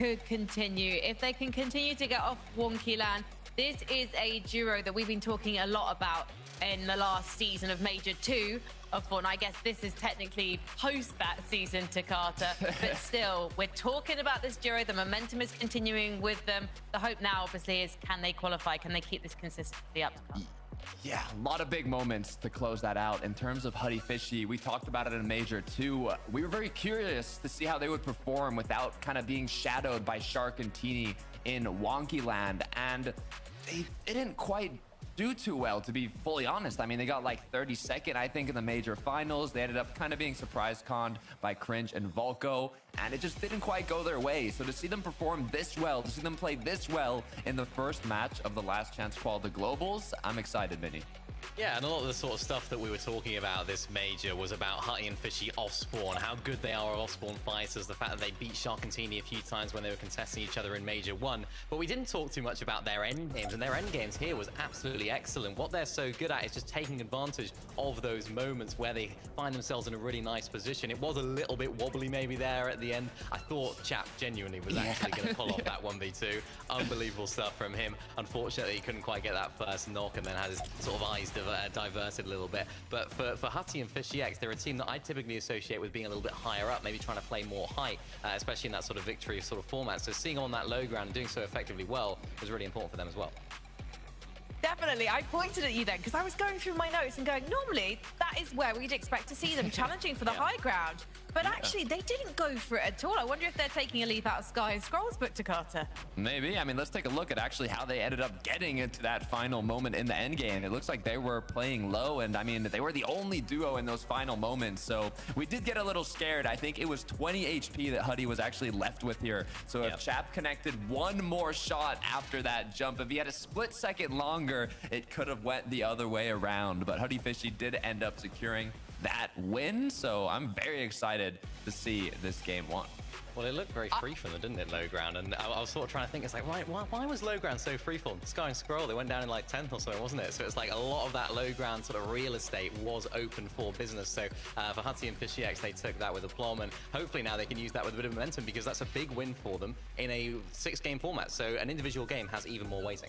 could continue. If they can continue to get off wonky land, this is a duo that we've been talking a lot about in the last season of Major 2 of Fortnite. I guess this is technically post that season to Carter, but still, we're talking about this duo. The momentum is continuing with them. The hope now, obviously, is can they qualify? Can they keep this consistency up to Carter? Yeah, a lot of big moments to close that out. In terms of Huddy Fishy, we talked about it in Major 2. We were very curious to see how they would perform without kind of being shadowed by Shark and Teeny in Wonky Land, and they didn't quite do too well, to be fully honest. I mean, they got like 32nd, I think, in the major finals. They ended up kind of being surprise conned by Cringe and Volko, and it just didn't quite go their way. So to see them perform this well, to see them play this well in the first match of the last chance qual the globals, I'm excited, Vinny. Yeah, and a lot of the sort of stuff that we were talking about this major was about Hutty and Fishy off-spawn, how good they are off-spawn fighters, the fact that they beat Shark and Teeny a few times when they were contesting each other in Major 1. But we didn't talk too much about their end games, and their end games here was absolutely excellent. What they're so good at is just taking advantage of those moments where they find themselves in a really nice position. It was a little bit wobbly maybe there at the end. I thought Chap genuinely was actually going to pull off that 1v2. Unbelievable stuff from him. Unfortunately, he couldn't quite get that first knock and then had his sort of eyes diverted a little bit. But for Hutty and Fishy X, they're a team that I typically associate with being a little bit higher up, maybe trying to play more height, especially in that sort of victory sort of format. So seeing on that low ground and doing so effectively well was really important for them as well. Definitely. I pointed at you then because I was going through my notes and going, normally that is where we'd expect to see them challenging for the high ground. But actually, they didn't go for it at all. I wonder if they're taking a leaf out of Sky and Scroll's book to Carter. Maybe. I mean, let's take a look at actually how they ended up getting into that final moment in the end game. It looks like they were playing low, and I mean, they were the only duo in those final moments. So we did get a little scared. I think it was 20 HP that Huddy was actually left with here. So if Chap connected one more shot after that jump, if he had a split second longer, it could have went the other way around. But Huddy Fishy did end up securing that win, so I'm very excited to see this game won. Well, it looked very free from them, didn't it, low ground? And I was sort of trying to think, it's like, right, why was low ground so freeform? Sky and Scroll, they went down in like 10th or so, wasn't it? So it's like a lot of that low ground sort of real estate was open for business. So for Hutty and Fishy X, they took that with aplomb, and hopefully now they can use that with a bit of momentum, because that's a big win for them in a 6-game format. So an individual game has even more weighting.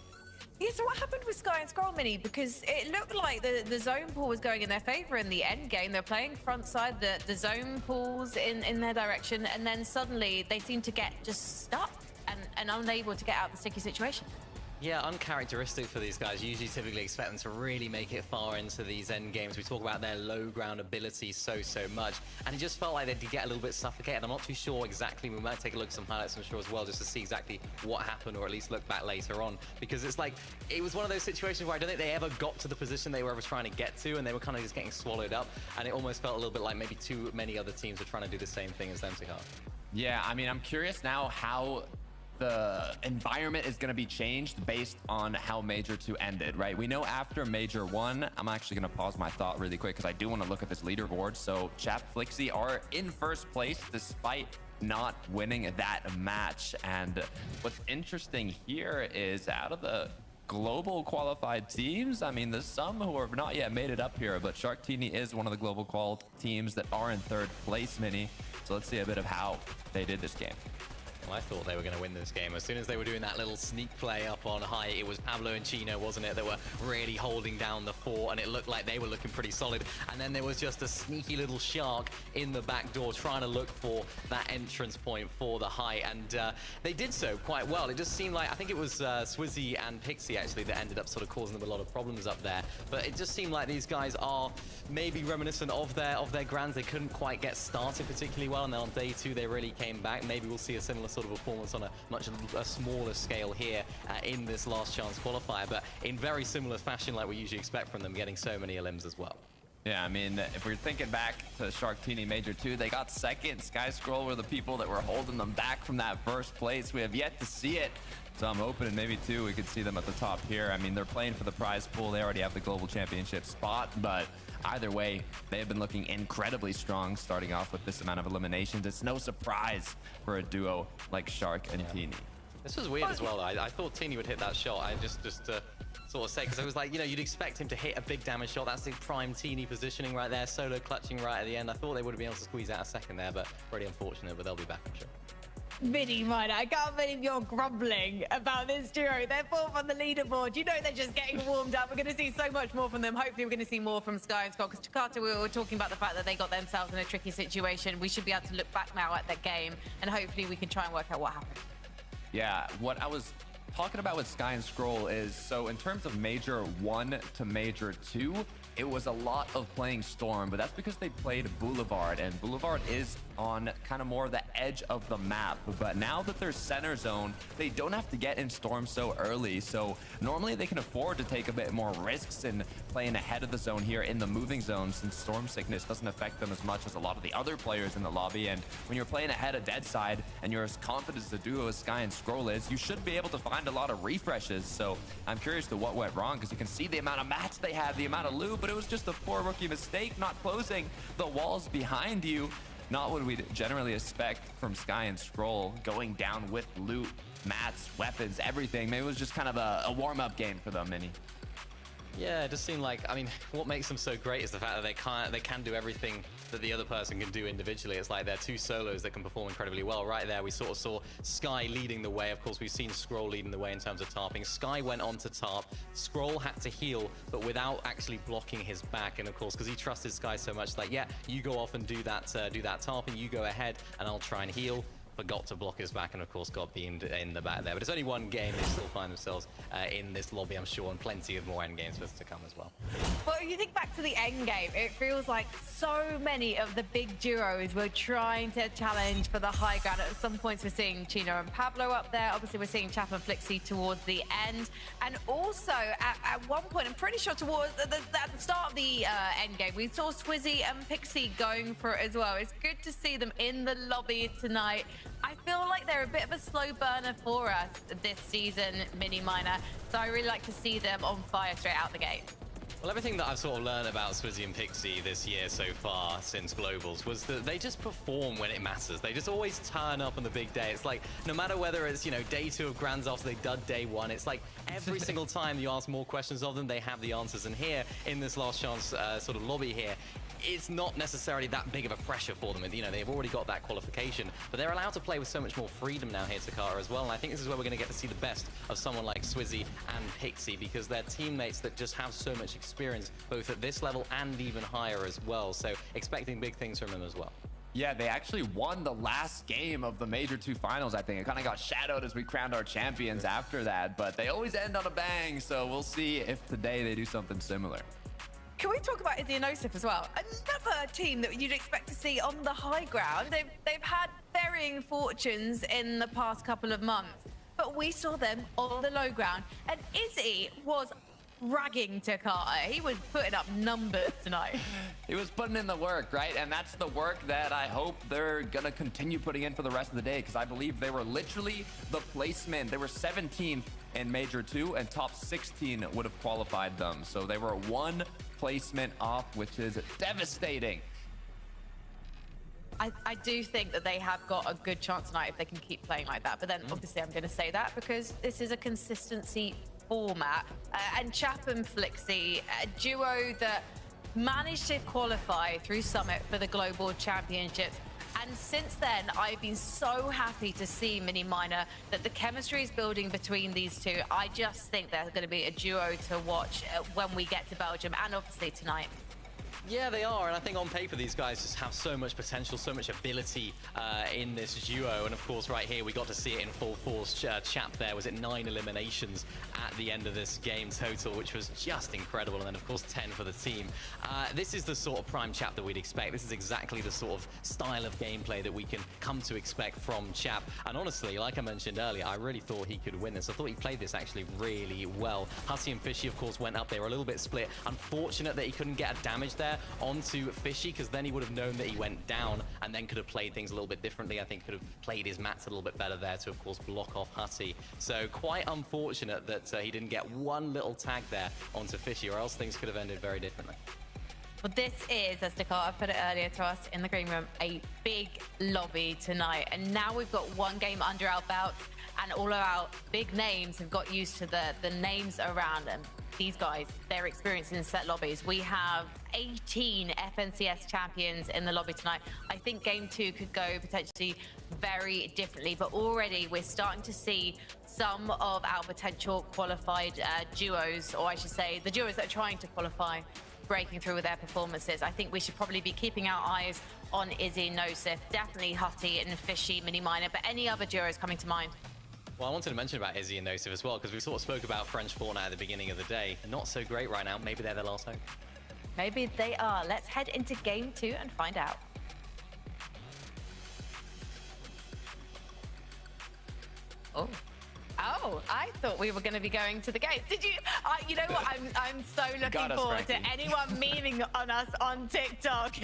Yeah, so what happened with Sky and Scroll, Mini? Because it looked like the zone pool was going in their favor in the end game. They're playing front side, the zone pools in their direction, and then suddenly they seem to get just stuck and unable to get out of the sticky situation. Yeah, uncharacteristic for these guys. Usually typically expect them to really make it far into these end games. We talk about their low ground ability so much, and it just felt like they did get a little bit suffocated. I'm not too sure exactly. We might take a look at some highlights, I'm sure, as well, just to see exactly what happened, or at least look back later on, because it's like, it was one of those situations where I don't think they ever got to the position they were ever trying to get to, and they were kind of just getting swallowed up, and it almost felt a little bit like maybe too many other teams were trying to do the same thing as them to have. Yeah, I mean, I'm curious now how the environment is going to be changed based on how Major 2 ended, right? We know after Major 1, I'm actually going to pause my thought really quick because I do want to look at this leaderboard. So Chap, Flixie are in first place despite not winning that match. And what's interesting here is out of the global qualified teams, I mean, there's some who have not yet made it up here, but Shark Teeny is one of the global qual teams that are in third place, Mini. So let's see a bit of how they did this game. Well, I thought they were going to win this game. As soon as they were doing that little sneak play up on high, it was Pablo and Chino, wasn't it, that were really holding down the fort, and it looked like they were looking pretty solid. And then there was just a sneaky little Shark in the back door trying to look for that entrance point for the high, and they did so quite well. It just seemed like, I think it was Swizzy and Pixie actually that ended up sort of causing them a lot of problems up there. But it just seemed like these guys are maybe reminiscent of their grands. They couldn't quite get started particularly well, and then on day 2 they really came back. Maybe we'll see a similar sort of performance on a much smaller scale here in this last chance qualifier, but in very similar fashion like we usually expect from them, getting so many elims as well. Yeah, I mean, if we're thinking back to Shark Teeny Major 2, they got second. Sky Scroll were the people that were holding them back from that first place. We have yet to see it. So I'm hoping maybe too we could see them at the top here. I mean, they're playing for the prize pool. They already have the global championship spot, but either way, they have been looking incredibly strong starting off with this amount of eliminations. It's no surprise for a duo like Shark and Teeny. This was weird as well, though. I thought Teeny would hit that shot. I just sort of say, because I was like, you know, you'd expect him to hit a big damage shot. That's the prime Teeny positioning right there, solo clutching right at the end. I thought they would have been able to squeeze out a second there, but pretty unfortunate, but they'll be back, I'm sure. Mini Miner, I can't believe you're grumbling about this duo. They're fourth on the leaderboard. You know they're just getting warmed up. We're going to see so much more from them. Hopefully, we're going to see more from Sky and Scott. Because Takata, we were talking about the fact that they got themselves in a tricky situation. We should be able to look back now at that game, and hopefully we can try and work out what happened. Yeah, what I was talking about with Sky and Scroll is, so in terms of Major 1 to Major 2, it was a lot of playing Storm, but that's because they played Boulevard, and Boulevard is on kind of more the edge of the map. But now that they're center zone, they don't have to get in Storm so early. So normally they can afford to take a bit more risks in playing ahead of the zone here in the moving zone, since Storm sickness doesn't affect them as much as a lot of the other players in the lobby. And when you're playing ahead of Dead Side and you're as confident as the duo as Sky and Scroll is, you should be able to find a lot of refreshes. So I'm curious to what went wrong, because you can see the amount of mats they had, the amount of loot, but it was just a poor rookie mistake, not closing the walls behind you. Not what we'd generally expect from Sky and Scroll, going down with loot, mats, weapons, everything. Maybe it was just kind of a warm-up game for them, Mini. Yeah, it just seemed like, I mean, what makes them so great is the fact that they can do everything that the other person can do individually. It's like they're two solos that can perform incredibly well. Right there, we sort of saw Sky leading the way. Of course, we've seen Scroll leading the way in terms of tarping. Sky went on to tarp. Scroll had to heal, but without actually blocking his back. And of course, because he trusted Sky so much, like, yeah, you go off and do that tarping, you go ahead, and I'll try and heal. Forgot to block his back, and of course got beamed in the back there. But it's only one game. They still find themselves in this lobby, I'm sure, and plenty of more end games for us to come as well. Well, if you think back to the end game, it feels like so many of the big duos were trying to challenge for the high ground. At some points, we're seeing Chino and Pablo up there. Obviously, we're seeing Chap and Flixie towards the end. And also, at one point, I'm pretty sure towards at the start of the end game, we saw Swizzy and Pixie going for it as well. It's good to see them in the lobby tonight. I feel like they're a bit of a slow burner for us this season, Mini Miner. So I really like to see them on fire straight out the gate. Well, everything that I've sort of learned about Swizzy and Pixie this year so far since Globals was that they just perform when it matters. They just always turn up on the big day. It's like, no matter whether it's, you know, day 2 of Grands after they dud day 1, it's like every single time you ask more questions of them, they have the answers. And here, in this last chance sort of lobby here, it's not necessarily that big of a pressure for them. You know, they've already got that qualification, but they're allowed to play with so much more freedom now here, Takata, as well. And I think this is where we're going to get to see the best of someone like Swizzy and Pixie, because they're teammates that just have so much experience, both at this level and even higher as well. So expecting big things from them as well. Yeah, they actually won the last game of the Major 2 finals, I think. It kind of got shadowed as we crowned our champions after that, but they always end on a bang, so we'll see if today they do something similar. Can we talk about Izzy and Osif as well? Another team that you'd expect to see on the high ground. They've had varying fortunes in the past couple of months, but we saw them on the low ground, and Izzy was ragging Takata. He was putting up numbers tonight. He was putting in the work, right? And that's the work that I hope they're going to continue putting in for the rest of the day, because I believe they were literally the placement. They were 17th in Major 2, and top 16 would have qualified them. So they were one placement off, which is devastating. I do think that they have got a good chance tonight if they can keep playing like that. But then obviously I'm going to say that because this is a consistency format. And Chap and Flixie, a duo that managed to qualify through Summit for the Global Championships. And since then, I've been so happy to see, Mini Miner, that the chemistry is building between these two. I just think they're going to be a duo to watch when we get to Belgium, and obviously tonight. Yeah, they are, and I think on paper these guys just have so much potential, so much ability in this duo. And of course, right here we got to see it in full force. Chap there was at 9 eliminations at the end of this game total, which was just incredible. And then of course 10 for the team. This is the sort of prime Chap that we'd expect. This is exactly the sort of style of gameplay that we can come to expect from Chap. And honestly, like I mentioned earlier, I really thought he could win this. I thought he played this actually really well. Hutty and Fishy, of course, went up. They were a little bit split. Unfortunate that he couldn't get a damage there onto Fishy, because then he would have known that he went down and then could have played things a little bit differently. I think could have played his mats a little bit better there to, of course, block off Hutty. So quite unfortunate that he didn't get one little tag there onto Fishy, or else things could have ended very differently. Well, this is, as Dakota put it earlier to us in the green room, a big lobby tonight. And now we've got one game under our belt. and all of our big names have got used to the names around them. These guys, they're experienced in set lobbies. We have 18 FNCS champions in the lobby tonight. I think game 2 could go potentially very differently, but already we're starting to see some of our potential qualified duos, or I should say the duos that are trying to qualify, breaking through with their performances. I think we should probably be keeping our eyes on Izzy, Nosif, definitely Hutty and Fishy, Mini Miner, but any other duos coming to mind? Well, I wanted to mention about Izzy and Nosif as well, because we sort of spoke about French Fortnite at the beginning of the day. Not so great right now. Maybe they're their last hope. Maybe they are. Let's head into game 2 and find out. Oh, I thought we were going to be going to the game. Did you? You know what? I'm so looking forward to anyone memeing on us on TikTok.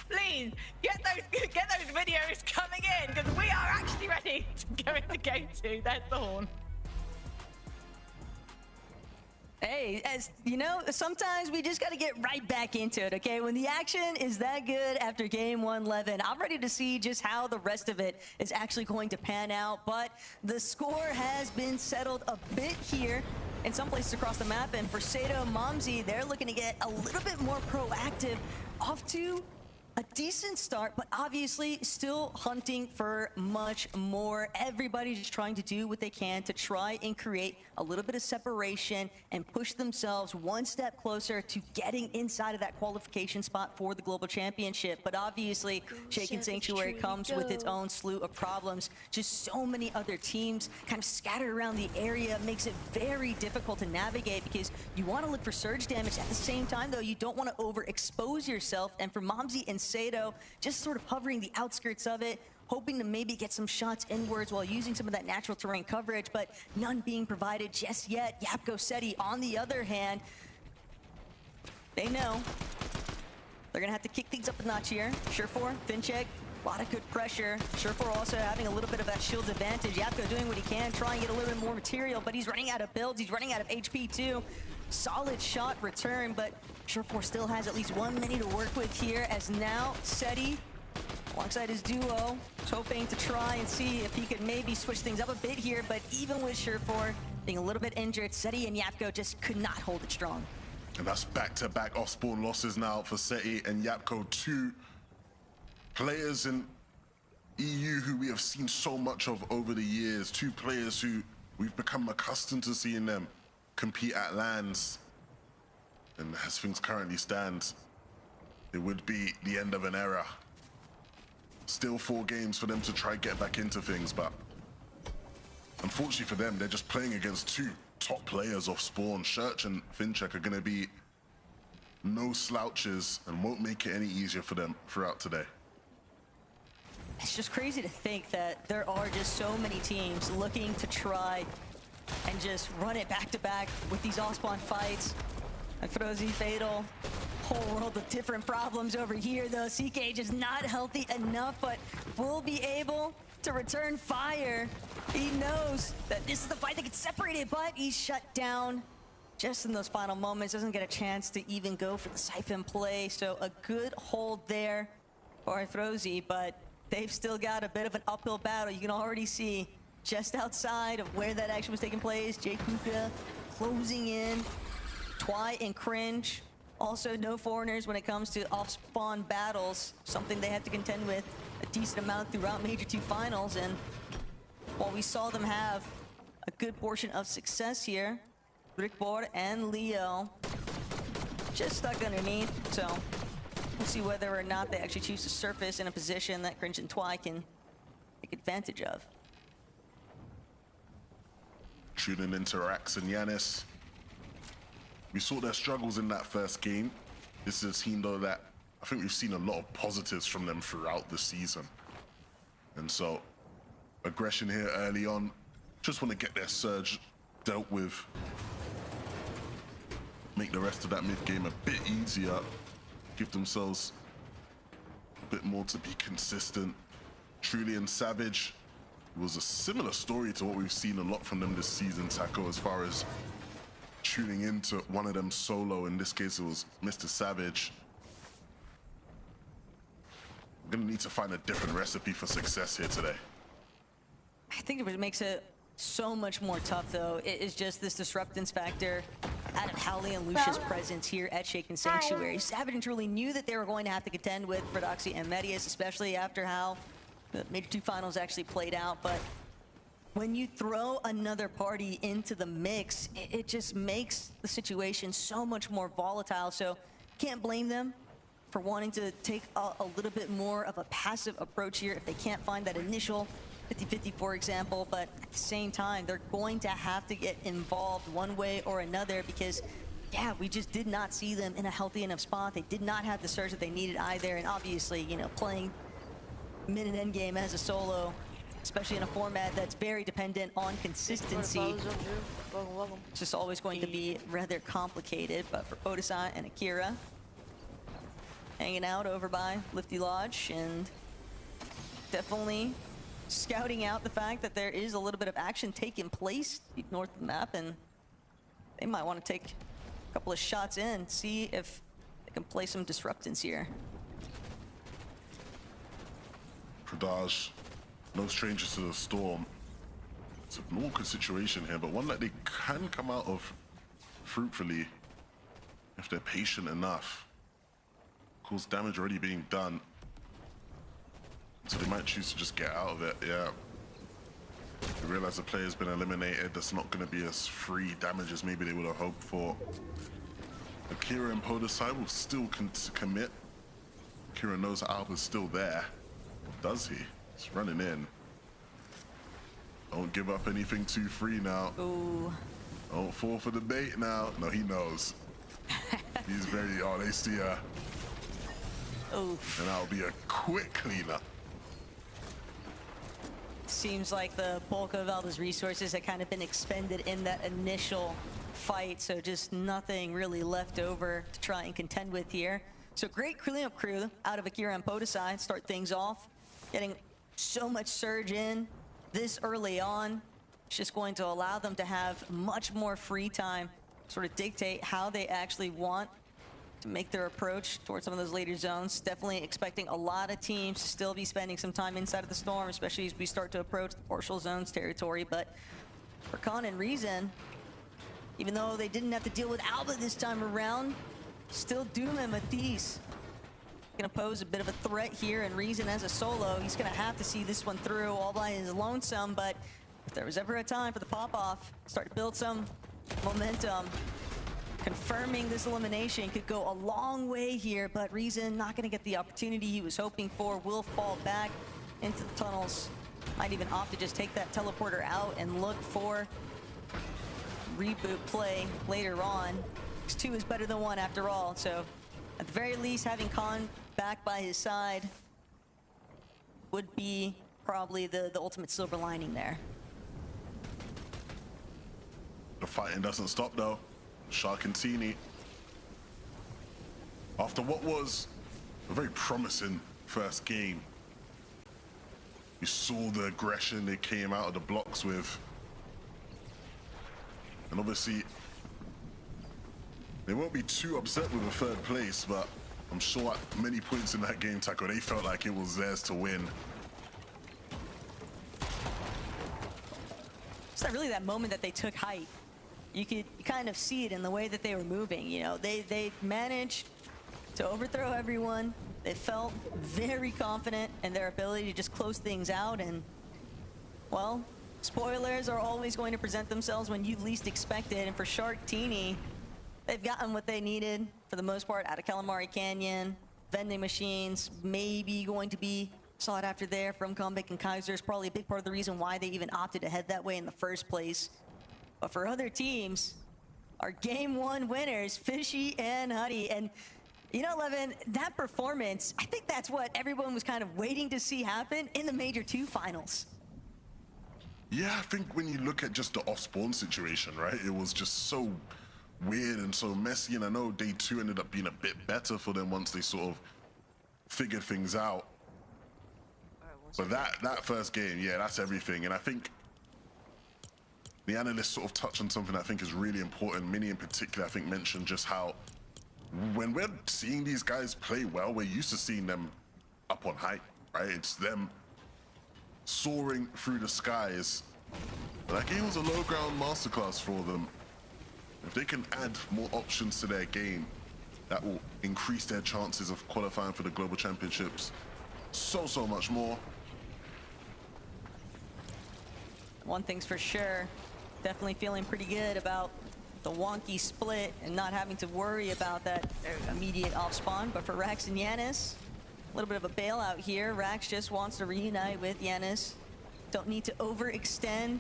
Please get those videos coming in, because we are actually ready to go into game 2. There's the horn. Hey, as you know, sometimes we just got to get right back into it, okay? When the action is that good after game 111, I'm ready to see just how the rest of it is actually going to pan out. But the score has been settled a bit here in some places across the map. And for Sato and Momsy, they're looking to get a little bit more proactive, off to a decent start, but obviously still hunting for much more. Everybody's just trying to do what they can to try and create a little bit of separation and push themselves one step closer to getting inside of that qualification spot for the Global Championship. But obviously, Shaken Sanctuary comes with its own slew of problems. Just so many other teams kind of scattered around the area makes it very difficult to navigate, because you want to look for surge damage. At the same time, though, you don't want to overexpose yourself. And for Momsy and Sato, just sort of hovering the outskirts of it, hoping to maybe get some shots inwards while using some of that natural terrain coverage, but none being provided just yet. Yapko Seti, on the other hand, they know they're gonna have to kick things up a notch here. Surefour, Fincheck, a lot of good pressure. Surefour also having a little bit of that shield advantage. Yapko doing what he can, trying to get a little bit more material, but he's running out of builds, he's running out of HP too. Solid shot return, but Surefour still has at least 1 minute to work with here, as now Seti, alongside his duo, is hoping to try and see if he could maybe switch things up a bit here, but even with Surefour being a little bit injured, Seti and Yapko just could not hold it strong. And that's back-to-back off-spawn losses now for Seti and Yapko, 2 players in EU who we have seen so much of over the years, 2 players who we've become accustomed to seeing them compete at LANs. And as things currently stand, it would be the end of an era. Still 4 games for them to try get back into things, but unfortunately for them, they're just playing against 2 top players off spawn. Church and Fincheck are gonna be no slouches and won't make it any easier for them throughout today. It's just crazy to think that there are just so many teams looking to try and just run it back to back with these off-spawn fights. And Frozy, Fatal, whole world of different problems over here, though. CK just not healthy enough, but will be able to return fire. He knows that this is the fight that gets separated, but he's shut down just in those final moments. Doesn't get a chance to even go for the Siphon play. So a good hold there for Frozy, but they've still got a bit of an uphill battle. You can already see just outside of where that action was taking place, Jake Kuka closing in. Twy and Cringe, also no foreigners when it comes to off-spawn battles, something they had to contend with a decent amount throughout Major 2 finals. And while we saw them have a good portion of success here, Brickboard and Leo just stuck underneath, so we'll see whether or not they actually choose to surface in a position that Cringe and Twy can take advantage of. Tuning into Rax and Yanis. We saw their struggles in that first game. This is a team, though, that I think we've seen a lot of positives from them throughout the season. And so, aggression here early on. Just want to get their surge dealt with. Make the rest of that mid-game a bit easier. Give themselves a bit more to be consistent. Truly and Savage was a similar story to what we've seen a lot from them this season, Taco, as far as tuning into one of them solo. In this case, it was Mr. Savage. I'm gonna need to find a different recipe for success here today. I think it makes it so much more tough, though, is just this disruptance factor out of Howley and Lucia's presence here at Shaken Sanctuary. Savage really knew that they were going to have to contend with Prodoxy and Medius, especially after how the Major 2 finals actually played out. But when you throw another party into the mix, it just makes the situation so much more volatile. So can't blame them for wanting to take a little bit more of a passive approach here if they can't find that initial 50-50, for example. But at the same time, they're going to have to get involved one way or another because, yeah, we just did not see them in a healthy enough spot. They did not have the surge that they needed either. And obviously, you know, playing mid and end game as a solo, especially in a format that's very dependent on consistency, it's just always going to be rather complicated. But for Odisai and Akira, hanging out over by Lifty Lodge and definitely scouting out the fact that there is a little bit of action taking place north of the map, and they might want to take a couple of shots in, see if they can play some disruptance here. Pradaj, no strangers to the storm. It's an awkward situation here, but one that they can come out of fruitfully if they're patient enough. Of course, damage already being done, so they might choose to just get out of it. Yeah, they realize the player's been eliminated. That's not going to be as free damage as maybe they would have hoped for. Akira and Podesai will still commit. Akira knows Alba's still there. Does he? He's running in. Don't give up anything too free now. Ooh. Don't fall for the bait now. No, he knows. He's very, oh, they see her. Oof. And that'll be a quick cleanup. Seems like the bulk of Alba's resources had kind of been expended in that initial fight, so just nothing really left over to try and contend with here. So great cleanup crew out of Akira and Podesai, start things off. Getting so much surge in this early on. It's just going to allow them to have much more free time, sort of dictate how they actually want to make their approach towards some of those later zones. Definitely expecting a lot of teams to still be spending some time inside of the storm, especially as we start to approach the partial zones territory. But for Khan and Reason, even though they didn't have to deal with Alba this time around, still Doom and Matisse gonna pose a bit of a threat here, and Reason as a solo, he's gonna have to see this one through all by his lonesome. But if there was ever a time for the pop-off, start to build some momentum, confirming this elimination could go a long way here. But Reason not gonna get the opportunity he was hoping for, will fall back into the tunnels. Might even opt to just take that teleporter out and look for reboot play later on. 2 is better than 1 after all, so at the very least, having Khan back by his side would be probably the ultimate silver lining there. The fighting doesn't stop though. Sharkantini, after what was a very promising first game, you saw the aggression they came out of the blocks with. And obviously, they won't be too upset with a 3rd place, but I'm sure at many points in that game, Taco, they felt like it was theirs to win. It's not really that moment that they took height. You could kind of see it in the way that they were moving. You know, they managed to overthrow everyone. They felt very confident in their ability to just close things out. And, well, spoilers are always going to present themselves when you least expect it. And for Sharktini, they've gotten what they needed for the most part out of Calamari Canyon. Vending machines maybe going to be sought after there from Comeback and Kaiser is probably a big part of the reason why they even opted to head that way in the first place. But for other teams, our game 1 winners, Fishy and Huddy. And you know, Levin, that performance, I think that's what everyone was kind of waiting to see happen in the Major 2 finals. Yeah, I think when you look at just the off-spawn situation, right, it was just so weird and so messy, and I know day 2 ended up being a bit better for them once they sort of figured things out. But that first game, yeah, that's everything. And I think the analysts sort of touched on something I think is really important. Minnie in particular, I think, mentioned just how when we're seeing these guys play well, we're used to seeing them up on height, right? It's them soaring through the skies That game was a low ground masterclass for them. If they can add more options to their game, that will increase their chances of qualifying for the Global Championships so much more. One thing's for sure, definitely feeling pretty good about the wonky split and not having to worry about that immediate off spawn. But for Rax and Yanis, a little bit of a bailout here. Rax just wants to reunite with Yanis. Don't need to overextend,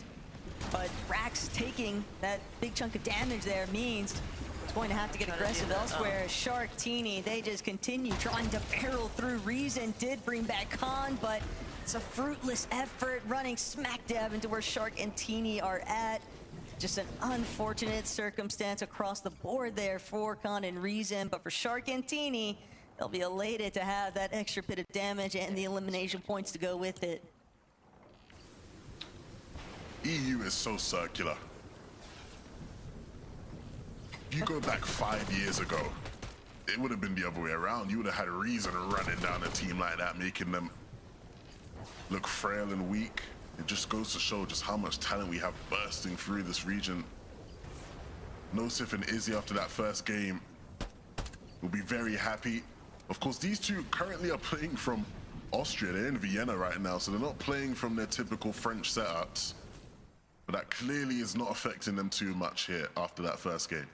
but Rax taking that big chunk of damage there means it's going to have to get aggressive elsewhere. Shark, Teeny, they just continue trying to barrel through. Reason did bring back Khan, but it's a fruitless effort running smack dab into where Shark and Teeny are at. Just an unfortunate circumstance across the board there for Khan and Reason, but for Shark and Teeny, they'll be elated to have that extra bit of damage and the elimination points to go with it. EU is so circular. If you go back 5 years ago, it would have been the other way around. You would have had a Reason running down a team like that, making them look frail and weak. It just goes to show just how much talent we have bursting through this region. Nosif and Izzy after that first game will be very happy. Of course, these two currently are playing from Austria. They're in Vienna right now, so they're not playing from their typical French setups. But that clearly is not affecting them too much here after that first game.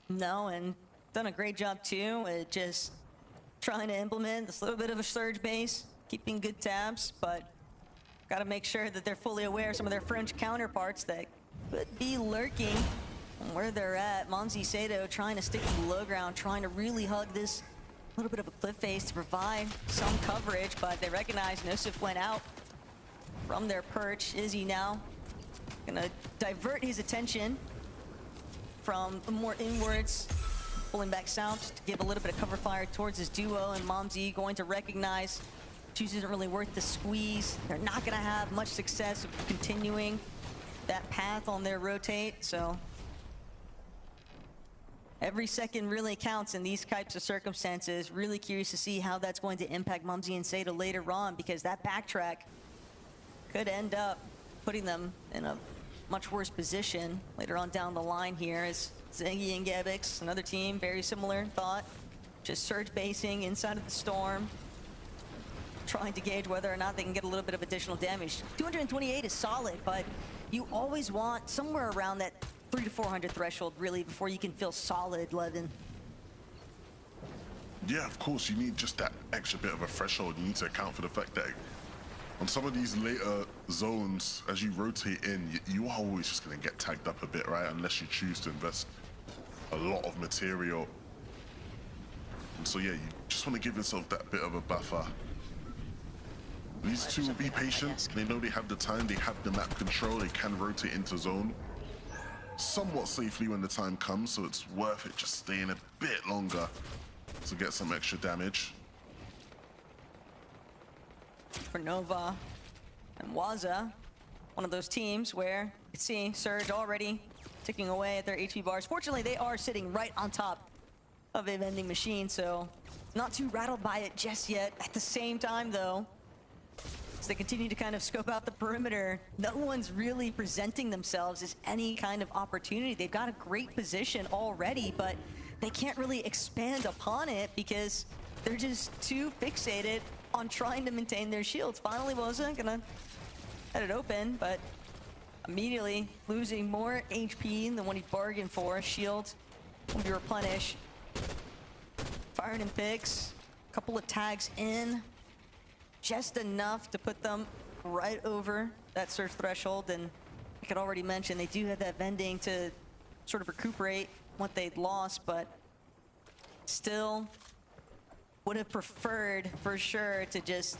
No, and done a great job too at just trying to implement this little bit of a surge base, keeping good tabs, but got to make sure that they're fully aware of some of their French counterparts that could be lurking and where they're at. Monzi Sato trying to stick to the low ground, trying to really hug this little bit of a cliff face to provide some coverage, but they recognize Nosif went out from their perch. Izzy now gonna divert his attention from more inwards, pulling back south to give a little bit of cover fire towards his duo, and Momzi going to recognize Juice isn't really worth the squeeze. They're not gonna have much success of continuing that path on their rotate, so every second really counts in these types of circumstances. Really curious to see how that's going to impact Mumsy and Sato later on, because that backtrack could end up putting them in a much worse position later on down the line here. As Zengi and Gabix, another team, very similar thought. Just surge basing inside of the storm, trying to gauge whether or not they can get a little bit of additional damage. 228 is solid, but you always want somewhere around that 300 to 400 threshold, really, before you can feel solid, Levin. Yeah, of course, you need just that extra bit of a threshold. You need to account for the fact that on some of these later zones, as you rotate in, you are always just going to get tagged up a bit, right? Unless you choose to invest a lot of material. And so, yeah, you just want to give yourself that bit of a buffer. These two will be patient. They know they have the time. They have the map control. They can rotate into zone somewhat safely when the time comes, so it's worth it just staying a bit longer to get some extra damage. For Nova and Waza, one of those teams where you see Surge already ticking away at their HP bars. Fortunately, they are sitting right on top of a vending machine, so not too rattled by it just yet. At the same time, though, as they continue to kind of scope out the perimeter, no one's really presenting themselves as any kind of opportunity. They've got a great position already, but they can't really expand upon it because they're just too fixated on trying to maintain their shields. Finally, wasn't gonna let it open, but immediately losing more HP than what he bargained for. Shield will be replenished. Firing in picks, a couple of tags in, just enough to put them right over that surge threshold. And I could already mention they do have that vending to sort of recuperate what they'd lost, but still would have preferred for sure to just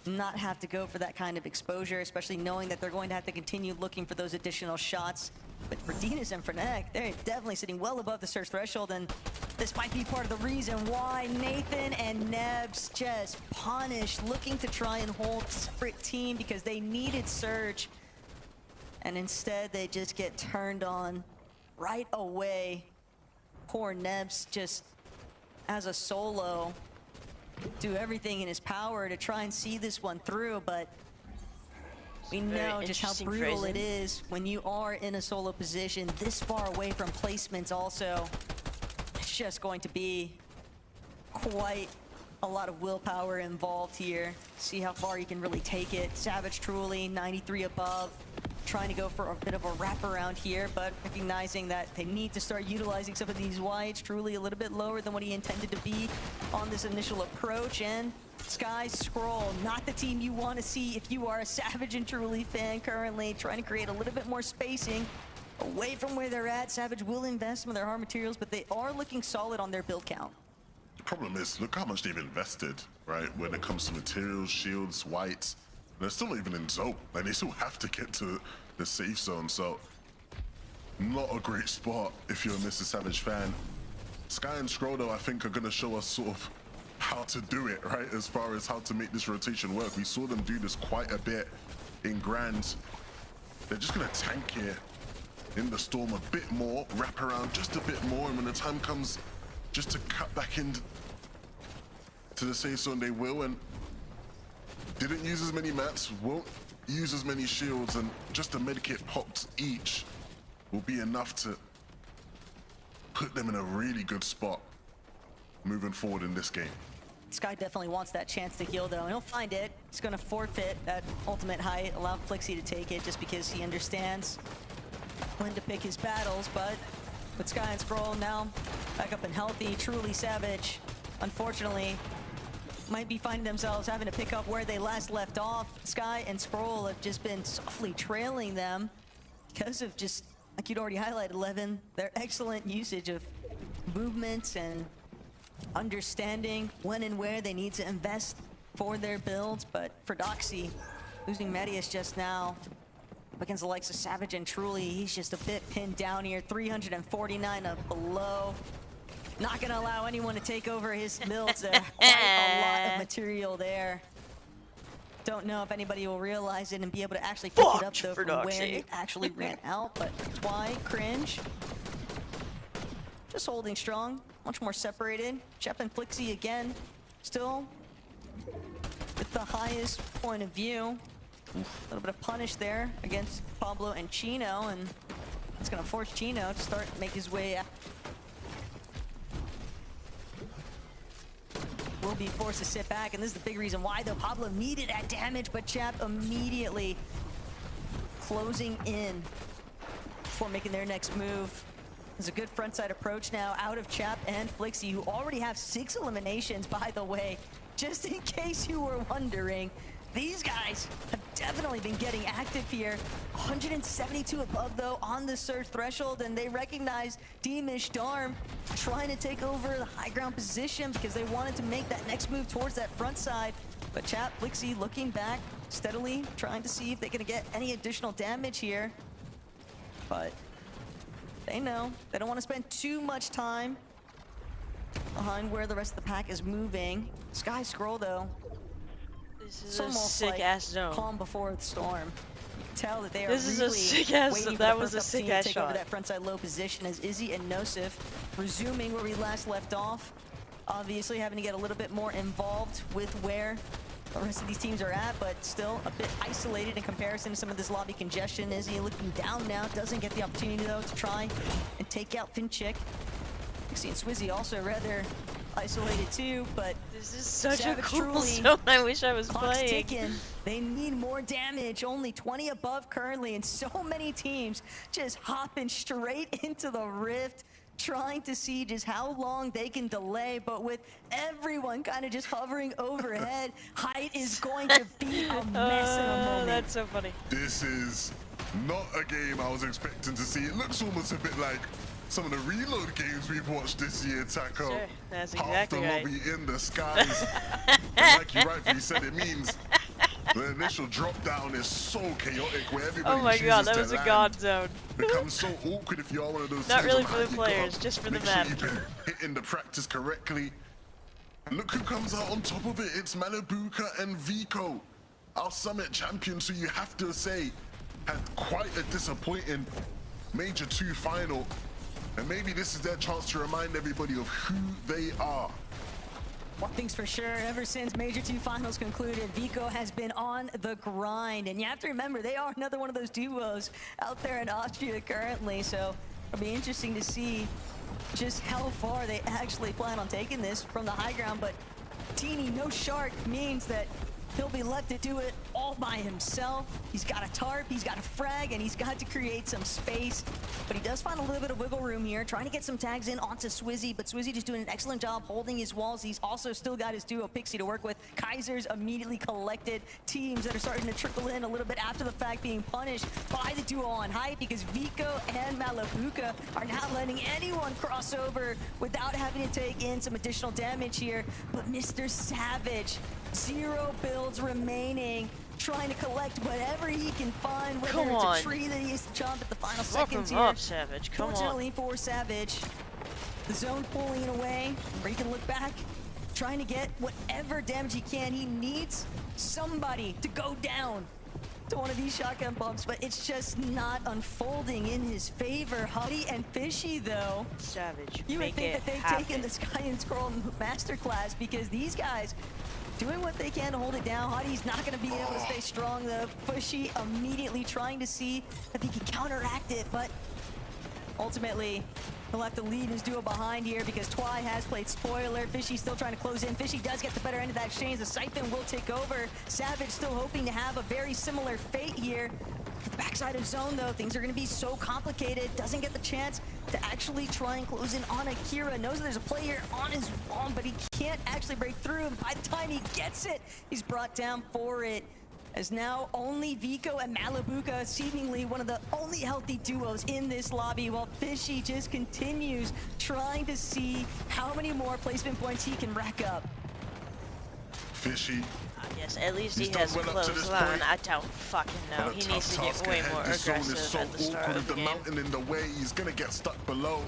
not have to go for that kind of exposure, especially knowing that they're going to have to continue looking for those additional shots. But for Dinas and Fernek, they're definitely sitting well above the surge threshold, and this might be part of the reason why Nathan and Nebs just punished, looking to try and hold separate team because they needed surge. And instead, they just get turned on right away. Poor Nebs just, as a solo, do everything in his power to try and see this one through, but We know just how brutal it is when you are in a solo position this far away from placements also. It's just going to be quite a lot of willpower involved here. See how far you can really take it. Savage truly 93 above, trying to go for a bit of a wraparound here, but recognizing that they need to start utilizing some of these wides. Truly a little bit lower than what he intended to be on this initial approach, and Sky Scroll, not the team you want to see if you are a Savage and Truly fan currently, trying to create a little bit more spacing away from where they're at. Savage will invest some of their hard materials, but they are looking solid on their build count. The problem is, look how much they've invested, right? When it comes to materials, shields, whites. They're still not even in zone. Like, they still have to get to the safe zone, so not a great spot if you're a Mr. Savage fan. Sky and Scroll, though, I think are going to show us sort of how to do it, right? As far as how to make this rotation work. We saw them do this quite a bit in Grand. They're just going to tank here in the Storm a bit more, wrap around just a bit more, and when the time comes just to cut back in to the safe zone, they will, and didn't use as many mats, won't use as many shields, and just a medkit popped each will be enough to put them in a really good spot moving forward in this game. Sky definitely wants that chance to heal though, and he'll find it. He's gonna forfeit that ultimate height, allow Flixie to take it just because he understands when to pick his battles, but with Sky and Scroll now back up and healthy, Truly Savage, unfortunately, might be finding themselves having to pick up where they last left off. Sky and Scroll have just been softly trailing them because of just, like you'd already highlighted, Levin, their excellent usage of movements and understanding when and where they need to invest for their builds. But for Doxy, losing Medius just now against the likes of Savage and Truly, he's just a bit pinned down here, 349 up below. Not gonna allow anyone to take over his builds. Quite a lot of material there. Don't know if anybody will realize it and be able to actually pick it up though from where he actually ran out, but Twy, Cringe, just holding strong, much more separated. Chep and Flixie again, still with the highest point of view. A little bit of punish there against Pablo and Chino, and it's gonna force Chino to start make his way out. Will be forced to sit back, and this is the big reason why though. Pablo needed that damage, but Chap immediately closing in before making their next move. There's a good frontside approach now out of Chap and Flixie, who already have 6 eliminations, by the way, just in case you were wondering. These guys have definitely been getting active here. 172 above though on the surge threshold, and they recognize Deemish Darm trying to take over the high ground position because they wanted to make that next move towards that front side. But Chap, Flixie looking back steadily, trying to see if they're gonna get any additional damage here. But they know they don't want to spend too much time behind where the rest of the pack is moving. Sky Scroll though, this is it's a almost sick like ass zone. calm before the storm. You can tell that they are This is really a sick ass waiting zone. for That the was a first sick team to ass take over shot. that frontside low position as Izzy and Nosif resuming where we last left off. Obviously having to get a little bit more involved with where the rest of these teams are at, but still a bit isolated in comparison to some of this lobby congestion. Izzy looking down now, doesn't get the opportunity though to try and take out Finchick. Dixie and Swizzy also rather isolated too, but This is such Savage a cool truly, zone. I wish I was clock's playing. ticking. They need more damage, only 20 above currently, and so many teams just hopping straight into the rift, trying to see just how long they can delay. But with everyone kind of just hovering overhead, height is going to be a mess in a moment. That's so funny. This is not a game I was expecting to see. It looks almost a bit like some of the reload games we've watched this year, Taco. Sure, that's Half exactly the right. lobby in the skies. And like you rightfully said, it means the initial drop down is so chaotic where everybody Oh my god, that chooses was to a god land. zone. Becomes so awkward if you are one of those Not teams really on for the how you players, gotta just for the make map. sure you've been hitting the practice correctly. And look who comes out on top of it. It's Malibuka and Vico, our Summit champions, who you have to say had quite a disappointing Major 2 final. And maybe this is their chance to remind everybody of who they are. One thing's for sure, ever since Major 2 Finals concluded, Vico has been on the grind. And you have to remember, they are another one of those duos out there in Austria currently. So it'll be interesting to see just how far they actually plan on taking this from the high ground. But Teeny, no Shark, means that he'll be left to do it all by himself. He's got a tarp, he's got a frag, and he's got to create some space. But he does find a little bit of wiggle room here, trying to get some tags in onto Swizzy, but Swizzy just doing an excellent job holding his walls. He's also still got his duo Pixie to work with. Kaiser's immediately collected teams that are starting to trickle in a little bit after the fact, being punished by the duo on height, because Vico and Malabuka are not letting anyone cross over without having to take in some additional damage here. But Mr. Savage, 0 builds remaining, trying to collect whatever he can find, whether it's a tree that he has to jump at the final seconds here. Savage, come Fortunately for Savage, the zone pulling away, where he can look back, trying to get whatever damage he can. He needs somebody to go down to one of these shotgun bumps, but it's just not unfolding in his favor. Huddy and Fishy, though, Savage, you would think that they've happen. taken the Sky and Scroll Masterclass, because these guys doing what they can to hold it down. Huddy's not going to be able to stay strong, though. Fishy immediately trying to see if he can counteract it, but ultimately he'll have to leave his duo behind here, because Twy has played spoiler. Fishy still trying to close in. Fishy does get the better end of that exchange. The Siphon will take over. Savage still hoping to have a very similar fate here. The backside of zone, though, things are going to be so complicated. Doesn't get the chance to actually try and close in on Akira. Knows that there's a player on his wall, but he can't actually break through. And by the time he gets it, he's brought down for it. As now only Vico and Malabuka, seemingly one of the only healthy duos in this lobby, while Fishy just continues trying to see how many more placement points he can rack up. Fishy. Yes, at least He's he has a done well up to close this line. point. I don't fucking know. But a He tough needs to get task way ahead. more This zone is aggressive so at the start awkward of with the the game. mountain in the way. He's gonna get stuck below.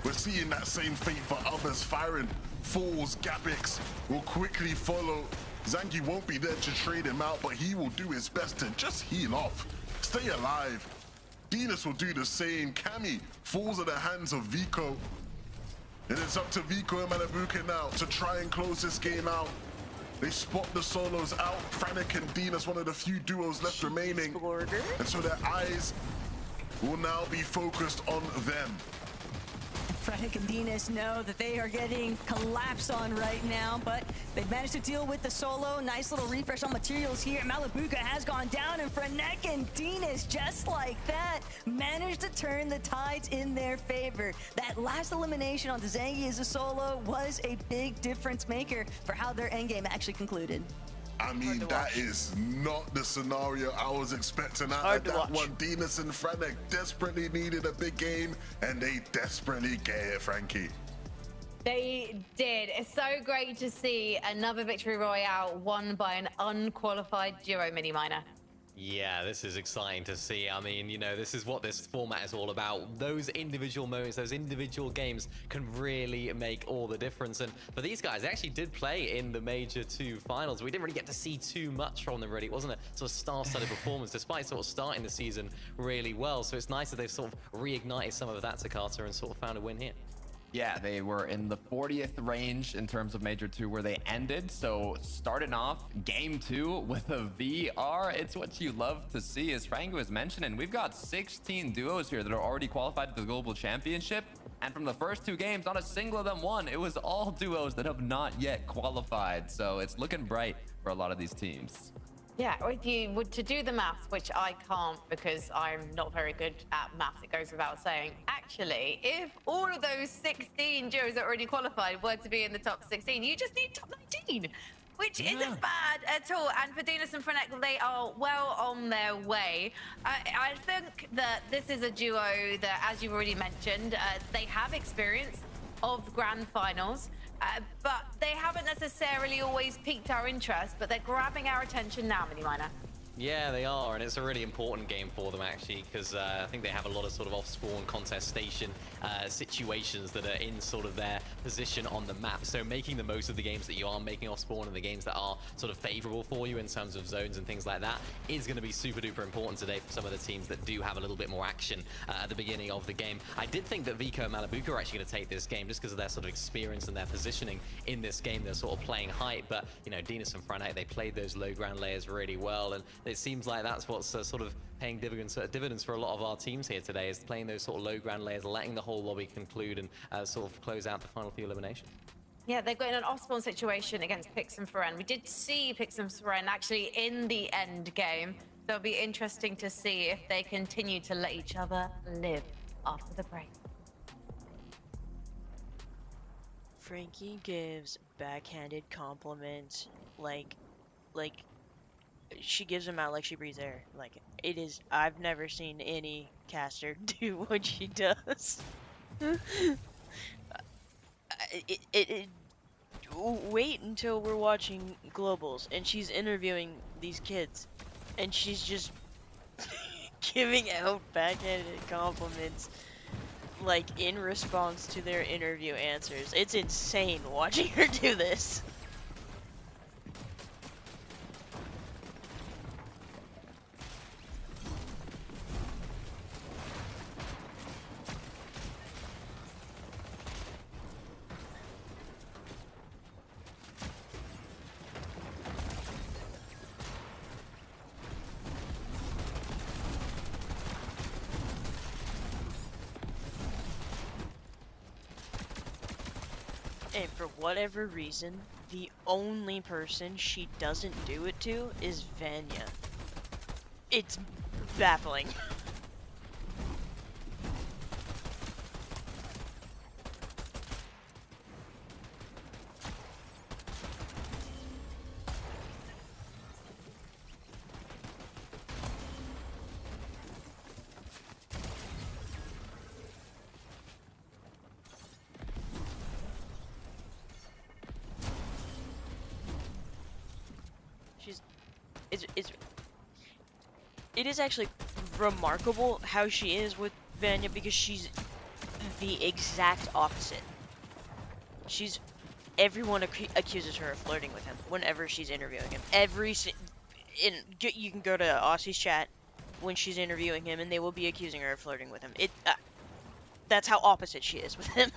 We're seeing that same fate for others. Firing Falls, Gabix will quickly follow. Zangi won't be there to trade him out, but he will do his best to just heal off, stay alive. Venus will do the same. Cammy falls at the hands of Vico. And it's up to Vico and Malabuka now to try and close this game out. They spot the solos out. Frantic and Dinas, one of the few duos left remaining. And so their eyes will now be focused on them. Frantic and Dinas know that they are getting collapsed on right now, but they've managed to deal with the solo. Nice little refresh on materials here. Malabuka has gone down, and Frantic and Dinas, just like that, managed to turn the tides in their favor. That last elimination on Zangi as a solo was a big difference maker for how their endgame actually concluded. I mean, that is not the scenario I was expecting out of that one. Dinas and Frantic desperately needed a big game, and they desperately get it, Frankie. They did. It's so great to see another victory royale won by an unqualified duo mini-miner. Yeah, this is exciting to see. I mean, you know, this is what this format is all about. Those individual moments, those individual games can really make all the difference. And for these guys, they actually did play in the Major 2 finals. We didn't really get to see too much from them, really. It wasn't a sort of star-studded performance, despite sort of starting the season really well. So it's nice that they've sort of reignited some of that, Takata, and sort of found a win here. Yeah, they were in the 40th range in terms of Major 2 where they ended. So starting off game 2 with a VR, it's what you love to see. As Franco was mentioning, we've got 16 duos here that are already qualified for the Global Championship. And from the first 2 games, not a single of them won. It was all duos that have not yet qualified. So it's looking bright for a lot of these teams. Yeah, if you would to do the maths, which I can't because I'm not very good at maths, it goes without saying. Actually, if all of those 16 duos that are already qualified were to be in the top 16, you just need top 19, which isn't bad at all. And for Dinas and Frenek, they are well on their way. I think that this is a duo that, as you've already mentioned, they have experience of grand finals. But they haven't necessarily always piqued our interest, but they're grabbing our attention now, Miniminer. Yeah, they are, and it's a really important game for them actually, because I think they have a lot of sort of off-spawn contest station situations that are in sort of their position on the map. So making the most of the games that you are making off-spawn and the games that are sort of favorable for you in terms of zones and things like that is going to be super duper important today for some of the teams that do have a little bit more action at the beginning of the game. I did think that Vico and Malibuca are actually going to take this game just because of their sort of experience and their positioning in this game. They're sort of playing height, but you know, Dinas and Franite, they played those low ground layers really well, and it seems like that's what's sort of paying dividends for a lot of our teams here today, is playing those sort of low ground layers, letting the whole lobby conclude and sort of close out the final few eliminations. Yeah, they're going in an off-spawn situation against Pix and Feren. We did see Pix and Feren actually in the end game. So it'll be interesting to see if they continue to let each other live after the break. Frankie gives backhanded compliments like she gives them out like she breathes air. Like, it is, I've never seen any caster do what she does. Wait until we're watching globals and she's interviewing these kids and she's just giving out backhanded compliments like in response to their interview answers. It's insane watching her do this. And for whatever reason, the only person she doesn't do it to is Vanya. It's baffling. It is actually remarkable how she is with Vanya, because she's the exact opposite. Everyone accuses her of flirting with him whenever she's interviewing him. You can go to Aussie's chat when she's interviewing him and they will be accusing her of flirting with him. That's how opposite she is with him.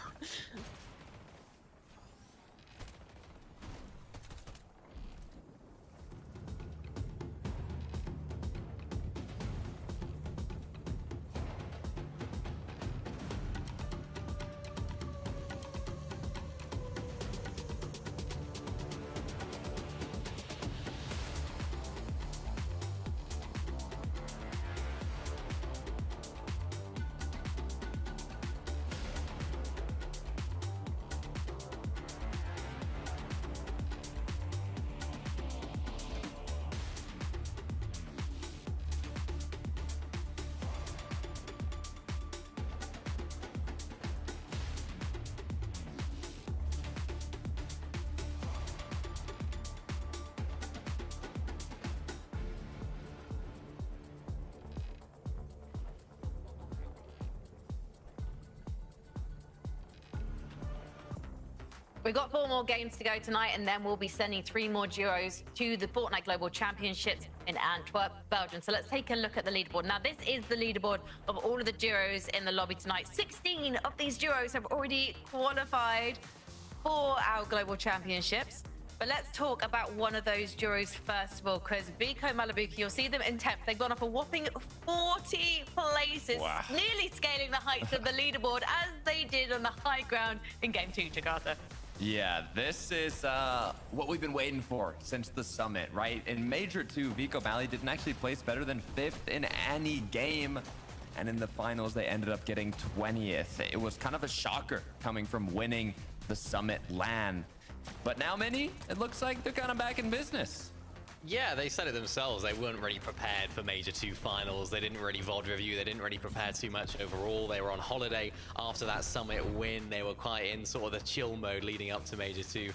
We've got 4 more games to go tonight, and then we'll be sending 3 more duos to the Fortnite Global Championships in Antwerp, Belgium. So let's take a look at the leaderboard. Now, this is the leaderboard of all of the duos in the lobby tonight. 16 of these duos have already qualified for our Global Championships. But let's talk about one of those duos first of all, because Vico Malibuca, you'll see them in 10th. They've gone up a whopping 40 places, Wow. nearly scaling the heights of the leaderboard as they did on the high ground in Game 2, Jakarta. Yeah, this is what we've been waiting for since the summit, right? In Major 2, Vico Mali didn't actually place better than 5th in any game. And in the finals, they ended up getting 20th. It was kind of a shocker coming from winning the summit LAN. But now, Mini, it looks like they're kind of back in business. Yeah, they said it themselves. They weren't really prepared for Major 2 finals. They didn't really VOD review. They didn't really prepare too much overall. They were on holiday after that Summit win. They were quite in sort of the chill mode leading up to Major 2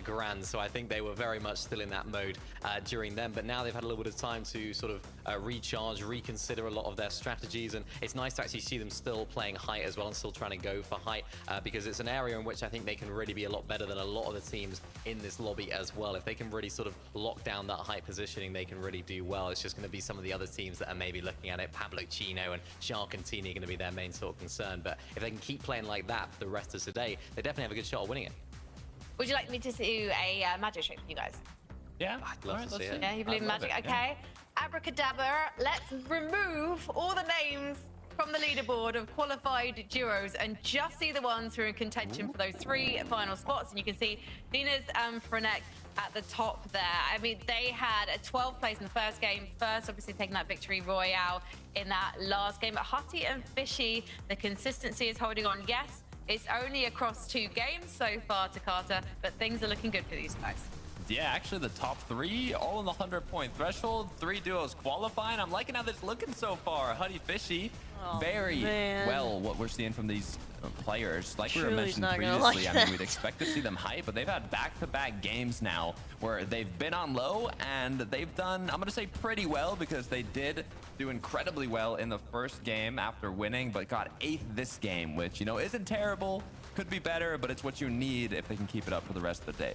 Grand. So I think they were very much still in that mode during them. But now they've had a little bit of time to sort of recharge, reconsider a lot of their strategies. And it's nice to actually see them still playing height as well and still trying to go for height because it's an area in which I think they can really be a lot better than a lot of the teams in this lobby as well. If they can really sort of lock down that height positioning, they can really do well. It's just going to be some of the other teams that are maybe looking at it. Pablo Chino and Sharkantini are going to be their main sort of concern. But if they can keep playing like that for the rest of today, they definitely have a good shot of winning it. Would you like me to do a magic trick for you guys? Yeah, I'd love to see it. Yeah, you believe in magic? Okay. Abracadabra, let's remove all the names from the leaderboard of qualified duos and just see the ones who are in contention for those 3 final spots. And you can see Dinas and Frenek at the top there. I mean, they had a 12th place in the first game. First, obviously, taking that victory royale in that last game. But Hutty and Fishy, the consistency is holding on. Yes, it's only across 2 games so far to Carter, but things are looking good for these guys. Yeah, actually the top 3 all in the 100-point threshold. 3 duos qualifying. I'm liking how this looking so far. Hutty, Fishy, very well what we're seeing from these players. Like we were mentioning previously, I mean, we'd expect to see them hype, but they've had back-to-back games now where they've been on low and they've done, I'm going to say pretty well, because they did do incredibly well in the first game after winning, but got 8th this game, which, you know, isn't terrible. Could be better, but it's what you need if they can keep it up for the rest of the day.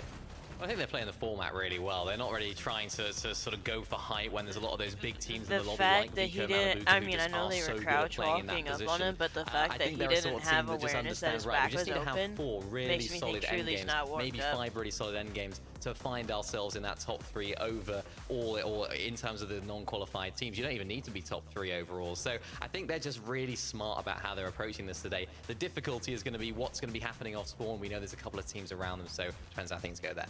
I think they're playing the format really well. They're not really trying to sort of go for height when there's a lot of those big teams in the lobby. The fact that he didn't, I mean, I know they were crouch walking up on him, but the fact that he didn't have awareness that his back was open makes me think truly he's not warmed up. Maybe 5 really solid end games to find ourselves in that top 3 over all in terms of the non-qualified teams. You don't even need to be top 3 overall. So I think they're just really smart about how they're approaching this today. The difficulty is going to be what's going to be happening off spawn. We know there's a couple of teams around them, so it depends how things go there.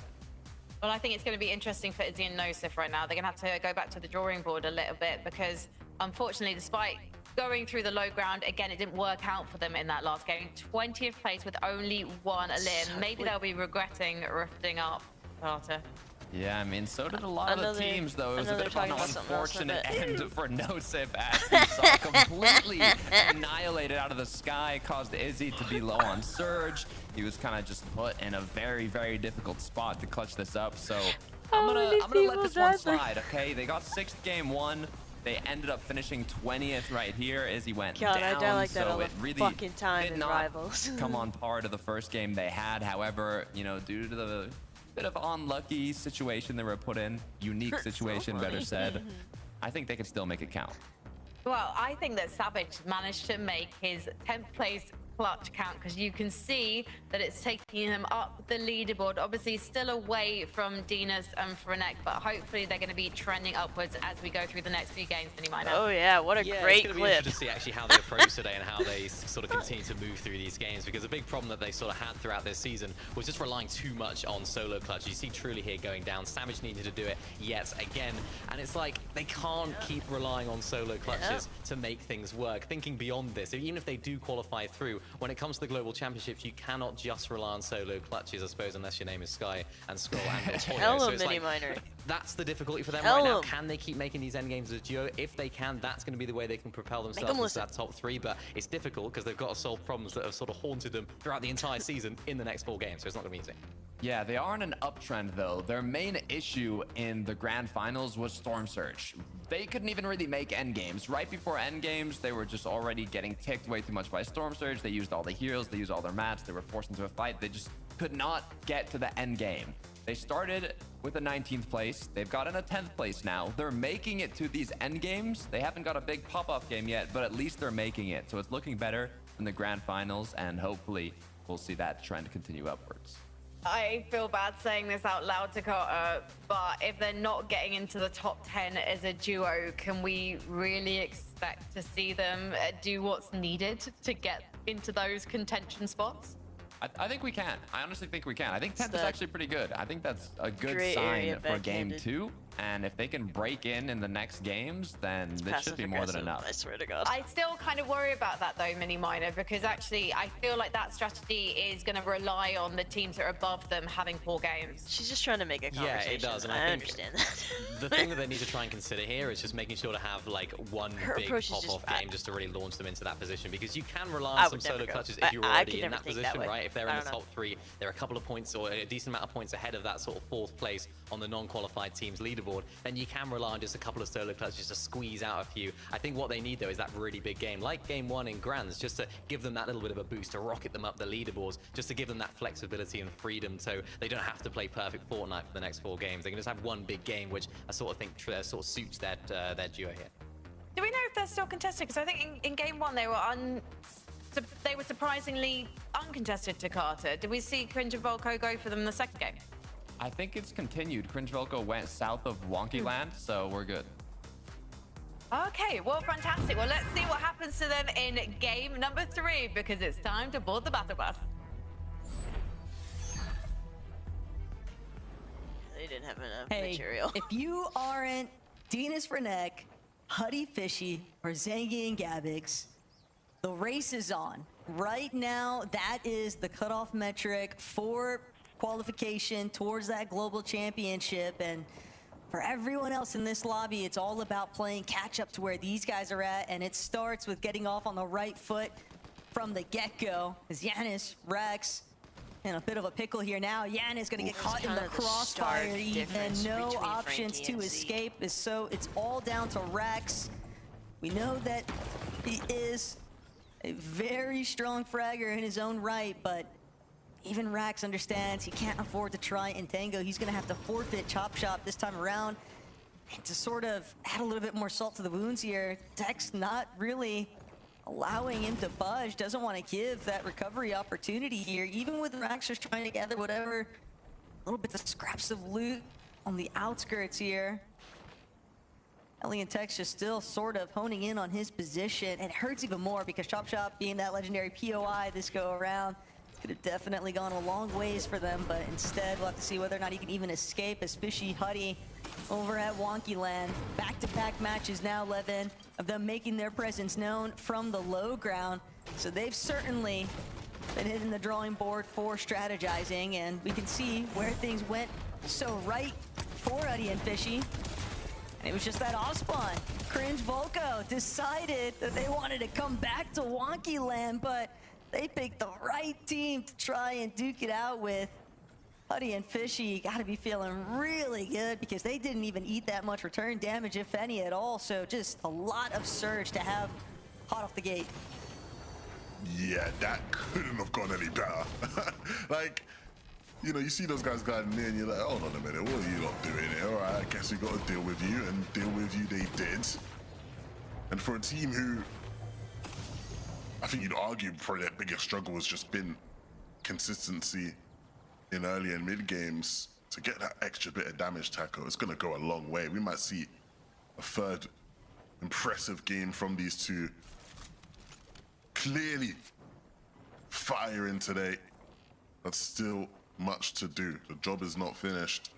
Well, I think it's going to be interesting for Izzy and Nosif right now. They're going to have to go back to the drawing board a little bit because, unfortunately, despite going through the low ground, again, it didn't work out for them in that last game. 20th place with only 1 elim. Maybe they'll be regretting rifting up, Carter. Yeah, I mean, so did a lot of the teams, though. It was a bit of an unfortunate end for Nosif as he saw completely annihilated out of the sky, caused Izzy to be low on Surge. He was kind of just put in a very, very difficult spot to clutch this up. So I'm gonna let this one slide, okay? They got 6th game 1. They ended up finishing 20th right here. Izzy went down, I die like that so all it the really fucking time did in not Rivals. come on par to the first game they had. However, you know, due to the bit of unlucky situation they were put in, unique situation, better said, I think they can still make it count. Well, I think that Savage managed to make his 10th place clutch count because you can see that it's taking him up the leaderboard. Obviously, still away from Dinas and Frenek, but hopefully they're going to be trending upwards as we go through the next few games. Oh yeah, what a great it's clip! Be interesting to see actually how they approach today and how they sort of continue to move through these games, because a big problem that they sort of had throughout this season was just relying too much on solo clutch. You see Truly here going down. Savage needed to do it yet again, and it's like they can't keep relying on solo clutches to make things work. Thinking beyond this, even if they do qualify through, when it comes to the global championships, you cannot just rely on solo clutches, I suppose, unless your name is Sky and Scroll and Tell so him, Mini Miner. That's the difficulty for them Tell right now. him. Can they keep making these end games as a duo? If they can, that's going to be the way they can propel themselves into that top 3. But it's difficult because they've got to solve problems that have sort of haunted them throughout the entire season in the next 4 games. So it's not going to be easy. Yeah, they are on an uptrend, though. Their main issue in the grand finals was Storm Surge. They couldn't even really make end games. Right before end games, they were just already getting kicked way too much by Storm Surge. They used all the heroes, they used all their mats, they were forced into a fight. They just could not get to the end game. They started with a 19th place. They've gotten a 10th place now. They're making it to these end games. They haven't got a big pop-off game yet, but at least they're making it. So it's looking better in the grand finals, and hopefully we'll see that trend continue upwards. I feel bad saying this out loud to Carter, but if they're not getting into the top 10 as a duo, can we really expect to see them do what's needed to get into those contention spots? I think we can. I honestly think we can. I think 10th is actually pretty good. I think that's a good Gray sign area for game backhanded. 2. And if they can break in the next games, then this should be more than enough. I swear to God. I still kind of worry about that though, Mini Miner, because actually I feel like that strategy is going to rely on the teams that are above them having poor games. She's just trying to make a conversation. Yeah, it does, and I I understand that. The thing that they need to try and consider here is just making sure to have like one big pop-off game just to really launch them into that position, because you can rely on some solo clutches if you're already in that position, right? If they're in the top 3, they're a couple of points or a decent amount of points ahead of that sort of 4th place on the non-qualified team's leaderboard, then you can rely on just a couple of solo clutches to squeeze out a few. I think what they need though is that really big game, like game 1 in Grands, just to give them that little bit of a boost, to rocket them up the leaderboards, just to give them that flexibility and freedom so they don't have to play perfect Fortnite for the next 4 games. They can just have one big game, which I sort of think sort of suits their duo here. Do we know if they're still contested? Because I think in game 1 they were surprisingly uncontested to Carter. Did we see Cringe and Volko go for them in the second game? I think it's continued. Cringe Volko went south of Wonky Land, so we're good. Okay, well, fantastic. Well, let's see what happens to them in game number 3, because it's time to board the battle bus. They didn't have enough Hey, material. if you aren't Dinas Frenek, Huddy Fishy, or Zangi and Gabix, the race is on. Right now, that is the cutoff metric for qualification towards that global championship. And for everyone else in this lobby, it's all about playing catch up to where these guys are at. And it starts with getting off on the right foot from the get-go. As Yanis, Rex, in a bit of a pickle here now. Yanis gonna get caught in the crossfire and no options to escape. So it's all down to Rex. We know that he is a very strong fragger in his own right, but even Rax understands he can't afford to try and tango. He's gonna have to forfeit Chop Shop this time around. And to sort of add a little bit more salt to the wounds here, Dex not really allowing him to budge, doesn't want to give that recovery opportunity here, even with Rax just trying to gather whatever little bits of scraps of loot on the outskirts here. Ellie and Tex just still sort of honing in on his position, and it hurts even more because Chop Shop being that legendary POI this go around could have definitely gone a long ways for them, but instead we'll have to see whether or not he can even escape as Fishy Huddy over at Wonky Land. Back-to-back matches now, Levin, of them making their presence known from the low ground. So they've certainly been hitting the drawing board for strategizing, and we can see where things went so right for Huddy and Fishy. And it was just that off spawn. Cringe Volko decided that they wanted to come back to Wonky Land, but they picked the right team to try and duke it out with. Huddy and Fishy got to be feeling really good because they didn't even eat that much return damage, if any at all. So just a lot of surge to have hot off the gate. Yeah, that couldn't have gone any better. Like, you know, you see those guys gliding in, you're like, hold on a minute, what are you lot doing here? All right, I guess we got to deal with you, and deal with you they did. And for a team who, I think you'd argue probably their biggest struggle has just been consistency in early and mid games. To get that extra bit of damage tackle, it's going to go a long way. We might see a third impressive game from these two. Clearly firing today, but still much to do. The job is not finished.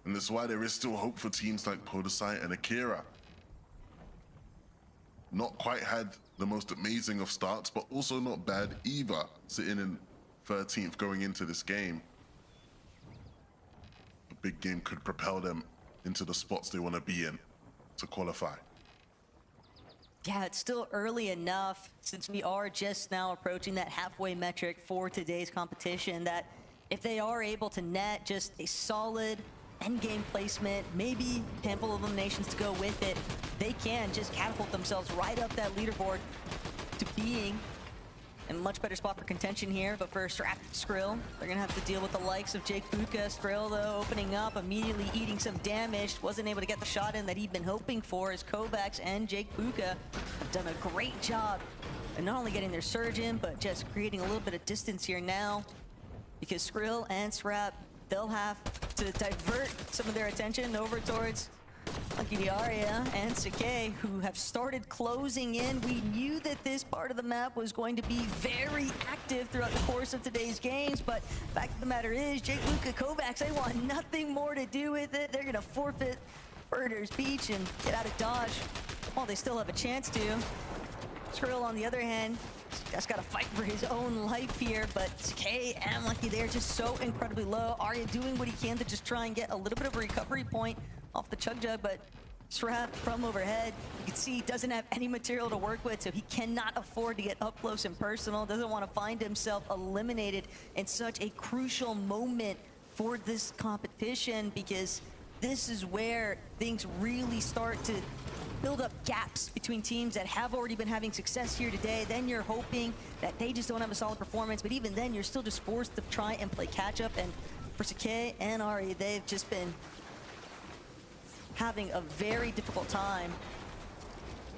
And that's why there is still hope for teams like Podesite and Akira. Not quite had the most amazing of starts, but also not bad either, sitting in 13th going into this game. The big game could propel them into the spots they want to be in to qualify. Yeah, it's still early enough, since we are just now approaching that halfway metric for today's competition, that if they are able to net just a solid endgame placement, maybe a handful of eliminations to go with it, they can just catapult themselves right up that leaderboard to being in a much better spot for contention here. But for Strap Skrill, they're gonna have to deal with the likes of Jake Buka. Skrill, though, opening up, immediately eating some damage. Wasn't able to get the shot in that he'd been hoping for, as Kovacs and Jake Buka have done a great job of not only getting their surge in, but just creating a little bit of distance here now. Because Skrill and Strap, they'll have to divert some of their attention over towards Lucky the Aria and Sake, who have started closing in. We knew that this part of the map was going to be very active throughout the course of today's games, but fact of the matter is, Jake, Luka, Kovacs, they want nothing more to do with it. They're gonna forfeit Birders Beach and get out of Dodge. Well, they still have a chance to. Skrill, on the other hand, just got to fight for his own life here, but Sake and Lucky, they're just so incredibly low. Arya doing what he can to just try and get a little bit of a recovery point off the Chug Jug, but Srap from overhead, you can see he doesn't have any material to work with, so he cannot afford to get up close and personal, doesn't want to find himself eliminated in such a crucial moment for this competition, because this is where things really start to build up gaps between teams that have already been having success here today. Then you're hoping that they just don't have a solid performance, but even then you're still just forced to try and play catch up. And for Sake and Ari, they've just been having a very difficult time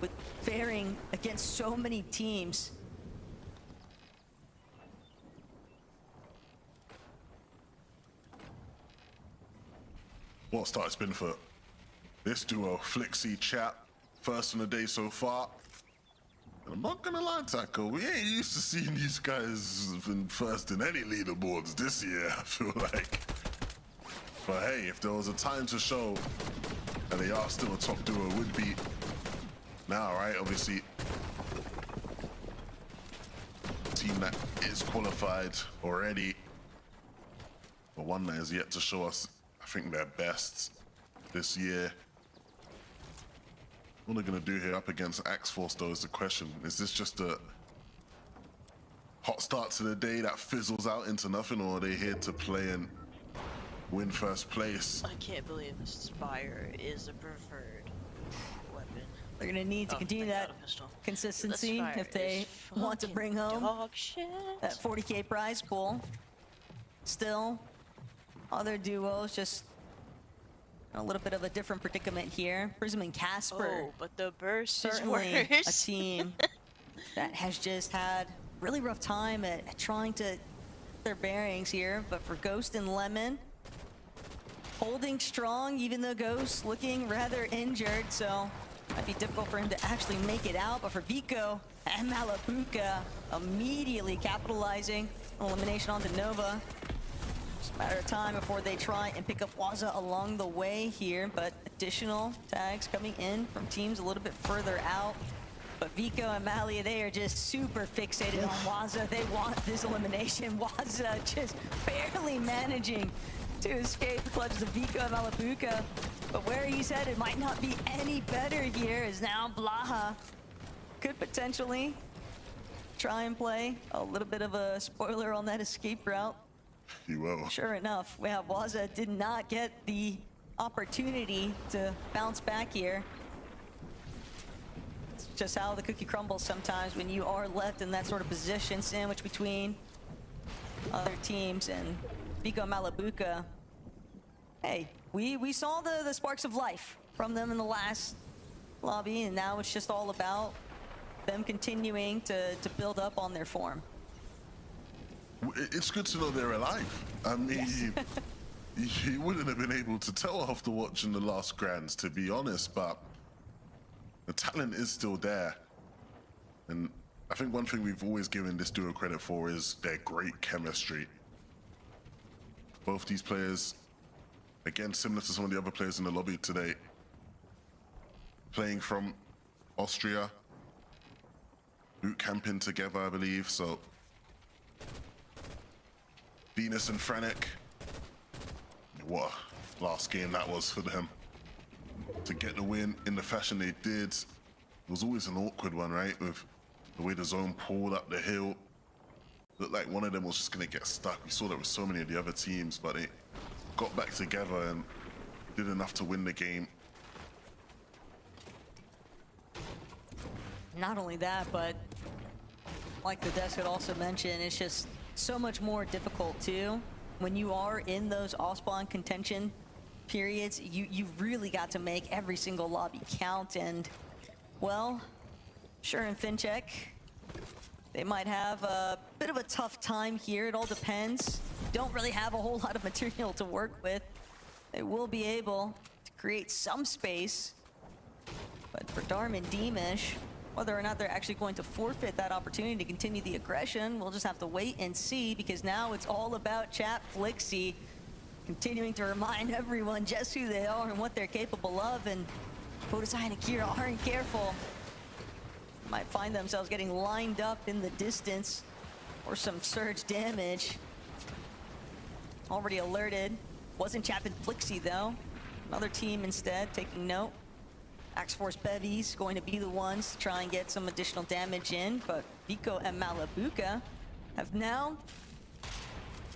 with faring against so many teams. What a start it's been for this duo, Flixie, Chat. First in the day so far. And I'm not gonna lie, Taco, we ain't used to seeing these guys been first in any leaderboards this year, I feel like. But hey, if there was a time to show and they are still a top duo, would be now, right? Obviously, team that is qualified already, but one that is yet to show us, I think, their best this year. What are they gonna do here up against Axe Force, though, is the question. Is this just a hot start to the day that fizzles out into nothing, or are they here to play and win first place? I can't believe this Spire is a preferred weapon. They're gonna need to continue that consistency if they want to bring home that 40K prize pool. Still, other duos just a little bit of a different predicament here. Prism and Casper. Oh, but the burst certainly is worse. a team that has just had really rough time at trying to get their bearings here. But for Ghost and Lemon, holding strong, even though Ghost looking rather injured, so might be difficult for him to actually make it out. But for Vico and Malabuka, immediately capitalizing on elimination onto Nova. Just a matter of time before they try and pick up Waza along the way here, but additional tags coming in from teams a little bit further out. But Vico and Malia, they are just super fixated on Waza. They want this elimination. Waza just barely managing to escape the clutches of Vico and Malabuka. But where he's headed might not be any better here, as now Blaha could potentially try and play a little bit of a spoiler on that escape route. He will. Sure enough, Waza did not get the opportunity to bounce back here. It's just how the cookie crumbles sometimes when you are left in that sort of position, sandwiched between other teams. And Vico Malabuka, hey, we saw the sparks of life from them in the last lobby, and now it's just all about them continuing to build up on their form. It's good to know they're alive. I mean, yes. you wouldn't have been able to tell after watching the last Grands, to be honest, but the talent is still there. And I think one thing we've always given this duo credit for is their great chemistry. Both these players, again, similar to some of the other players in the lobby today, playing from Austria, boot camping together, I believe, so Venus and Frenic, what a last game that was for them. To get the win in the fashion they did, it was always an awkward one, right? With the way the zone pulled up the hill. Looked like one of them was just gonna get stuck. We saw that with so many of the other teams, but they got back together and did enough to win the game. Not only that, but like the desk had also mentioned, it's just so much more difficult too. When you are in those off-spawn contention periods, you've really got to make every single lobby count. And well, sure, in FinCheck, they might have a bit of a tough time here. It all depends. Don't really have a whole lot of material to work with. They will be able to create some space. But for Darman Demish, whether or not they're actually going to forfeit that opportunity to continue the aggression, we'll just have to wait and see, because now it's all about Chat Flixie continuing to remind everyone just who they are and what they're capable of. And Podesai and Akira aren't careful, might find themselves getting lined up in the distance or some surge damage. Already alerted. Wasn't Chat Flixie though. Another team instead taking note. Axe Force Bevies going to be the ones to try and get some additional damage in, but Vico and Malabuka have now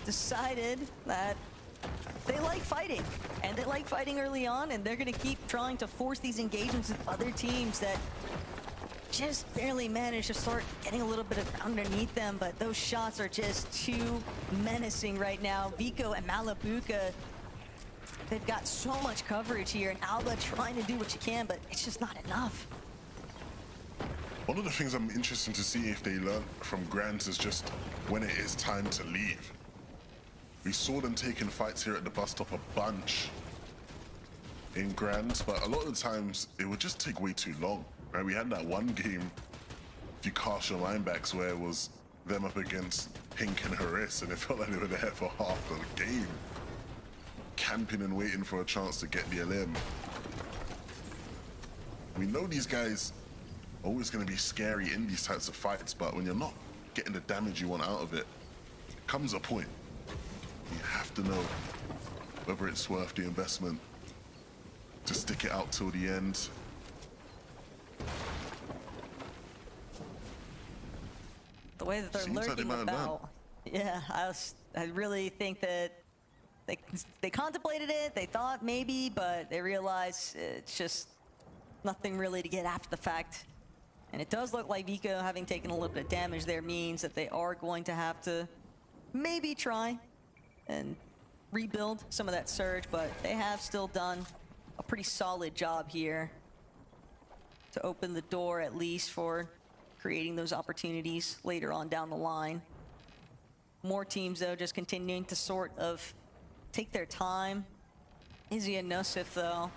decided that they like fighting, and they like fighting early on, and they're going to keep trying to force these engagements with other teams that just barely manage to start getting a little bit of underneath them, but those shots are just too menacing right now. Vico and Malabuka, they've got so much coverage here, and Alba trying to do what you can, but it's just not enough. One of the things I'm interested to see if they learn from Grant is just when it is time to leave. We saw them taking fights here at the bus stop a bunch in Grant, but a lot of the times it would just take way too long, right? We had that one game, if you cast your line backs, where it was them up against Pink and Haris, and it felt like they were there for half the game, camping and waiting for a chance to get the LM. We know these guys are always going to be scary in these types of fights, but when you're not getting the damage you want out of it, comes a point. You have to know whether it's worth the investment to stick it out till the end. The way that they're Seems like lurking they might have about, yeah, I really think that they contemplated it, they thought maybe, but they realized it's just nothing really to get after the fact. And it does look like Vico, having taken a little bit of damage there, means that they are going to have to maybe try and rebuild some of that surge, but they have still done a pretty solid job here to open the door, at least for creating those opportunities later on down the line. More teams, though, just continuing to sort of take their time. Izzy and Nosif, though,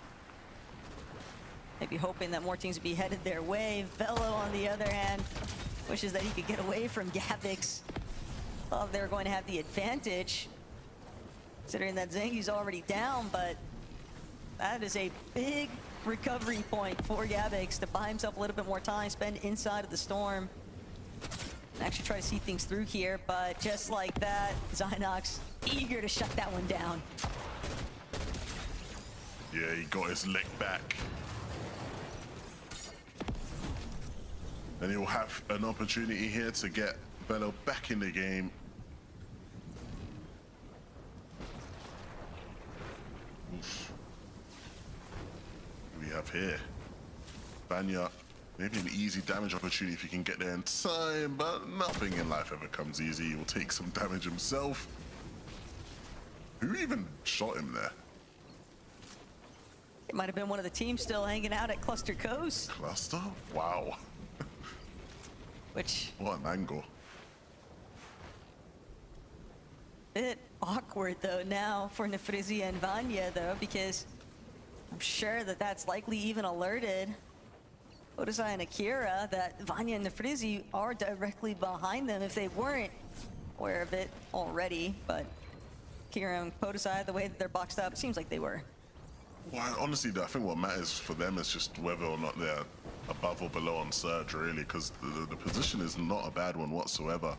maybe hoping that more teams would be headed their way. Velo, on the other hand, wishes that he could get away from Gavix. Thought they were going to have the advantage, considering that Zengi's already down, but that is a big recovery point for Gavix to buy himself a little bit more time, spend inside of the storm, and actually try to see things through here. But just like that, Zynox eager to shut that one down. Yeah, he got his leg back. And he'll have an opportunity here to get Velo back in the game. Oof. What do we have here? Banya, maybe an easy damage opportunity if he can get there in time, but nothing in life ever comes easy. He will take some damage himself. Who even shot him there? It might have been one of the teams still hanging out at Cluster Coast. Cluster? Wow. Which, What an angle. bit awkward though now for Nefrizia and Vanya though, because I'm sure that that's likely even alerted Podesai and Akira that Vanya and Nefrizi are directly behind them if they weren't aware of it already. But Akira and Podesai, the way that they're boxed up, it seems like they were. Well, honestly, I think what matters for them is just whether or not they're above or below on Surge, really, because the position is not a bad one whatsoever.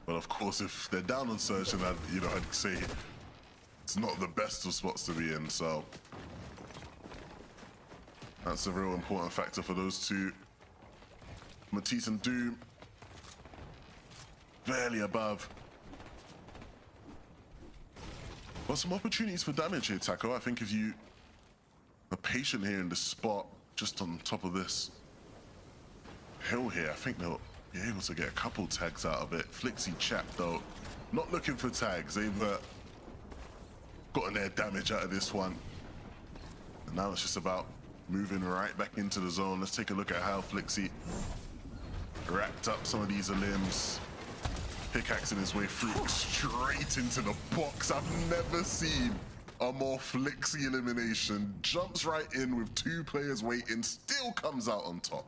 But of course, if they're down on Surge, then I'd say it's not the best of spots to be in. So that's a real important factor for those two. Matisse and Doom barely above. But some opportunities for damage here, Taco. I think if you are patient here in the spot, just on top of this hill here, I think they'll be able to get a couple tags out of it. Flixie Chap, though, not looking for tags. They've gotten their damage out of this one. And now it's just about moving right back into the zone. Let's take a look at how Flixie racked up some of these limbs. Pickaxing his way through straight into the box. I've never seen a more flixy elimination, jumps right in with 2 players waiting, still comes out on top.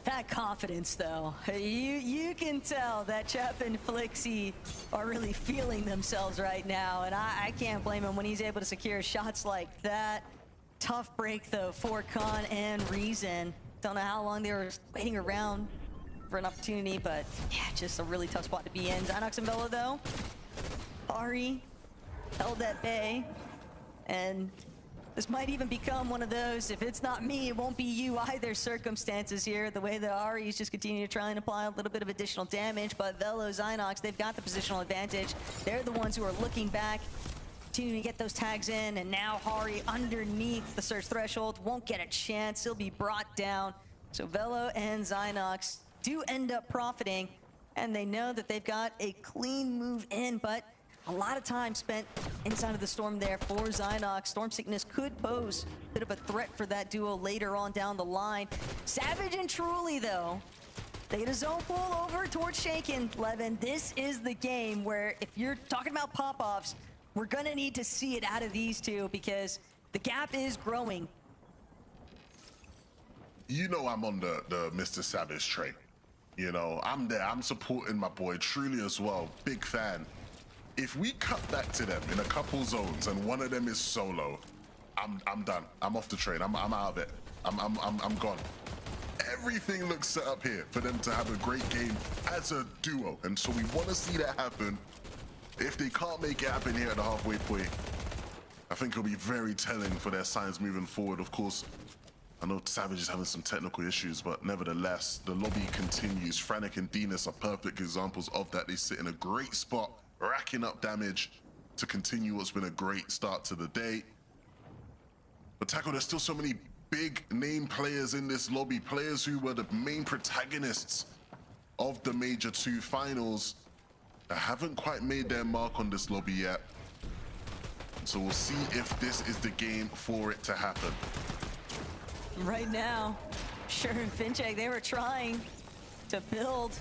That confidence, though, you can tell that Chap and Flixie are really feeling themselves right now, and I can't blame him when he's able to secure shots like that. Tough break, though, for Khan and Reason. Don't know how long they were waiting around for an opportunity, but yeah, just a really tough spot to be in. Zynox and Velo, though, Ari held at bay, and this might even become one of those, if it's not me, it won't be you either circumstances here. The way that Ari is just continuing to try and apply a little bit of additional damage, but Velo, Zynox, they've got the positional advantage. They're the ones who are looking back, continuing to get those tags in, and now Hari underneath the surge threshold won't get a chance. He'll be brought down. So Velo and Zynox do end up profiting, and they know that they've got a clean move in, but a lot of time spent inside of the storm there for Zynox. Storm Sickness could pose a bit of a threat for that duo later on down the line. Savage and Truly, though, they get a zone pull over towards Shaken. Levin, this is the game where if you're talking about pop-offs, we're gonna need to see it out of these two because the gap is growing. You know I'm on the Mr. Savage train. You know, I'm there, I'm supporting my boy Truly as well, big fan. If we cut back to them in a couple zones and one of them is solo, I'm done. I'm off the train. I'm out of it. I'm gone. Everything looks set up here for them to have a great game as a duo, and so we want to see that happen. If they can't make it happen here at the halfway point, I think it'll be very telling for their signs moving forward. Of course, I know Savage is having some technical issues, but nevertheless, the lobby continues. Frantic and Dinas are perfect examples of that. They sit in a great spot, racking up damage to continue what's been a great start to the day. But Tackle, there's still so many big name players in this lobby, players who were the main protagonists of the Major 2 finals that haven't quite made their mark on this lobby yet. So we'll see if this is the game for it to happen. Right now, Sure and Finchek, they were trying to build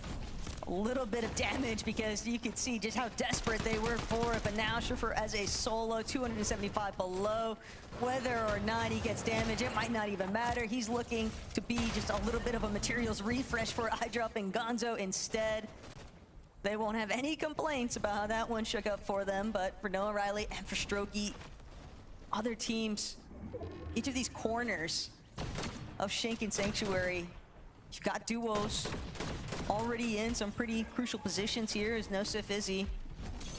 a little bit of damage because you could see just how desperate they were for it. But now Schiffer as a solo, 275 below. Whether or not he gets damage, it might not even matter. He's looking to be just a little bit of a materials refresh for iDrop and Gonzo instead. They won't have any complaints about how that one shook up for them, but for Noah Riley and for Strokey, other teams, each of these corners of Shank Sanctuary, you've got duos already in some pretty crucial positions here as Nosif Izzy.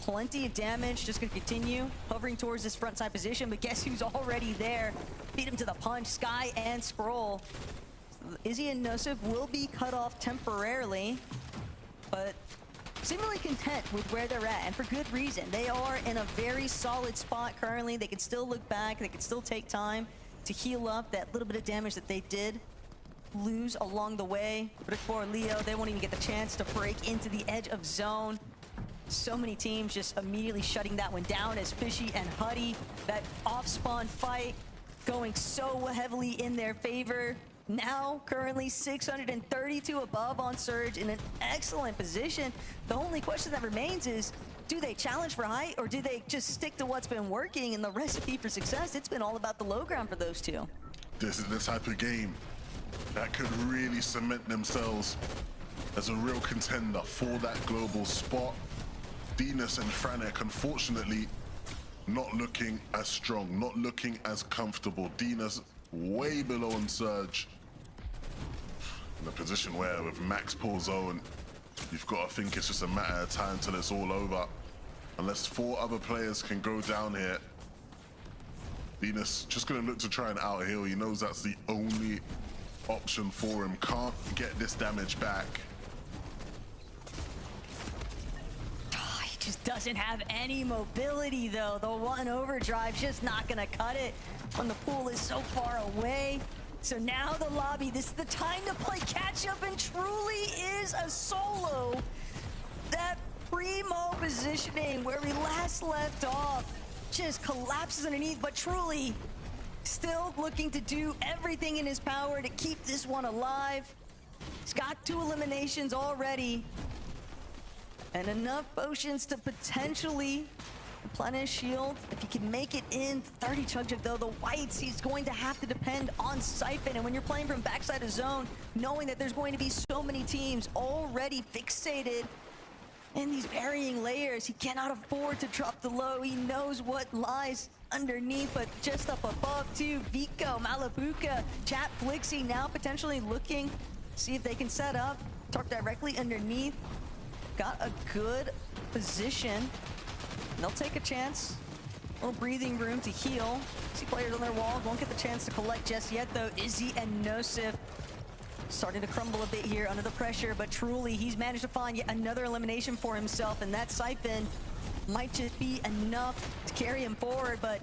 Plenty of damage, just gonna continue hovering towards this front side position, but guess who's already there? Beat him to the punch, Sky and Scroll. Izzy and Nosif will be cut off temporarily, but seemingly content with where they're at, and for good reason. They are in a very solid spot currently. They can still look back, they can still take time to heal up that little bit of damage that they did lose along the way. But for Leo, they won't even get the chance to break into the edge of zone. So many teams just immediately shutting that one down as Fishy and Huddy, that off-spawn fight going so heavily in their favor. Now, currently 632 above on Surge in an excellent position. The only question that remains is, do they challenge for height or do they just stick to what's been working and the recipe for success? It's been all about the low ground for those two. This is the type of game that could really cement themselves as a real contender for that global spot. Dinas and Frantic, unfortunately, not looking as strong, not looking as comfortable. Dinas way below on Surge. In a position where with max pull zone, you've got to think it's just a matter of time till it's all over. Unless 4 other players can go down here, Dinas just gonna look to try and out-heal. He knows that's the only option for him. Can't get this damage back. He just doesn't have any mobility though. The one overdrive just not gonna cut it when the pool is so far away. So now the lobby, this is the time to play catch up, and truly is a solo. That primo positioning where we last left off just collapses underneath, but truly still looking to do everything in his power to keep this one alive. He's got 2 eliminations already and enough potions to potentially replenish shield. If he can make it in 30 chug jug though, the whites, he's going to have to depend on Siphon. And when you're playing from backside of zone, knowing that there's going to be so many teams already fixated in these varying layers, he cannot afford to drop the low. He knows what lies underneath, but just up above too, Vico, Malabuka, Chat Flixie now potentially looking to see if they can set up. Talk directly underneath. Got a good position. They'll take a chance. A little breathing room to heal. See players on their walls, won't get the chance to collect just yet though. Izzy and Nosif starting to crumble a bit here under the pressure, but truly he's managed to find yet another elimination for himself, and that Siphon might just be enough to carry him forward, but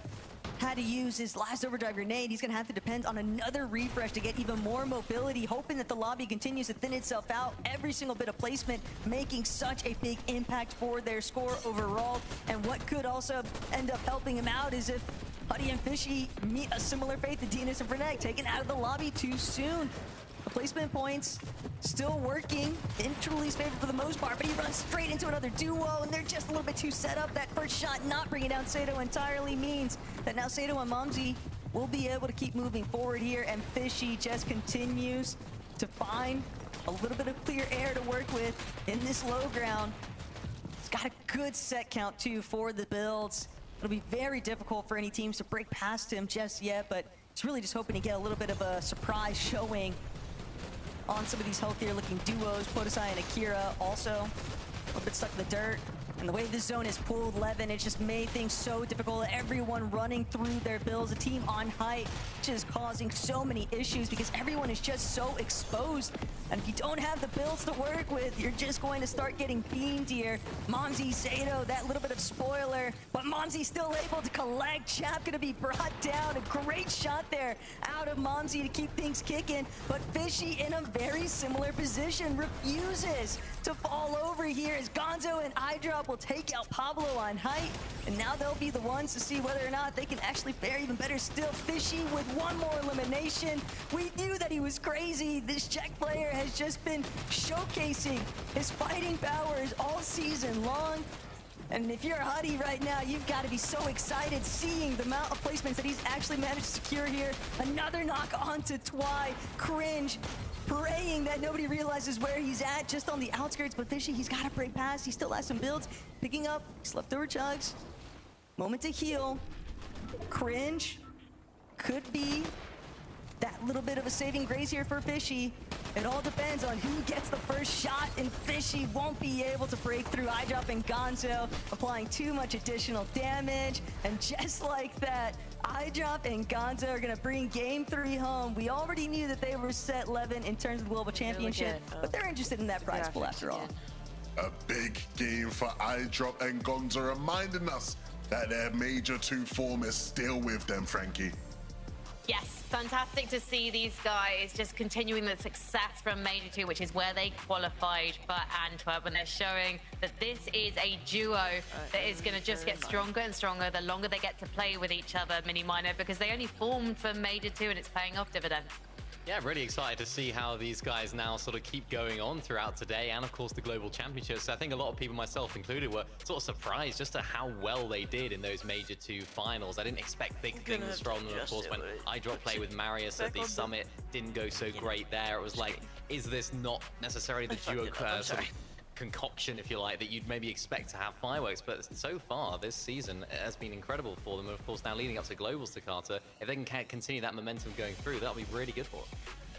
had to use his last overdrive grenade. He's gonna have to depend on another refresh to get even more mobility, hoping that the lobby continues to thin itself out. Every single bit of placement making such a big impact for their score overall. And what could also end up helping him out is if Huddy and Fishy meet a similar fate to Dinas and Frenek, taken out of the lobby too soon. The placement points still working in Truly's favor for the most part, but he runs straight into another duo, and they're just a little bit too set up. That first shot not bringing down Sato entirely means that now Sato and Momsy will be able to keep moving forward here, and Fishy just continues to find a little bit of clear air to work with in this low ground. He's got a good set count too for the builds. It'll be very difficult for any teams to break past him just yet, but he's really just hoping to get a little bit of a surprise showing on some of these healthier looking duos. Podesai and Akira also a little bit stuck in the dirt. And the way this zone is pulled, Levin, it's just made things so difficult. Everyone running through their builds, a team on height, just causing so many issues because everyone is just so exposed. And if you don't have the builds to work with, you're just going to start getting beamed here. Momsy, Sato, that little bit of spoiler, but Momsy still able to collect. Chap gonna be brought down. A great shot there out of Momsy to keep things kicking, but Fishy in a very similar position refuses to fall over here as Gonzo and iDrop will take out Pablo on height, and now they'll be the ones to see whether or not they can actually fare even better still. Fishy with one more elimination. We knew that he was crazy. This Czech player has just been showcasing his fighting powers all season long. And if you're a Huddy right now, you've got to be so excited seeing the amount of placements that he's actually managed to secure here. Another knock onto Twy. Cringe. Praying that nobody realizes where he's at, just on the outskirts, but Fishy, he's got to break past. He still has some builds. Picking up his leftover chugs. Moment to heal. Cringe. Could be that little bit of a saving grace here for Fishy. It all depends on who gets the first shot, and Fishy won't be able to break through. iDrop and Gonzo applying too much additional damage, and just like that, iDrop and Gonzo are gonna bring Game 3 home. We already knew that they were set 11 in terms of the Global Championship, but they're interested in that prize pool after all. A big game for iDrop and Gonzo, reminding us that their Major 2 form is still with them, Frankie. Yes, fantastic to see these guys just continuing the success from Major 2, which is where they qualified for Antwerp, and they're showing that this is a duo that is going to just get stronger and stronger the longer they get to play with each other, Mini Minor, because they only formed for Major 2 and it's paying off dividends. Yeah, really excited to see how these guys now sort of keep going on throughout today, and of course the Global Championships. So I think a lot of people, myself included, were sort of surprised just at how well they did in those Major 2 finals. I didn't expect big things from them, of course, when iDrop played with Marius at the Summit, didn't go so great there. It was like, is this not necessarily the duo sort of concoction, if you like, that you'd maybe expect to have fireworks? But so far this season has been incredible for them. And of course, now leading up to Globals to Carter, if they can continue that momentum going through, that'll be really good for them.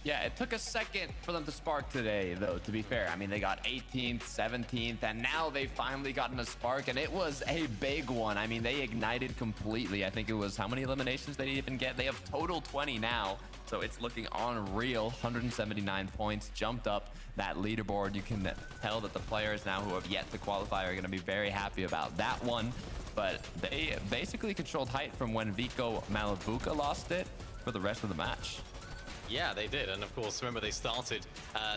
Yeah, it took a second for them to spark today, though, to be fair. I mean, they got 18th, 17th, and now they've finally gotten a spark, and it was a big one. I mean, they ignited completely. I think it was, how many eliminations they even get? They have total 20 now, so it's looking unreal. 179 points, jumped up that leaderboard. You can tell that the players now who have yet to qualify are going to be very happy about that one. But they basically controlled height from when Vico Malabuka lost it for the rest of the match. Yeah, they did. And of course, remember, they started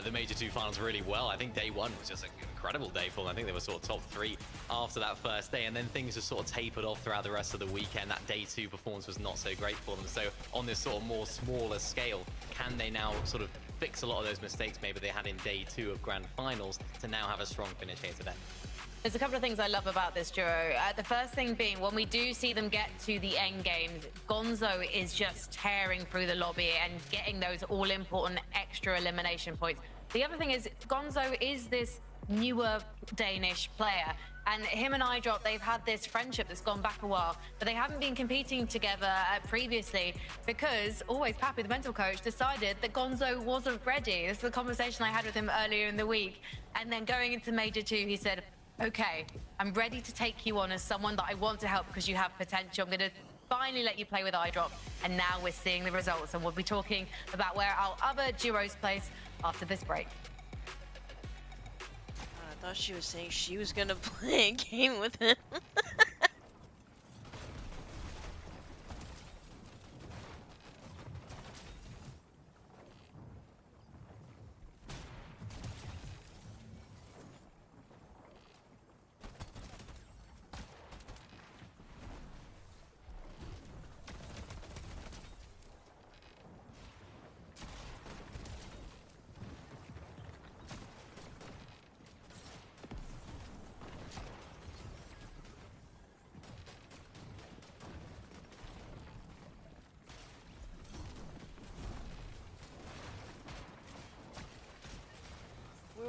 the Major 2 finals really well. I think day one was just an incredible day for them. I think they were sort of top 3 after that first day, and then things just sort of tapered off throughout the rest of the weekend. That day 2 performance was not so great for them. So on this sort of more smaller scale, can they now sort of fix a lot of those mistakes maybe they had in day 2 of grand finals to now have a strong finish here today? There's a couple of things I love about this duo. The first thing being, when we do see them get to the end game, Gonzo is just tearing through the lobby and getting those all-important extra elimination points. The other thing is, Gonzo is this newer Danish player, and him and iDrop, they've had this friendship that's gone back a while, but they haven't been competing together previously because always Pappy, the mental coach, decided that Gonzo wasn't ready. This is the conversation I had with him earlier in the week. And then going into Major 2, he said, okay, I'm ready to take you on as someone that I want to help because you have potential. I'm going to finally let you play with iDrop. And now we're seeing the results. And we'll be talking about where our other duos place after this break. I thought she was saying she was going to play a game with him.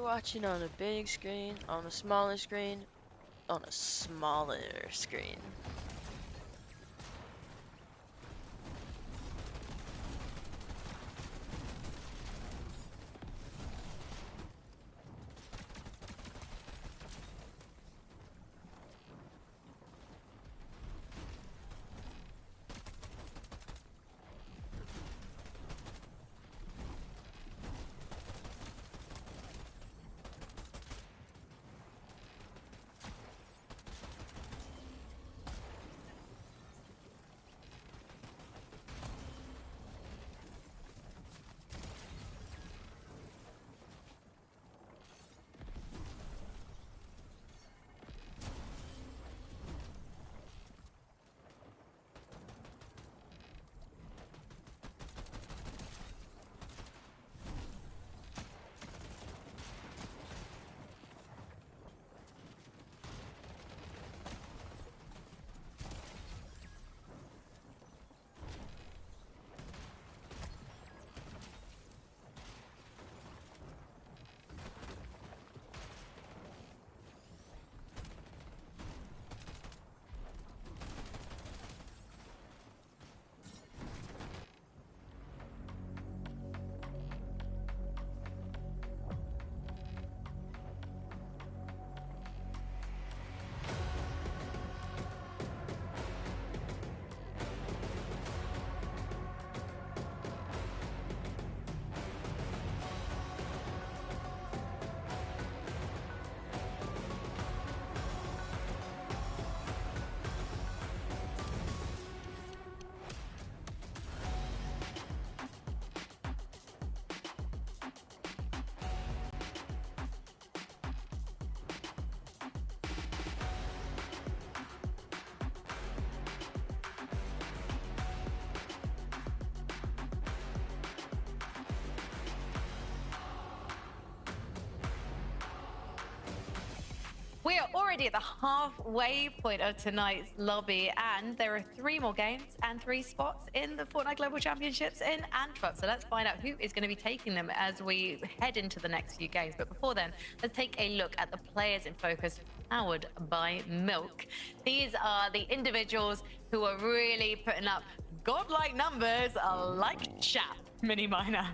Watching on a big screen, on a smaller screen, on a smaller screen. We are already at the halfway point of tonight's lobby, and there are 3 more games and 3 spots in the Fortnite Global Championships in Antwerp. So let's find out who is going to be taking them as we head into the next few games. But before then, let's take a look at the players in focus powered by Milk. These are the individuals who are really putting up godlike numbers like Chap, Mini Miner.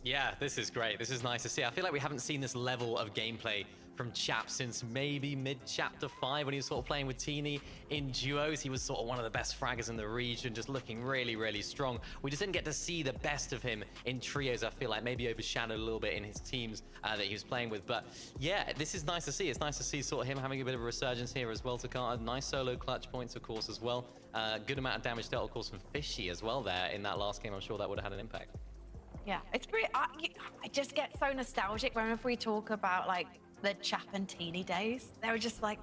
Yeah, this is great. This is nice to see. I feel like we haven't seen this level of gameplay from Chap since maybe mid-Chapter 5 when he was sort of playing with Teeny in duos. He was sort of one of the best fraggers in the region, just looking really, really strong. We just didn't get to see the best of him in trios, I feel like, maybe overshadowed a little bit in his teams that he was playing with. But yeah, this is nice to see. It's nice to see sort of him having a bit of a resurgence here as well to Carter. Nice solo clutch points, of course, as well. Good amount of damage dealt, of course, from Fishy as well there in that last game. I'm sure that would have had an impact. Yeah, it's pretty. I just get so nostalgic whenever we talk about like the Chap and Teeny days. They were just like,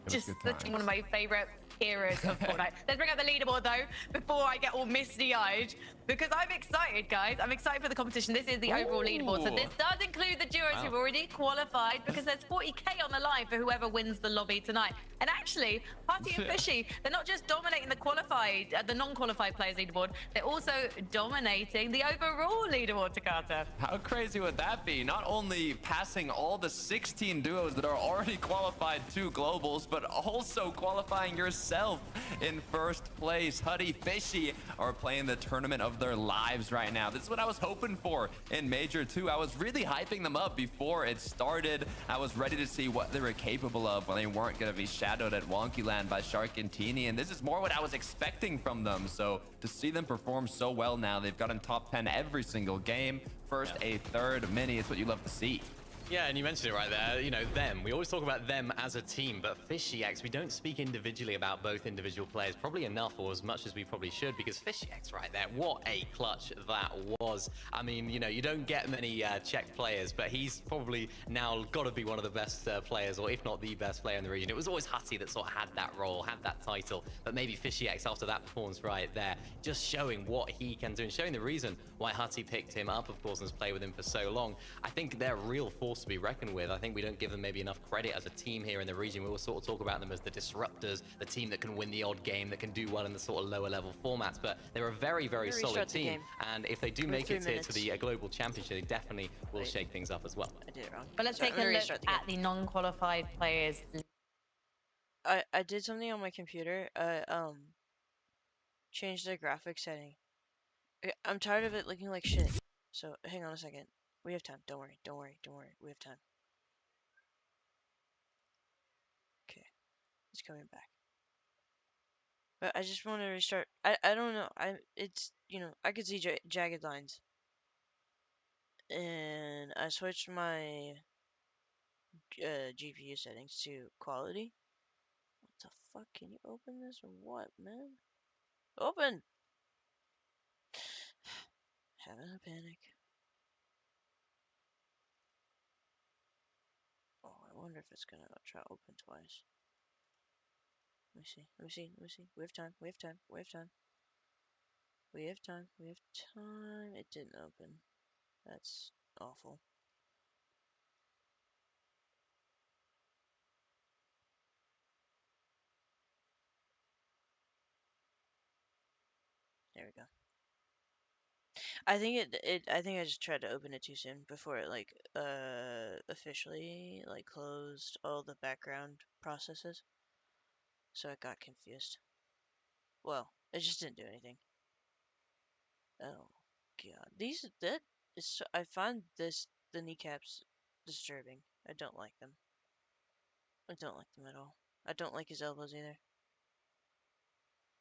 just one of my favorite eras of Fortnite. Let's bring up the leaderboard though before I get all misty-eyed, because I'm excited, guys. I'm excited for the competition. This is the overall leaderboard, so this does include include the duos who've already qualified because there's 40k on the line for whoever wins the lobby tonight. And actually, Hutty and Fishy, they're not just dominating the non-qualified players leaderboard, they're also dominating the overall leaderboard, Takata. How crazy would that be? Not only passing all the 16 duos that are already qualified to globals, but also qualifying yourself in first place. Hutty, Fishy are playing the tournament of their lives right now. This is what I was hoping for in Major 2. I was really hyping them up before it started. I was ready to see what they were capable of when they weren't going to be shadowed at Wonky Land by Sharkantini, and this is more what I was expecting from them. So to see them perform so well now, they've gotten top 10 every single game. First, a third, mini, it's what you love to see. Yeah, and you mentioned it right there, you know, them. We always talk about them as a team, but Fishy X, we don't speak individually about both individual players, probably enough or as much as we probably should, because Fishy X right there, what a clutch that was. I mean, you know, you don't get many Czech players, but he's probably now got to be one of the best players, or if not the best player in the region. It was always Hutty that sort of had that role, had that title, but maybe Fishy X after that performance right there, just showing what he can do and showing the reason why Hutty picked him up, of course, and has played with him for so long. I think they're a real force to be reckoned with. I think we don't give them maybe enough credit as a team here in the region. We will sort of talk about them as the disruptors, the team that can win the odd game, that can do well in the sort of lower level formats, but they're a very, very solid team. And if they do make it here to the global championship, they definitely will shake things up as well. I did it wrong. But let's take a look at the non-qualified players. I did something on my computer. Changed the graphic setting. I'm tired of it looking like shit. So hang on a second. We have time. Don't worry. Don't worry. Don't worry. We have time. Okay. It's coming back. But I just want to restart. I don't know. It's, you know, I could see jagged lines. And I switched my GPU settings to quality. What the fuck? Can you open this or what, man? Open! Having a panic. Oh, I wonder if it's gonna try to open twice. Let me see. Let me see. Let me see. We have time. We have time. We have time. We have time. We have time. It didn't open. That's awful. There we go. I think I think I just tried to open it too soon before it like officially like closed all the background processes. So I got confused. Well, it just didn't do anything. Oh god. I find the kneecaps disturbing. I don't like them. I don't like them at all. I don't like his elbows either.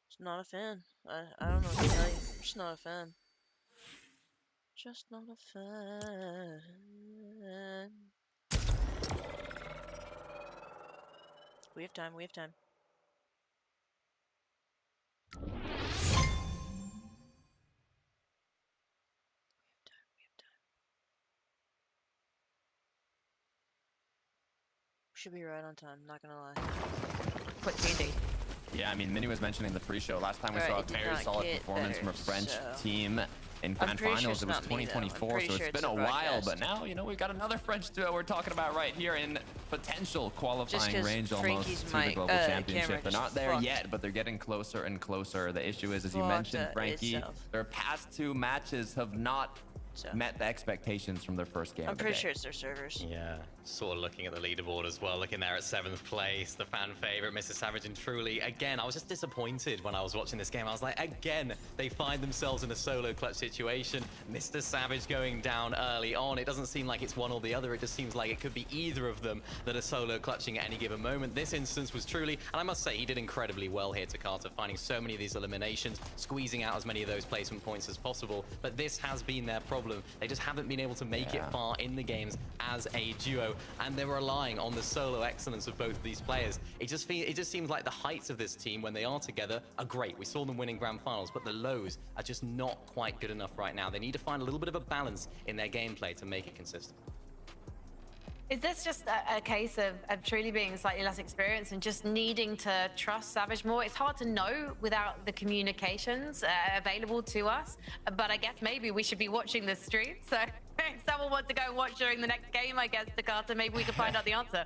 Just not a fan. I don't know what to tell you. I'm just not a fan. Just not a fan. We have time. We have time. Should be right on time, not gonna lie. Quick PD. Yeah, I mean, Minnie was mentioning the pre-show. Last time we saw a very solid performance from a French team in Grand Finals. It was 2024, so it's been a while. But now, you know, we've got another French duo we're talking about right here in potential qualifying range almost to the global championship. They're not there yet, but they're getting closer and closer. The issue is, as you mentioned, Frankie, their past two matches have not met the expectations from their first game. I'm pretty sure it's their servers. Yeah, sort of looking at the leaderboard as well, looking there at 7th place, the fan favorite, Mr. Savage and Truly. Again, I was just disappointed when I was watching this game. I was like, again, they find themselves in a solo clutch situation. Mr. Savage going down early on. It doesn't seem like it's one or the other. It just seems like it could be either of them that are solo clutching at any given moment. This instance was Truly, and I must say, he did incredibly well here, Takata, finding so many of these eliminations, squeezing out as many of those placement points as possible. But this has been their problem. They just haven't been able to make it far in the games as a duo, and they're relying on the solo excellence of both of these players. It just seems like the heights of this team when they are together are great. We saw them winning Grand Finals, but the lows are just not quite good enough right now. They need to find a little bit of a balance in their gameplay to make it consistent. Is this just a case of truly being slightly less experienced and just needing to trust Savage more? It's hard to know without the communications available to us, but I guess maybe we should be watching the stream, so if someone wants to go and watch during the next game, I guess, Takata, maybe we can find out the answer.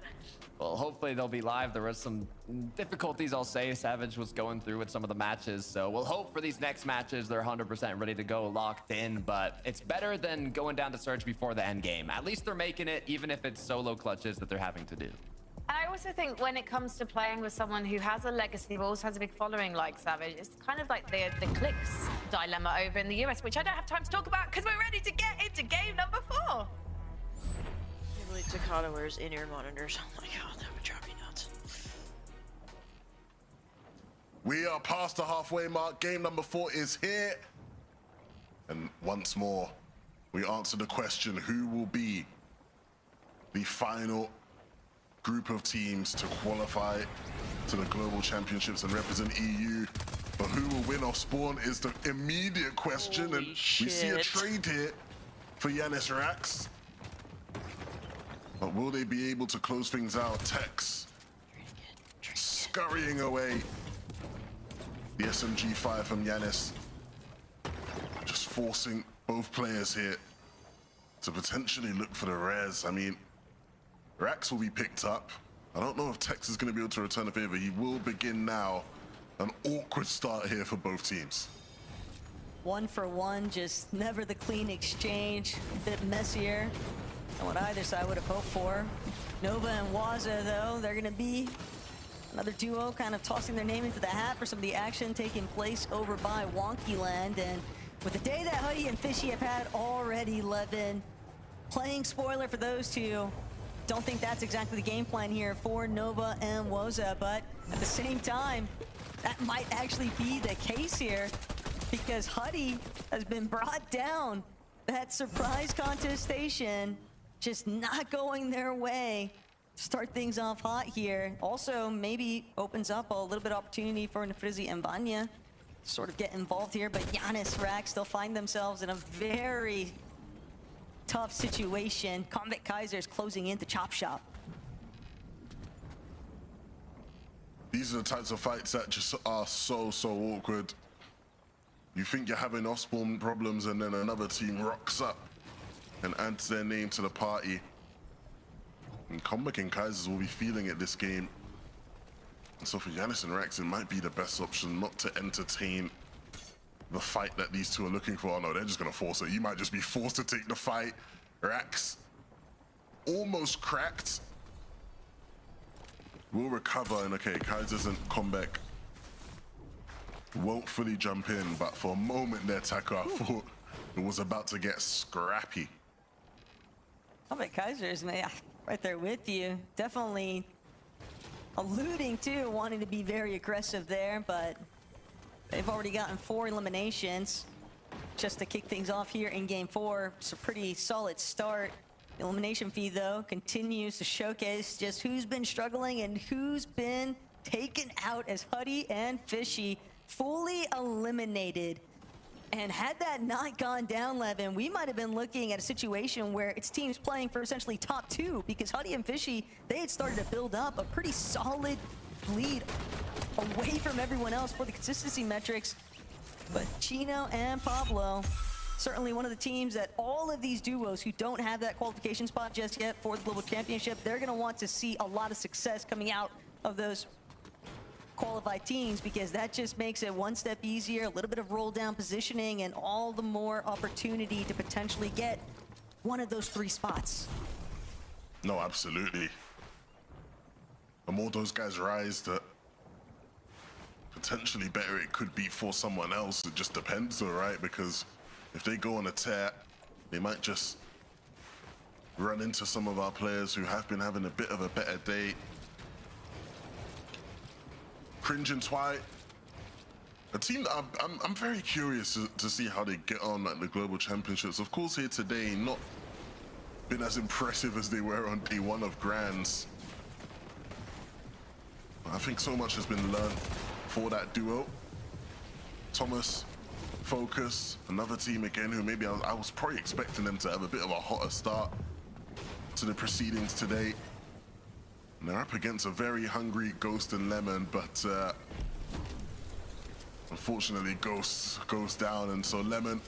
Well, hopefully they'll be live. There was some difficulties, I'll say, Savage was going through with some of the matches. So we'll hope for these next matches they're 100% ready to go, locked in. But it's better than going down to Surge before the end game. At least they're making it, even if it's solo clutches that they're having to do. And I also think when it comes to playing with someone who has a legacy but also has a big following like Savage, it's kind of like the clicks dilemma over in the US, which I don't have time to talk about because we're ready to get into game number 4. I believe Takata wears in-ear monitors. Oh my god, that would drive me nuts. We are past the halfway mark. Game number 4 is here. And once more, we answer the question, who will be the final group of teams to qualify to the Global Championships and represent EU? But who will win off spawn is the immediate question. Holy and shit. we see a trade here for Yanis Rax. But will they be able to close things out? Tex scurrying away. The SMG5 from Yanis. Just forcing both players here to potentially look for the res. I mean, Rax will be picked up. I don't know if Tex is going to be able to return a favor. He will begin now. An awkward start here for both teams. 1 for 1, just never the clean exchange. A bit messier than what either side would have hoped for. Nova and Waza, though, they're going to be another duo kind of tossing their name into the hat for some of the action taking place over by Wonky Land. And with the day that Huddy and Fishy have had already, Levin, playing spoiler for those two, don't think that's exactly the game plan here for Nova and Woza, but at the same time, that might actually be the case here because Huddy has been brought down. That surprise contestation just not going their way. Start things off hot here. Also, maybe opens up a little bit of opportunity for Nfrizzy and Vanya to sort of get involved here, but Yanis, Rax still find themselves in a very tough situation. Combat Kaiser's closing in the chop shop. These are the types of fights that just are so awkward. You think you're having off-spawn problems and then another team rocks up and adds their name to the party. And Combat King Kaisers will be feeling it this game. And so for Yanis and Rax, it might be the best option not to entertain the fight that these two are looking for. Oh, no, they're just gonna force it. You might just be forced to take the fight. Rax almost cracked. Will recover, and okay, Kaiser's and Comeback won't fully jump in, but for a moment there, Taka, I thought it was about to get scrappy. Combat Kaiser's, man, right there with you. Definitely alluding to wanting to be very aggressive there, but they've already gotten 4 eliminations just to kick things off here in game 4. It's a pretty solid start. The elimination feed, though, continues to showcase just who's been struggling and who's been taken out as Huddy and Fishy fully eliminated. And had that not gone down, Levin, we might have been looking at a situation where it's teams playing for essentially top 2, because Huddy and Fishy, they had started to build up a pretty solid lead away from everyone else for the consistency metrics. But Chino and Pablo, certainly one of the teams that all of these duos who don't have that qualification spot just yet for the Global Championship, they're gonna want to see a lot of success coming out of those qualified teams, because that just makes it one step easier, a little bit of roll down positioning, and all the more opportunity to potentially get one of those 3 spots. No, absolutely. The more those guys rise, the potentially better it could be for someone else. It just depends though, right? Because if they go on a tear, they might just run into some of our players who have been having a bit of a better day. Cringe and Twi, a team that I'm very curious to see how they get on at the Global Championships. Of course, here today, not been as impressive as they were on day 1 of Grands. I think so much has been learned for that duo. Thomas, Focus, another team again who maybe I was probably expecting them to have a bit of a hotter start to the proceedings today. And they're up against a very hungry Ghost and Lemon, but unfortunately Ghost goes down, and so Lemon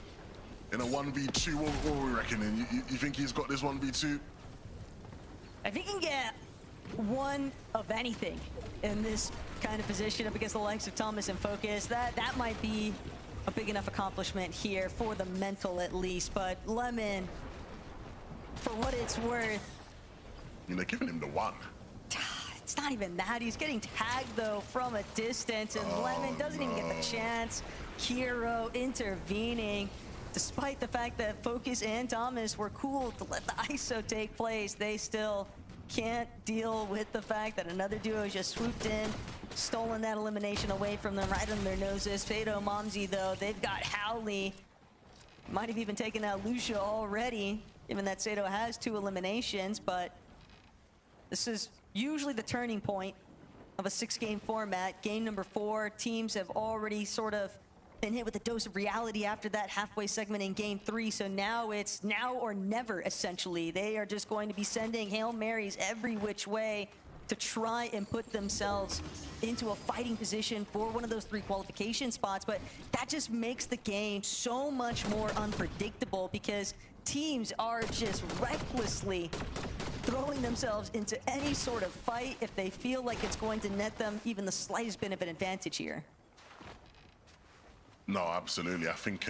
in a 1v2. What are we reckoning? You think he's got this 1v2? If he can get one of anything in this kind of position up against the likes of Thomas and Focus, that might be a big enough accomplishment here for the mental at least. But Lemon, for what it's worth, You know, giving him the one. it's not even that. He's getting tagged though from a distance, and Lemon doesn't even get the chance. Kiro intervening. Despite the fact that Focus and Thomas were cool to let the ISO take place, they still can't deal with the fact that another duo just swooped in, stolen that elimination away from them right on their noses. Fado, Momsy, though, they've got Howley. Might have even taken out Lucia already, given that Sato has 2 eliminations, but this is usually the turning point of a 6-game format. Game number 4, teams have already sort of been hit with a dose of reality after that halfway segment in game 3, so now it's now or never, essentially. They are just going to be sending Hail Marys every which way to try and put themselves into a fighting position for one of those 3 qualification spots, but that just makes the game so much more unpredictable because teams are just recklessly throwing themselves into any sort of fight if they feel like it's going to net them even the slightest bit of an advantage here. No, absolutely. I think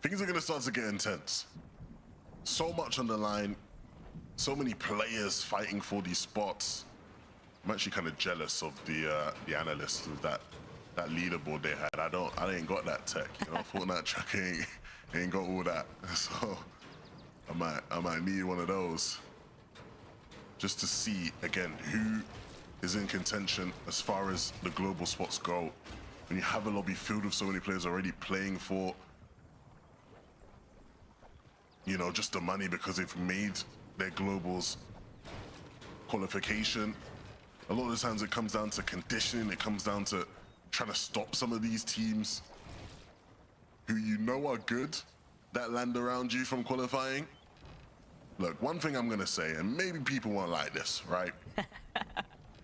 things are going to start to get intense. So much on the line, so many players fighting for these spots. I'm actually kind of jealous of the analysts with that leaderboard they had. I ain't got that tech. You know, Fortnite track ain't got all that. So I might need one of those just to see again who is in contention as far as the global spots go. When you have a lobby filled with so many players already playing for, you know, just the money because they've made their globals qualification. A lot of the times it comes down to conditioning. It comes down to trying to stop some of these teams who you know are good that land around you from qualifying. Look, one thing I'm gonna say, and maybe people won't like this, right?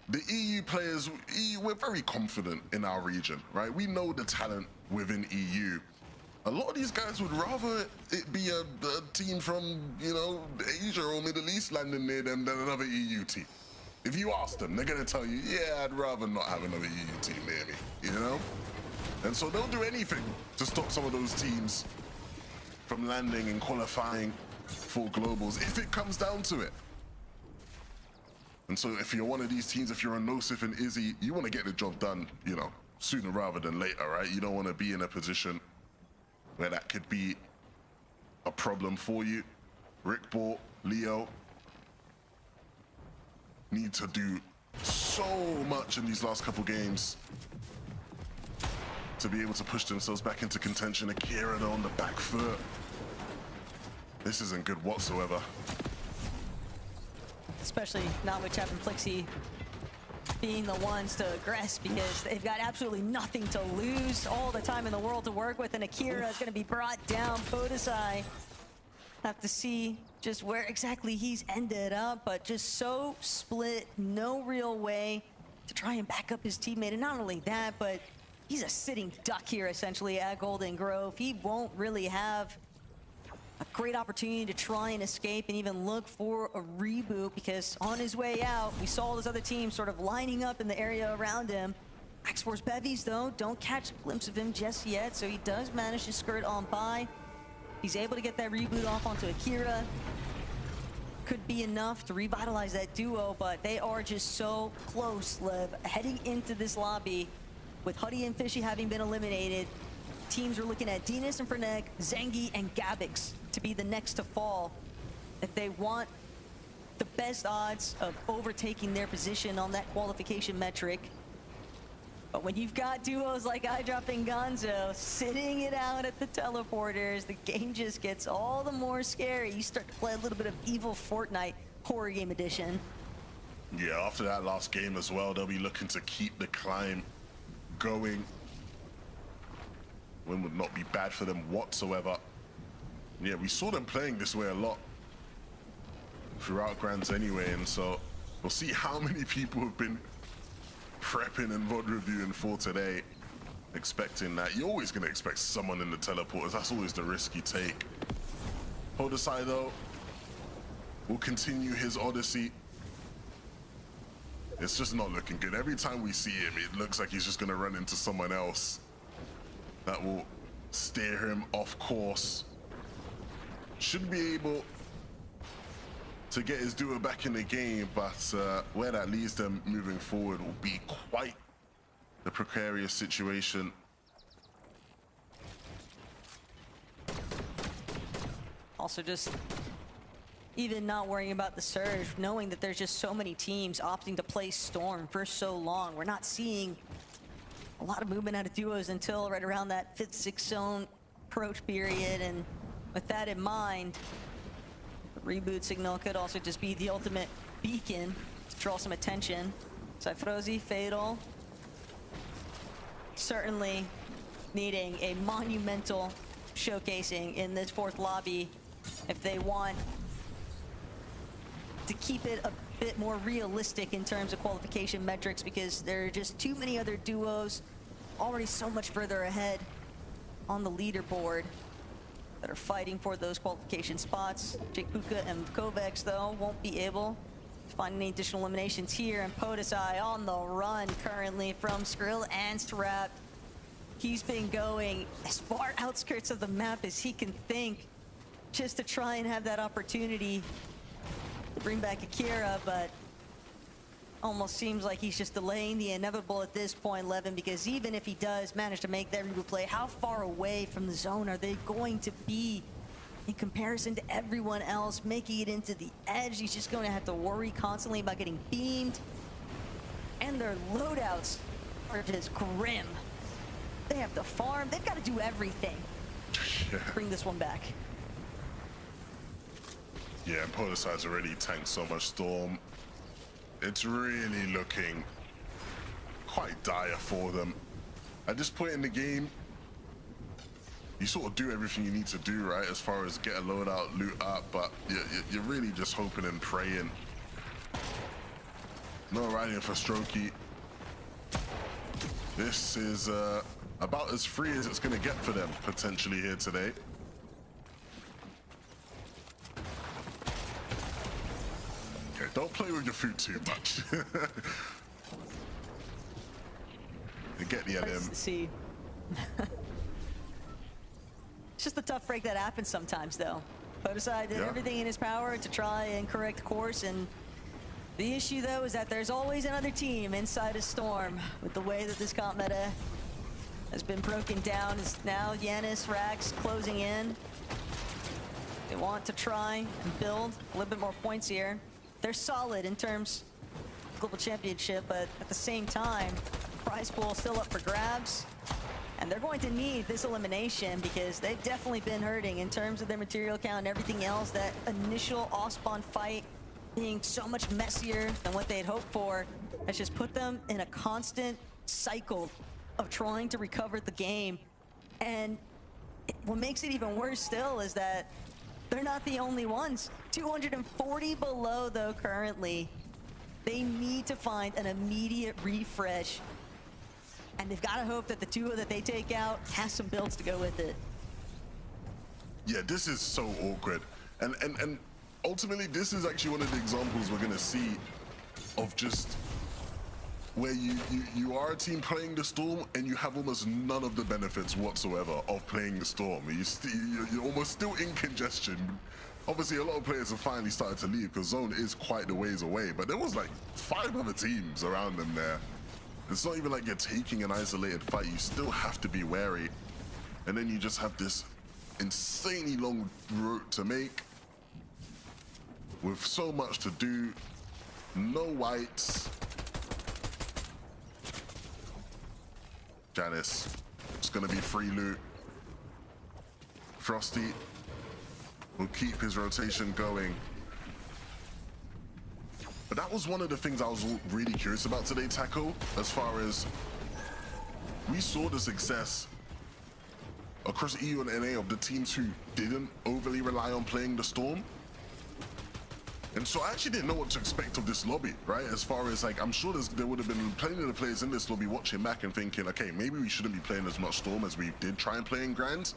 The EU players, we're very confident in our region, right? We know the talent within EU. A lot of these guys would rather it be a team from, you know, Asia or Middle East landing near them than another EU team. If you ask them, they're gonna tell you, yeah, I'd rather not have another EU team near me, you know? And so they'll do anything to stop some of those teams from landing and qualifying for globals if it comes down to it. And so if you're one of these teams, if you're a Nosif and Izzy, you want to get the job done, you know, sooner rather than later, right? You don't want to be in a position where that could be a problem for you. Rick Ball, Leo need to do so much in these last couple games to be able to push themselves back into contention. Akira though on the back foot. This isn't good whatsoever. Especially not with Chap and Flixie being the ones to aggress because they've got absolutely nothing to lose, all the time in the world to work with, and Akira is going to be brought down. Podesai have to see just where exactly he's ended up, but just so split, no real way to try and back up his teammate. And not only that, but he's a sitting duck here essentially at Golden Grove. He won't really have a great opportunity to try and escape and even look for a reboot because on his way out, we saw those other teams sort of lining up in the area around him. X-Force Bevies, though, don't catch a glimpse of him just yet, so he does manage to skirt on by. He's able to get that reboot off onto Akira. Could be enough to revitalize that duo, but they are just so close, Lev. Heading into this lobby, with Huddy and Fishy having been eliminated, teams are looking at Dinas and Fernek, Zengi, and Gabix to be the next to fall if they want the best odds of overtaking their position on that qualification metric. But when you've got duos like iDrop and Gonzo sitting it out at the teleporters, the game just gets all the more scary. You start to play a little bit of evil Fortnite horror game edition. Yeah, after that last game as well, they'll be looking to keep the climb going. Win would not be bad for them whatsoever. Yeah, we saw them playing this way a lot throughout Grands anyway, and so we'll see how many people have been prepping and VOD reviewing for today. expecting that. You're always going to expect someone in the teleporters. That's always the risk you take. Podesai, though, will continue his odyssey. It's just not looking good. Every time we see him, it looks like he's just going to run into someone else that will steer him off course. Should be able to get his duo back in the game, but where that leads them moving forward will be quite the precarious situation. Also just even not worrying about the surge, knowing that there's just so many teams opting to play Storm for so long. We're not seeing a lot of movement out of duos until right around that 5th, 6th zone approach period, and with that in mind, the reboot signal could also just be the ultimate beacon to draw some attention. Cyfrozy, Fatal, certainly needing a monumental showcasing in this 4th lobby if they want to keep it a bit more realistic in terms of qualification metrics, because there are just too many other duos already so much further ahead on the leaderboard that are fighting for those qualification spots. Jake Puka and Kovacs, though, won't be able to find any additional eliminations here, and Podesai on the run currently from Skrill and Strap. He's been going as far outskirts of the map as he can think, just to try and have that opportunity to bring back Akira, but almost seems like he's just delaying the inevitable at this point, Levin, because even if he does manage to make that reboot play, how far away from the zone are they going to be in comparison to everyone else making it into the edge? He's just going to have to worry constantly about getting beamed, and their loadouts are just grim. They have to farm, they've got to do everything to bring this one back. Yeah, and Podesai's already tanked so much Storm. It's really looking quite dire for them. At this point in the game, you sort of do everything you need to do, right? As far as get a loadout, loot up, but you're really just hoping and praying. No riding for Strokey. This is about as free as it's going to get for them, potentially, here today. Don't play with your food too much. You get the LM. See. It's just the tough break that happens sometimes, though. Podesai did everything in his power to try and correct course, and the issue, though, is that there's always another team inside a Storm. With the way that this comp meta has been broken down, is now Yanis, Rax closing in. They want to try and build a little bit more points here. They're solid in terms of global championship, but at the same time, prize pool still up for grabs. And they're going to need this elimination because they've definitely been hurting in terms of their material count and everything else. That initial off-spawn fight being so much messier than what they had hoped for has just put them in a constant cycle of trying to recover the game. And what makes it even worse still is that they're not the only ones. 240 below, though, currently. They need to find an immediate refresh. And they've got to hope that the duo that they take out has some builds to go with it. Yeah, this is so awkward. And ultimately, this is actually one of the examples we're going to see of just where you are a team playing the Storm and you have almost none of the benefits whatsoever of playing the Storm. You're almost still in congestion. Obviously, a lot of players have finally started to leave because Zone is quite a ways away, but there was like 5 other teams around them there. It's not even like you're taking an isolated fight. You still have to be wary. And then you just have this insanely long route to make with so much to do. No whites. Janice, it's gonna be free loot. Frosty will keep his rotation going. But that was one of the things I was really curious about today, Taco, as far as we saw the success across EU and NA of the teams who didn't overly rely on playing the Storm. And so I actually didn't know what to expect of this lobby, right? As far as like, I'm sure there would have been plenty of the players in this lobby watching back and thinking, okay, maybe we shouldn't be playing as much Storm as we did try and play in Grands.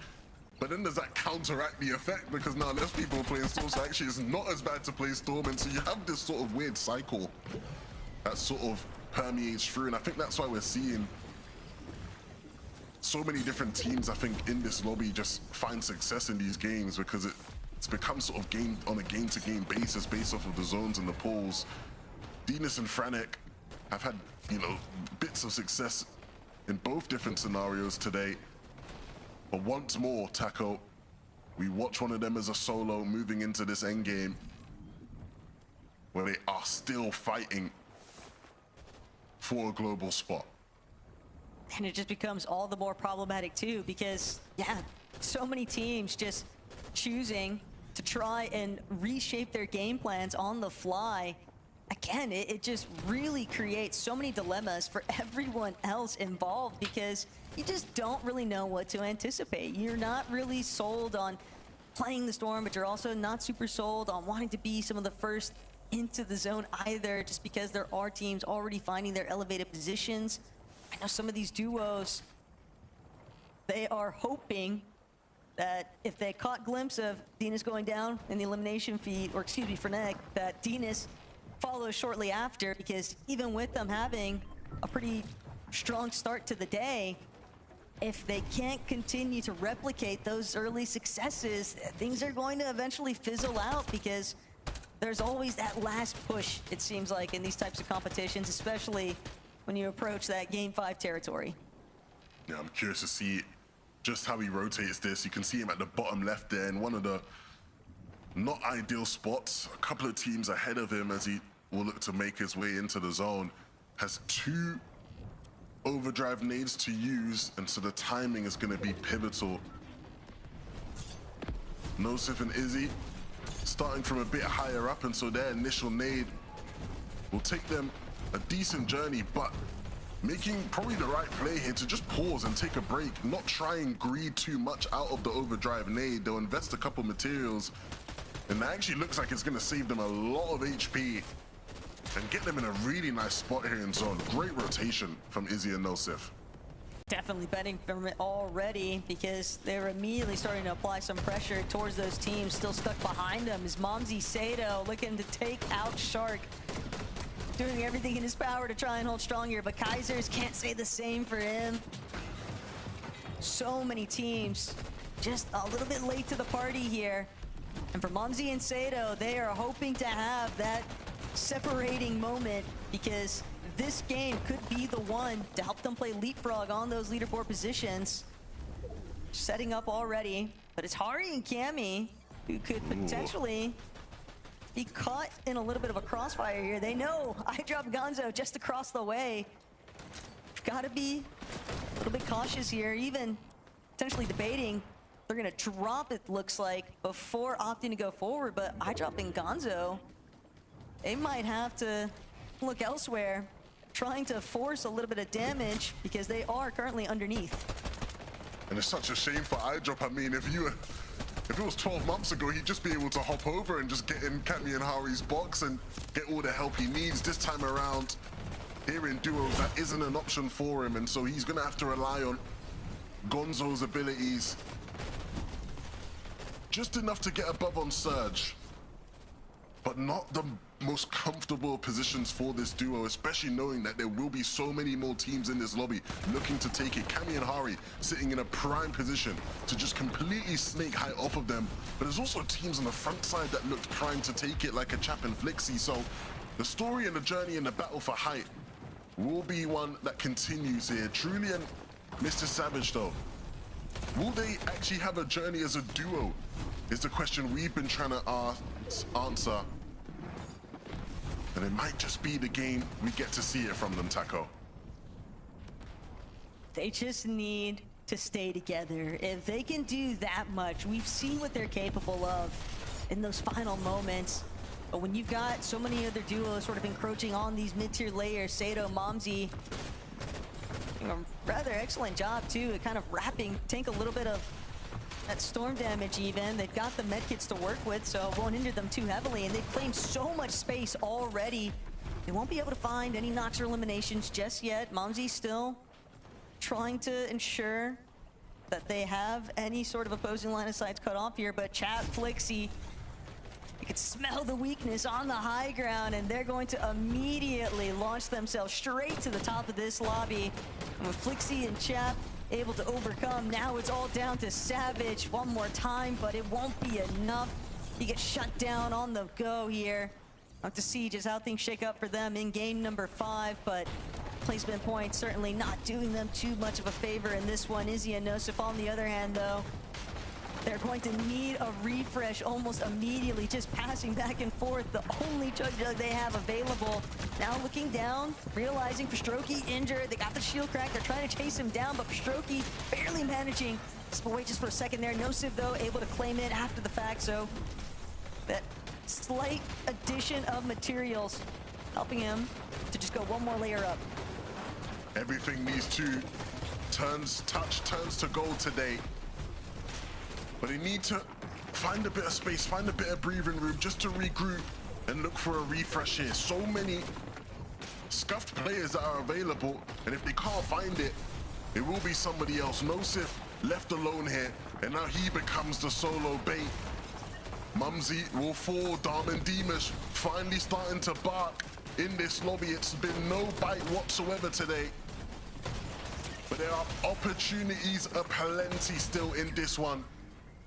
But then does that counteract the effect? Because now less people are playing Storm, so actually it's not as bad to play Storm. And so you have this sort of weird cycle that sort of permeates through. And I think that's why we're seeing so many different teams, I think, in this lobby just find success in these games, because it's become sort of game on a game-to-game basis based off of the zones and the pools. Dinas and Franek have had, you know, bits of success in both different scenarios today. But once more, Taco, we watch one of them as a solo moving into this end game where they are still fighting for a global spot. And it just becomes all the more problematic too, because yeah, so many teams just choosing to try and reshape their game plans on the fly. Again, it just really creates so many dilemmas for everyone else involved, because you just don't really know what to anticipate. You're not really sold on playing the Storm, but you're also not super sold on wanting to be some of the first into the zone either, just because there are teams already finding their elevated positions. I know some of these duos, they are hoping that if they caught glimpse of Dinas going down in the elimination feed, or excuse me, Franek, that Dinas follows shortly after, because even with them having a pretty strong start to the day, if they can't continue to replicate those early successes, things are going to eventually fizzle out, because there's always that last push, it seems like, in these types of competitions, especially when you approach that Game 5 territory. Yeah, I'm curious to see just how he rotates this. You can see him at the bottom left there in one of the not ideal spots. A couple of teams ahead of him as he will look to make his way into the zone. Has 2 overdrive nades to use, and so the timing is going to be pivotal. Nosif and Izzy starting from a bit higher up, and so their initial nade will take them a decent journey, but making probably the right play here to just pause and take a break, not try and greed too much out of the overdrive nade. They'll invest a couple materials, and that actually looks like it's going to save them a lot of HP and get them in a really nice spot here in zone. Great rotation from Izzy and Nosif. Definitely betting from it already, because they're immediately starting to apply some pressure towards those teams still stuck behind them. Is Momzi Sato looking to take out Shark, doing everything in his power to try and hold strong here, but Kaisers can't say the same for him. So many teams just a little bit late to the party here. And for Momzi and Sato, they are hoping to have that separating moment, because this game could be the one to help them play leapfrog on those leaderboard positions. Setting up already, but it's Hari and Cammy who could potentially be caught in a little bit of a crossfire here. They know I dropped Gonzo just across the way. Gotta be a little bit cautious here, even potentially debating. They're gonna drop, it looks like, before opting to go forward, but I dropping Gonzo, they might have to look elsewhere, trying to force a little bit of damage, because they are currently underneath. And it's such a shame for iDrop. I mean, if it was 12 months ago, he'd just be able to hop over and just get in Cammy and Hari's box and get all the help he needs. This time around, here in duos, that isn't an option for him, and so he's gonna have to rely on Gonzo's abilities. Just enough to get above on Surge, but not the most comfortable positions for this duo, especially knowing that there will be so many more teams in this lobby looking to take it. Cammy and Hari sitting in a prime position to just completely snake height off of them, but there's also teams on the front side that looked primed to take it, like a Chap and Flixie. So the story and the journey and the battle for height will be one that continues here. Truly, and Mr. Savage though, will they actually have a journey as a duo is the question we've been trying to answer. And it might just be the game we get to see it from them, Taco. They just need to stay together. If they can do that much, we've seen what they're capable of in those final moments. But when you've got so many other duos sort of encroaching on these mid-tier layers, Sato, Momzi, doing a rather excellent job too at kind of wrapping Tank a little bit of that storm damage even. They've got the medkits to work with, so it won't hinder them too heavily. And they've claimed so much space already. They won't be able to find any knocks or eliminations just yet. Momsy still trying to ensure that they have any sort of opposing line of sights cut off here, but Chat Flixie, you can smell the weakness on the high ground, and they're going to immediately launch themselves straight to the top of this lobby. And with Flixie and Chap able to overcome, now it's all down to Savage one more time, but it won't be enough. He gets shut down on the go here. Have to see just how things shake up for them in game number 5, but placement points certainly not doing them too much of a favor in this one. Izzy and Nosif on the other hand, though, they're going to need a refresh almost immediately, just passing back and forth. The only jug they have available. Now looking down, realizing Pstroki injured. They got the shield crack. They're trying to chase him down, but Pstroki barely managing. But wait just for a second there. Nosif, though, able to claim it after the fact, so that slight addition of materials helping him to just go one more layer up. Everything these two turns to gold today. But they need to find a bit of space, find a bit of breathing room just to regroup and look for a refresh here. So many scuffed players that are available, and if they can't find it, it will be somebody else. Nosif left alone here, and now he becomes the solo bait. Mumsy will fall. Darman Deemish finally starting to bark in this lobby. It's been no bite whatsoever today. But there are opportunities aplenty still in this one.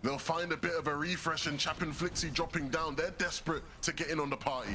They'll find a bit of a refresh, and Chap and Flixie dropping down. They're desperate to get in on the party.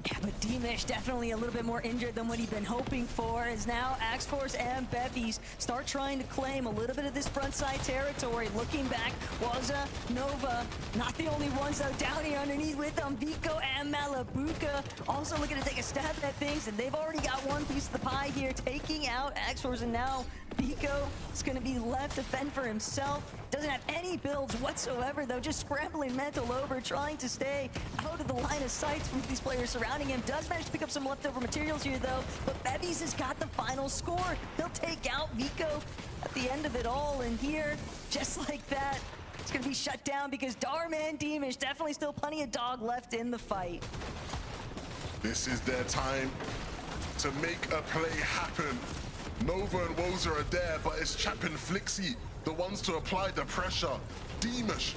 Yeah, but Deemish definitely a little bit more injured than what he'd been hoping for, as now Axe Force and Bevies start trying to claim a little bit of this frontside territory. Looking back, Waza, Nova, not the only ones though down here underneath with them. Vico and Malabuka also looking to take a stab at things, and they've already got one piece of the pie here, taking out Axe Force, and now Vico is going to be left to fend for himself. Doesn't have any builds whatsoever though, just scrambling mental over, trying to stay out of the line of sights from these players surrounding him. Does manage to pick up some leftover materials here though, but Bevies has got the final score. He'll take out Vico at the end of it all, and here, just like that, it's going to be shut down because Darman Deemish definitely still plenty of dog left in the fight. This is their time to make a play happen. Nova and Woza are there, but it's Chap and Flixie, the ones to apply the pressure. Deemish,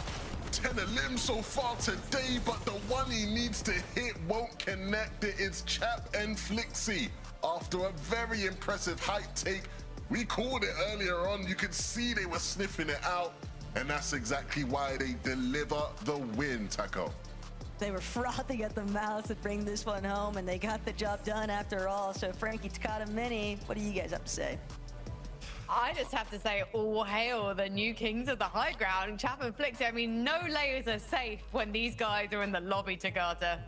10 a limb so far today, but the one he needs to hit won't connect it. It's Chap and Flixie. After a very impressive height take, we called it earlier on. You could see they were sniffing it out, and that's exactly why they deliver the win, Taco. They were frothing at the mouth to bring this one home, and they got the job done after all. So Frankie, Takata, Mini, what do you guys have to say? I just have to say, all hail the new kings of the high ground, Chap and Flixie. I mean, no layers are safe when these guys are in the lobby, Takata.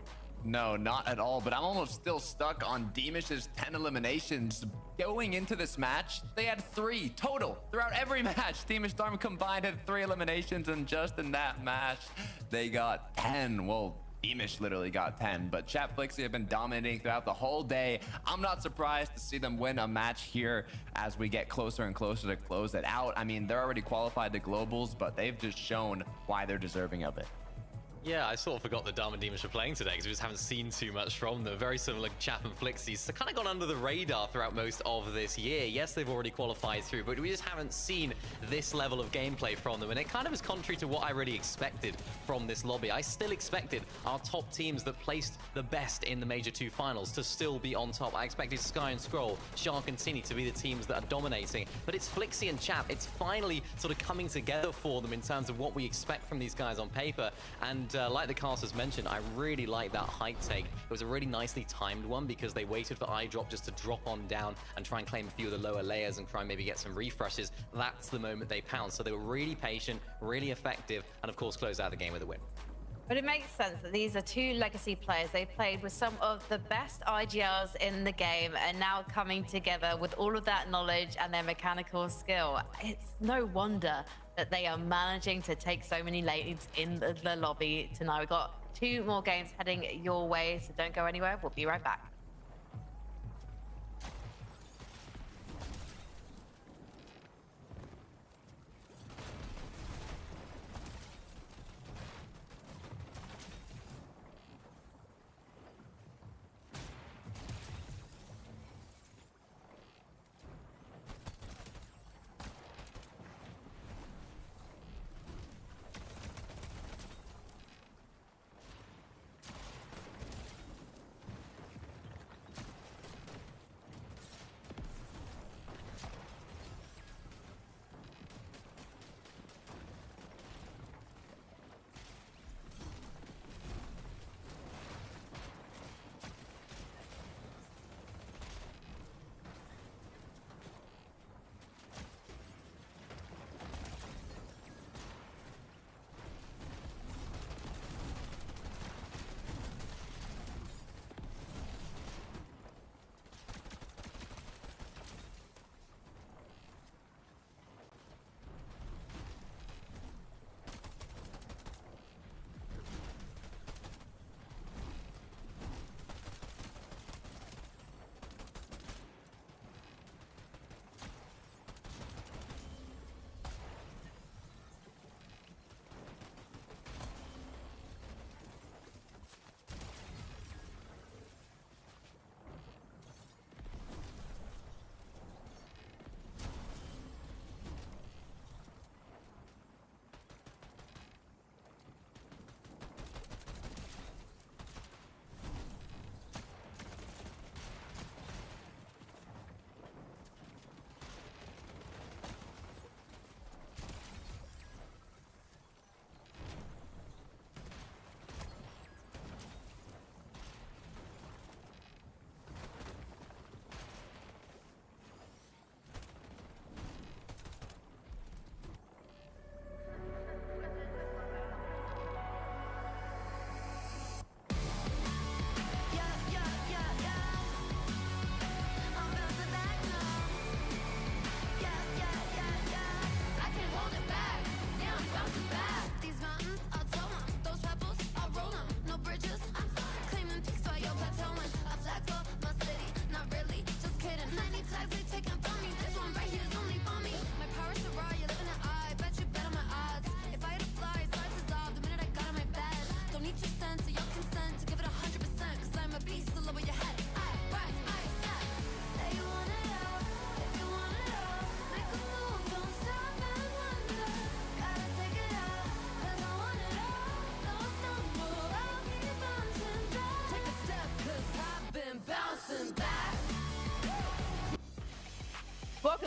No, not at all, but I'm almost still stuck on Deemish's 10 eliminations. Going into this match, they had 3 total throughout every match. Deemish Darman combined had 3 eliminations, and just in that match, they got 10. Well, Deemish literally got 10, but Chat Flixie have been dominating throughout the whole day. I'm not surprised to see them win a match here as we get closer and closer to close it out. I mean, they're already qualified to globals, but they've just shown why they're deserving of it. Yeah, I sort of forgot that Darman Deemish were playing today because we just haven't seen too much from them. Very similar to Chap and Flixie. So kind of gone under the radar throughout most of this year. Yes, they've already qualified through, but we just haven't seen this level of gameplay from them. And it kind of is contrary to what I really expected from this lobby. I still expected our top teams that placed the best in the Major 2 finals to still be on top. I expected Sky and Scroll, Shark and Tini to be the teams that are dominating. But it's Flixie and Chap. It's finally sort of coming together for them in terms of what we expect from these guys on paper. And like the casters mentioned, I really like that height take. It was a really nicely timed one because they waited for eye drop just to drop on down and try and claim a few of the lower layers and try and maybe get some refreshes. That's the moment they pounced. So they were really patient, really effective, and of course closed out the game with a win. But it makes sense that these are 2 legacy players. They played with some of the best IGLs in the game, and now coming together with all of that knowledge and their mechanical skill. It's no wonder that they are managing to take so many lanes in the lobby tonight. We've got 2 more games heading your way, so don't go anywhere. We'll be right back.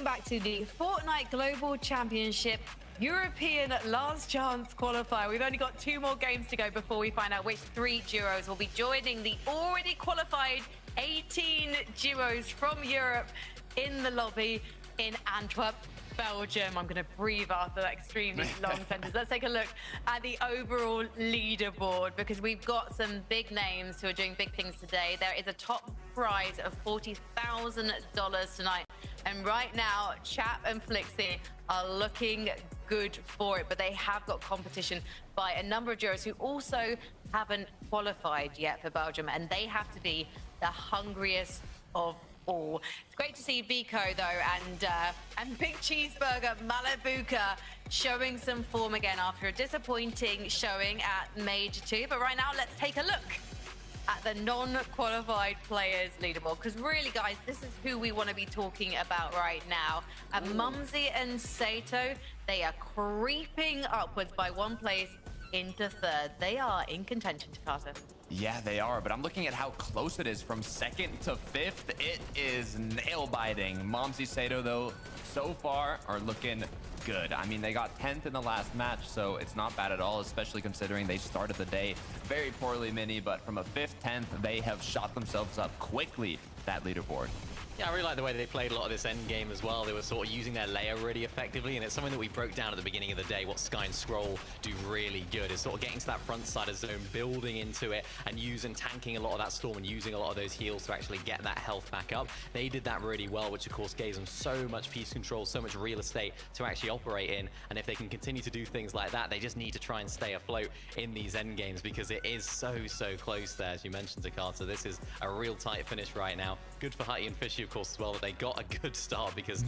welcome back to the Fortnite Global Championship European Last Chance Qualifier. We've only got 2 more games to go before we find out which 3 duos will be joining the already qualified 18 duos from Europe in the lobby in Antwerp, Belgium. I'm going to breathe after that extremely long sentence. Let's take a look at the overall leaderboard, because we've got some big names who are doing big things today. There is a top prize of $40,000 tonight. And right now, Chap and Flixie are looking good for it, but they have got competition by a number of jurors who also haven't qualified yet for Belgium, and they have to be the hungriest of all. It's great to see Vico though, and Big Cheeseburger Malabuka showing some form again after a disappointing showing at Major 2. But right now, let's take a look at the non-qualified players leaderboard, because really, guys, this is who we want to be talking about right now. Mumsy and Sato, they are creeping upwards by 1 place into 3rd. They are in contention, Takata. Yeah, they are, but I'm looking at how close it is from 2nd to 5th. It is nail-biting. Mumsy, Sato, though, so far are looking good. I mean, they got 10th in the last match, so it's not bad at all, especially considering they started the day very poorly, Mini, but from a 5th, 10th, they have shot themselves up quickly, that leaderboard. Yeah, I really like the way they played a lot of this end game as well. They were sort of using their layer really effectively, and it's something that we broke down at the beginning of the day. What Sky and Scroll do really good is sort of getting to that front side of zone, building into it, and tanking a lot of that storm and using a lot of those heals to actually get that health back up. They did that really well, which of course gave them so much piece control, so much real estate to actually operate in. And if they can continue to do things like that, they just need to try and stay afloat in these end games, because it is so close there. As you mentioned, Takata, this is a real tight finish right now. Good for Hutty and Fishy, of course, as well, that they got a good start, because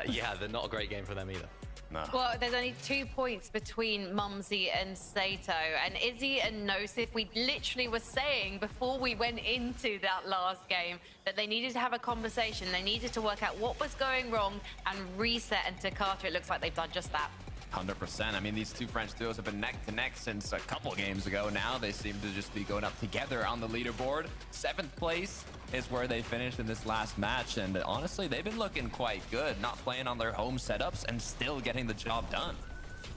yeah, they're not a great game for them either. No. Well, there's only 2 points between Mumsy and Sato, and Izzy and Nosif, we literally were saying before we went into that last game that they needed to have a conversation. They needed to work out what was going wrong and reset, and Takata, it looks like they've done just that. 100%. I mean, these 2 French duos have been neck to neck since a couple games ago. Now they seem to just be going up together on the leaderboard. 7th place is where they finished in this last match, and honestly, they've been looking quite good, not playing on their home setups and still getting the job done.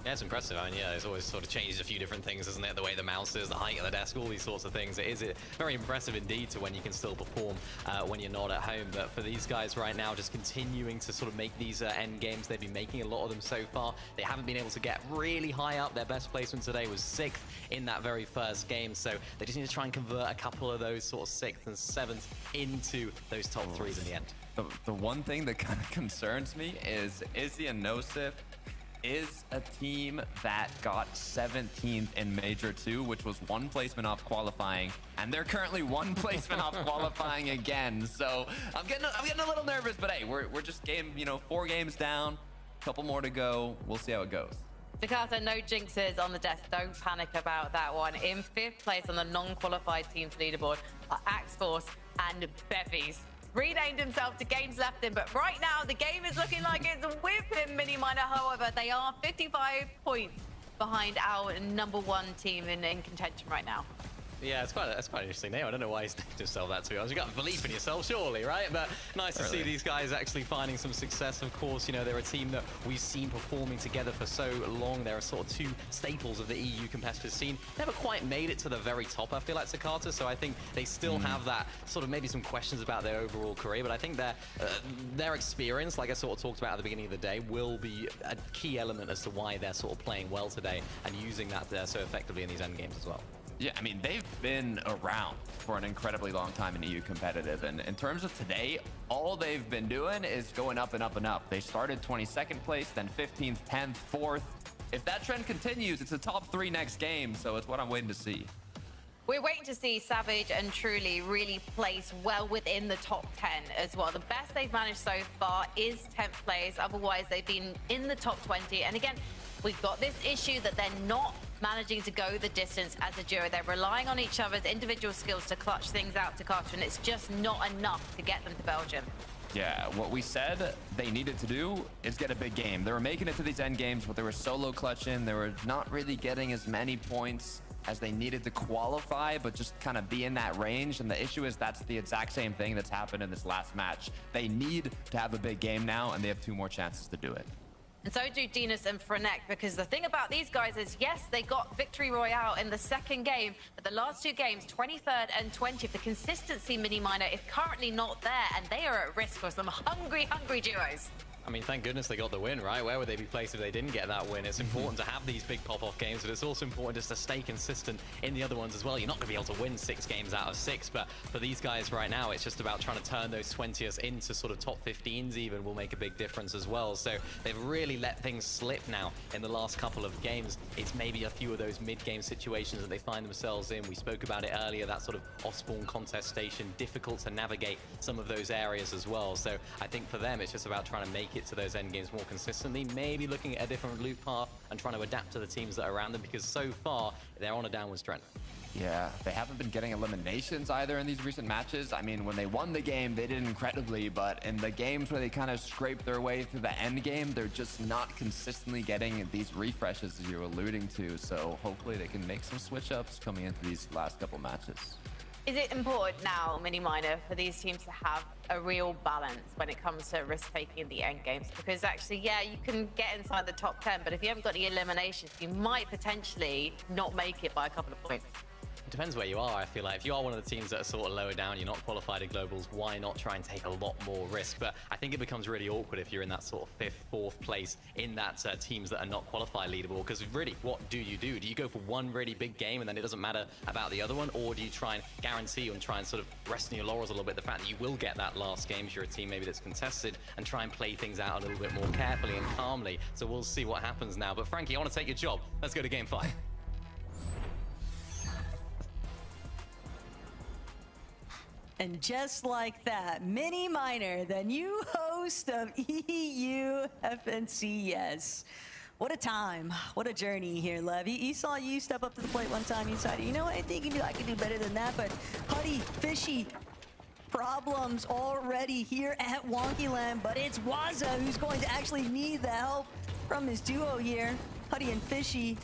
Yeah, it's impressive. I mean, yeah, it's always sort of changed a few different things, isn't it? The way the mouse is, the height of the desk, all these sorts of things. It is very impressive indeed to when you can still perform when you're not at home. But for these guys right now, just continuing to sort of make these end games, they've been making a lot of them so far. They haven't been able to get really high up. Their best placement today was 6th in that very first game. So they just need to try and convert a couple of those sort of 6th and 7th into those top 3s in the end. The one thing that kind of concerns me is Izzy and Nosif is a team that got 17th in Major 2, which was 1 placement off qualifying, and they're currently 1 placement off qualifying again. So I'm getting a little nervous, but hey, we're just 4 games down, couple more to go. We'll see how it goes. Takata, no jinxes on the desk. Don't panic about that one. In 5th place on the non-qualified teams leaderboard are Axe Force and Bevies. Renamed himself to Games Left In, but right now the game is looking like it's with him, Mini Miner. However, they are 55 points behind our #1 team in contention right now. Yeah, it's quite an interesting name. I don't know why he's named himself that, to be honest. You got belief in yourself, surely, right? But nice to see these guys actually finding some success. Of course, you know, they're a team that we've seen performing together for so long. They're sort of 2 staples of the EU competitive scene. Never quite made it to the very top, I feel like, Takata. So I think they still have that sort of maybe some questions about their overall career. But I think their experience, like I sort of talked about at the beginning of the day, will be a key element as to why they're sort of playing well today and using that so effectively in these end games as well. Yeah, I mean, they've been around for an incredibly long time in EU competitive. And in terms of today, all they've been doing is going up and up and up. They started 22nd place, then 15th, 10th, 4th. If that trend continues, it's a top 3 next game. So it's what I'm waiting to see. We're waiting to see Savage and Truly really place well within the top 10 as well. The best they've managed so far is 10th place. Otherwise, they've been in the top 20. And again, we've got this issue that they're not managing to go the distance as a duo. They're relying on each other's individual skills to clutch things out to Carter, and it's just not enough to get them to Belgium. Yeah, what we said they needed to do is get a big game. They were making it to these end games, but they were solo clutching. They were not really getting as many points as they needed to qualify, but just kind of be in that range. And the issue is that's the exact same thing that's happened in this last match. They need to have a big game now, and they have 2 more chances to do it. And so do Dinas and Frenek, because the thing about these guys is, yes, they got victory royale in the second game, but the last 2 games, 23rd and 20th, the consistency mini-miner is currently not there, and they are at risk for some hungry, hungry duos. I mean, thank goodness they got the win, right? Where would they be placed if they didn't get that win? It's important to have these big pop-off games, but it's also important just to stay consistent in the other ones as well. You're not going to be able to win 6 games out of 6, but for these guys right now, it's just about trying to turn those 20th into sort of top 15s even will make a big difference as well. So they've really let things slip now in the last couple of games. It's maybe a few of those mid-game situations that they find themselves in. We spoke about it earlier, that sort of off-spawn contest station, difficult to navigate some of those areas as well. So I think for them, it's just about trying to make it to those end games more consistently, maybe looking at a different loop path and trying to adapt to the teams that are around them, because so far they're on a downwards trend. Yeah, they haven't been getting eliminations either in these recent matches. I mean, when they won the game, they did incredibly, but in the games where they kind of scraped their way through the end game, they're just not consistently getting these refreshes as you're alluding to. So hopefully they can make some switch ups coming into these last couple matches. Is it important now, mini-miner, for these teams to have a real balance when it comes to risk-taking in the end games? Because actually, yeah, you can get inside the top 10, but if you haven't got any eliminations, you might potentially not make it by a couple of points. It depends where you are, I feel like. If you are one of the teams that are sort of lower down, you're not qualified at globals, why not try and take a lot more risk? But I think it becomes really awkward if you're in that sort of 5th, 4th place in that teams that are not qualified leaderboard. Because really, what do? Do you go for one really big game and then it doesn't matter about the other one? Or do you try and guarantee and try and sort of rest in your laurels a little bit, the fact that you will get that last game if you're a team maybe that's contested, and try and play things out a little bit more carefully and calmly? So we'll see what happens now. But Frankie, I want to take your job. Let's go to game 5. And just like that, mini-miner, the new host of EU FNCS. What a time, what a journey here, Lev. He saw you step up to the plate one time. He decided, you know what, I think I can do better than that. But Huddy, Fishy, problems already here at Wonkyland. But it's Waza who's going to actually need the help from his duo here. Huddy and Fishy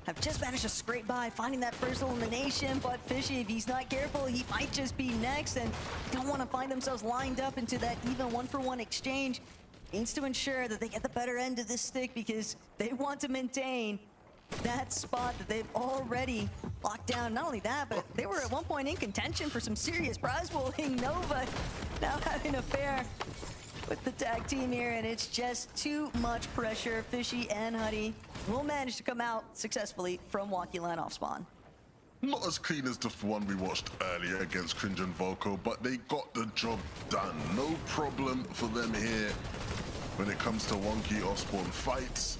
have just managed to scrape by, finding that first elimination, but Fishy, if he's not careful, he might just be next, and don't want to find themselves lined up into that even 1-for-1 exchange. Needs to ensure that they get the better end of this stick, because they want to maintain that spot that they've already locked down. Not only that, but they were at one point in contention for some serious prize pooling. Nova now having a fair with the tag team here, and it's just too much pressure. Fishy and Huddy will manage to come out successfully from Wonkyland off spawn. Not as clean as the one we watched earlier against Cringe and Volko, but they got the job done. No problem for them here when it comes to wonky off-spawn fights.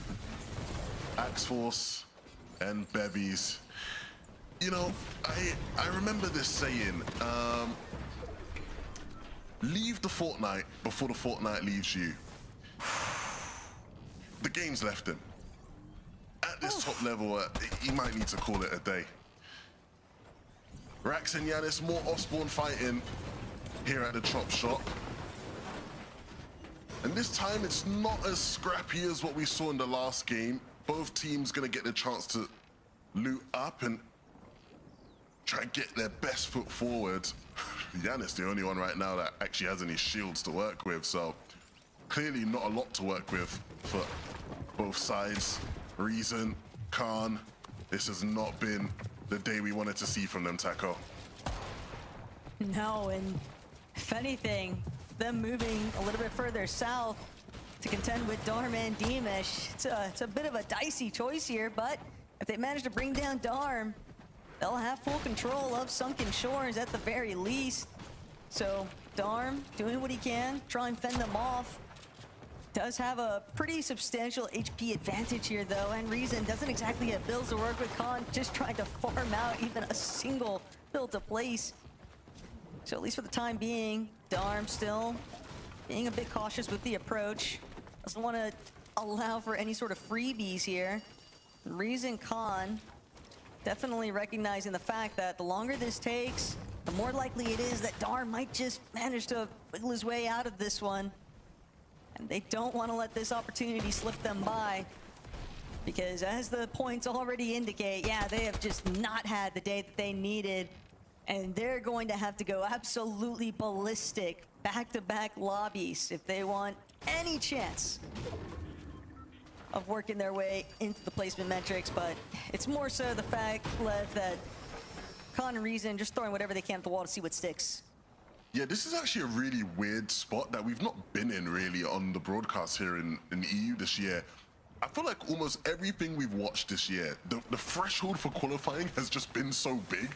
Axe Force and Bevies. You know, I remember this saying, leave the Fortnite before the Fortnite leaves you. The game's left him. At this top level, he might need to call it a day. Rax and Yanis, more off-spawn fighting here at the chop shop. And this time, it's not as scrappy as what we saw in the last game. Both teams gonna get the chance to loot up and try and get their best foot forward. Yanis, the only one right now that actually has any shields to work with, so clearly not a lot to work with for both sides. Reason, Khan, this has not been the day we wanted to see from them, Taco. No, and if anything, them moving a little bit further south to contend with Darm and Deemish, it's a bit of a dicey choice here, but if they manage to bring down Darm, they'll have full control of Sunken Shores at the very least. So Darm doing what he can, try and fend them off. Does have a pretty substantial HP advantage here though, and Reason doesn't exactly have builds to work with. Khan just trying to farm out even a single build to place. So at least for the time being, Darm still being a bit cautious with the approach. Doesn't want to allow for any sort of freebies here. Reason, Khan definitely recognizing the fact that the longer this takes, the more likely it is that Darm might just manage to wiggle his way out of this one. And they don't want to let this opportunity slip them by. Because as the points already indicate, yeah, they have just not had the day that they needed. And they're going to have to go absolutely ballistic, back-to-back lobbies, if they want any chance of working their way into the placement metrics. But it's more so the fact, Lev, that Con and Reason just throwing whatever they can at the wall to see what sticks. Yeah, this is actually a really weird spot that we've not been in really on the broadcast here in EU this year. I feel like almost everything we've watched this year, the threshold for qualifying has just been so big,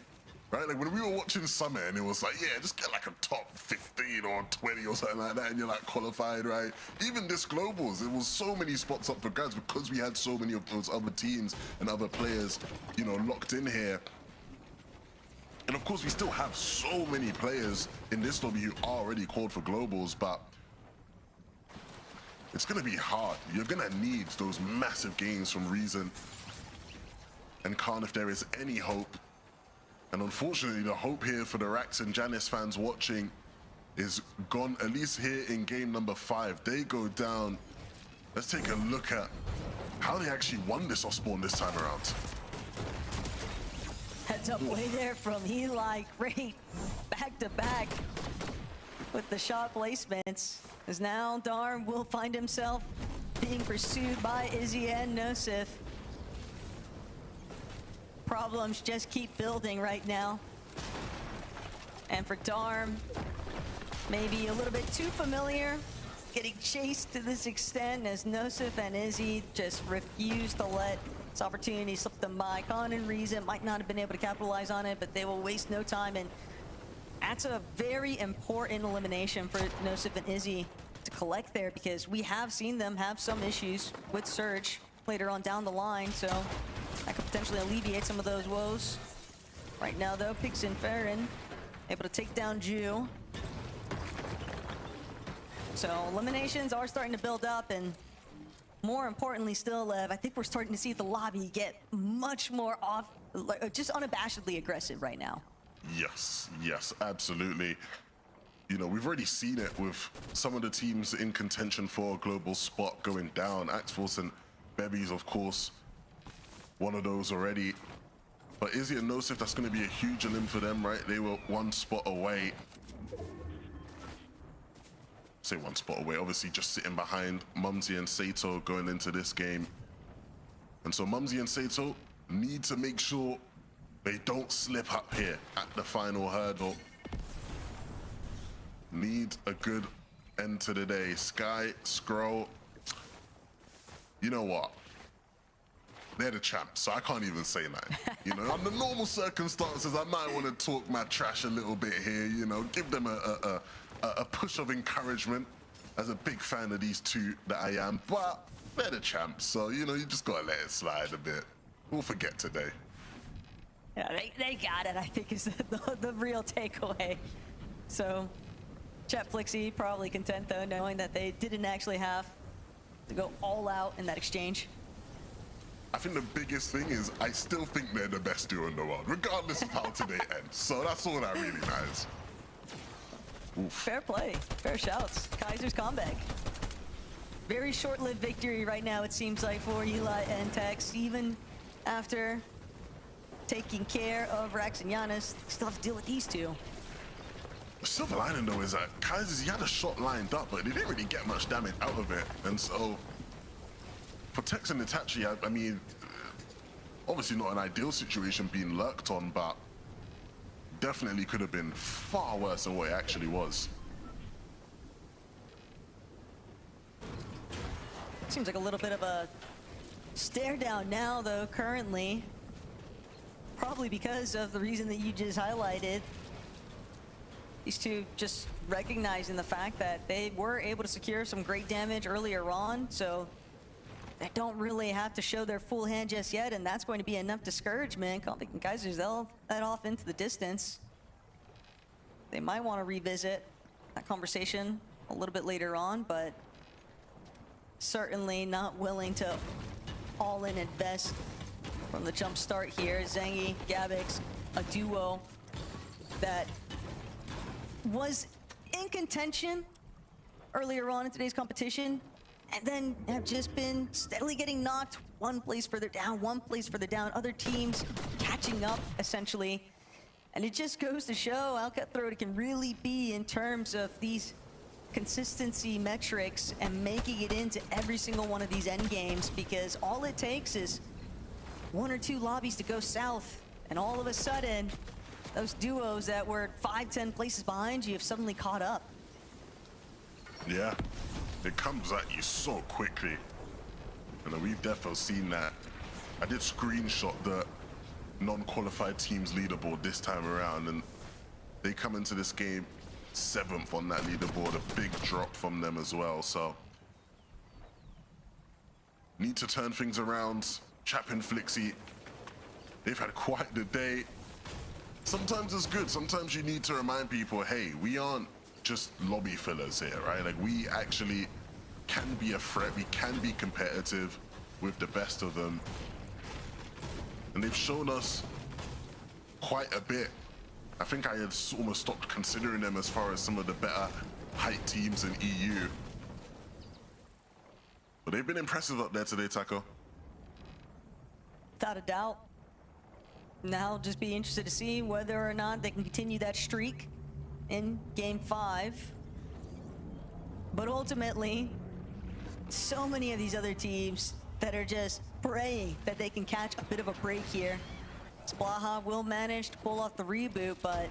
right? Like when we were watching Summer and it was like, yeah, just get like a top 15 or 20 or something like that and you're like qualified, right? Even this Globals, it was so many spots up for grabs because we had so many of those other teams and other players, you know, locked in here. And of course, we still have so many players in this lobby who are already called for Globals, but it's going to be hard. You're going to need those massive gains from Reason and Khan if there is any hope. And unfortunately, the hope here for the Rax and Janice fans watching is gone, at least here in game number 5. They go down. Let's take a look at how they actually won this Osborne this time around. Heads up way there from Eli. Great back-to-back with the shot placements. As now Darm will find himself being pursued by Izzy and Nosif. Problems just keep building right now. And for Darm, maybe a little bit too familiar, getting chased to this extent as Nosif and Izzy just refuse to let this opportunity slip them by. Con and Reason might not have been able to capitalize on it, but they will waste no time. And that's a very important elimination for Nosif and Izzy to collect there, because we have seen them have some issues with Surge later on down the line, so that could potentially alleviate some of those woes. Right now, though, Pix and Farron able to take down Ju. So eliminations are starting to build up, and more importantly still, Lev, I think we're starting to see the lobby get much more off, just unabashedly aggressive right now. Yes, yes, absolutely. You know, we've already seen it with some of the teams in contention for a global spot going down. Axforce and Bevies, of course, one of those already. But Izzy and Nosif, that's going to be a huge elim for them, right? They were one spot away. Say one spot away, obviously just sitting behind Mumsy and Sato going into this game. And so Mumsy and Sato need to make sure they don't slip up here at the final hurdle. Need a good end to the day. Sky, Scroll, you know what? They're the champs, so I can't even say that. You know, under normal circumstances, I might want to talk my trash a little bit here, you know, give them a push of encouragement as a big fan of these two that I am, but they're the champs, so, you know, you just gotta let it slide a bit. We'll forget today. Yeah, they got it, I think, is the real takeaway. So, Chet Flixie probably content, though, knowing that they didn't actually have to go all out in that exchange. I think the biggest thing is I still think they're the best duo in the world, regardless of how today ends. So that's all that really matters. Oof. Fair play, fair shouts. Kaiser's comeback. Very short-lived victory right now, it seems like, for Eli and Tex. Even after taking care of Rax and Giannis, still have to deal with these two. The silver lining, though, is that Kaiser's, he had a shot lined up, but he didn't really get much damage out of it. And so, for Tex and Itachi, I mean, obviously not an ideal situation being lurked on, but definitely could have been far worse than what it actually was. Seems like a little bit of a stare down now, though, currently. Probably because of the reason that you just highlighted. These two just recognizing the fact that they were able to secure some great damage earlier on, so they don't really have to show their full hand just yet, and that's going to be enough discouragement. Convict and Kaisers, they'll head off into the distance. They might want to revisit that conversation a little bit later on, but certainly not willing to all in invest from the jump start here. Zengi, Gabix, a duo that was in contention earlier on in today's competition, and then have just been steadily getting knocked one place further down, other teams catching up, essentially. And it just goes to show how cutthroat it can really be in terms of these consistency metrics and making it into every single one of these end games, because all it takes is 1 or 2 lobbies to go south, and all of a sudden, those duos that were 5-10 places behind you have suddenly caught up. Yeah, it comes at you so quickly. And we've definitely seen that. I did screenshot the non-qualified teams leaderboard this time around, and they come into this game 7th on that leaderboard, a big drop from them as well. So need to turn things around. Chap and Flixie, they've had quite the day. Sometimes it's good, sometimes you need to remind people, hey, we aren't just lobby fillers here, right? Like, we actually can be a threat, we can be competitive with the best of them. And they've shown us quite a bit. I think I had almost stopped considering them as far as some of the better height teams in EU. But they've been impressive up there today, Taco. Without a doubt. Now just be interested to see whether or not they can continue that streak in Game 5. But ultimately, so many of these other teams that are just praying that they can catch a bit of a break here. Splaha will manage to pull off the reboot, but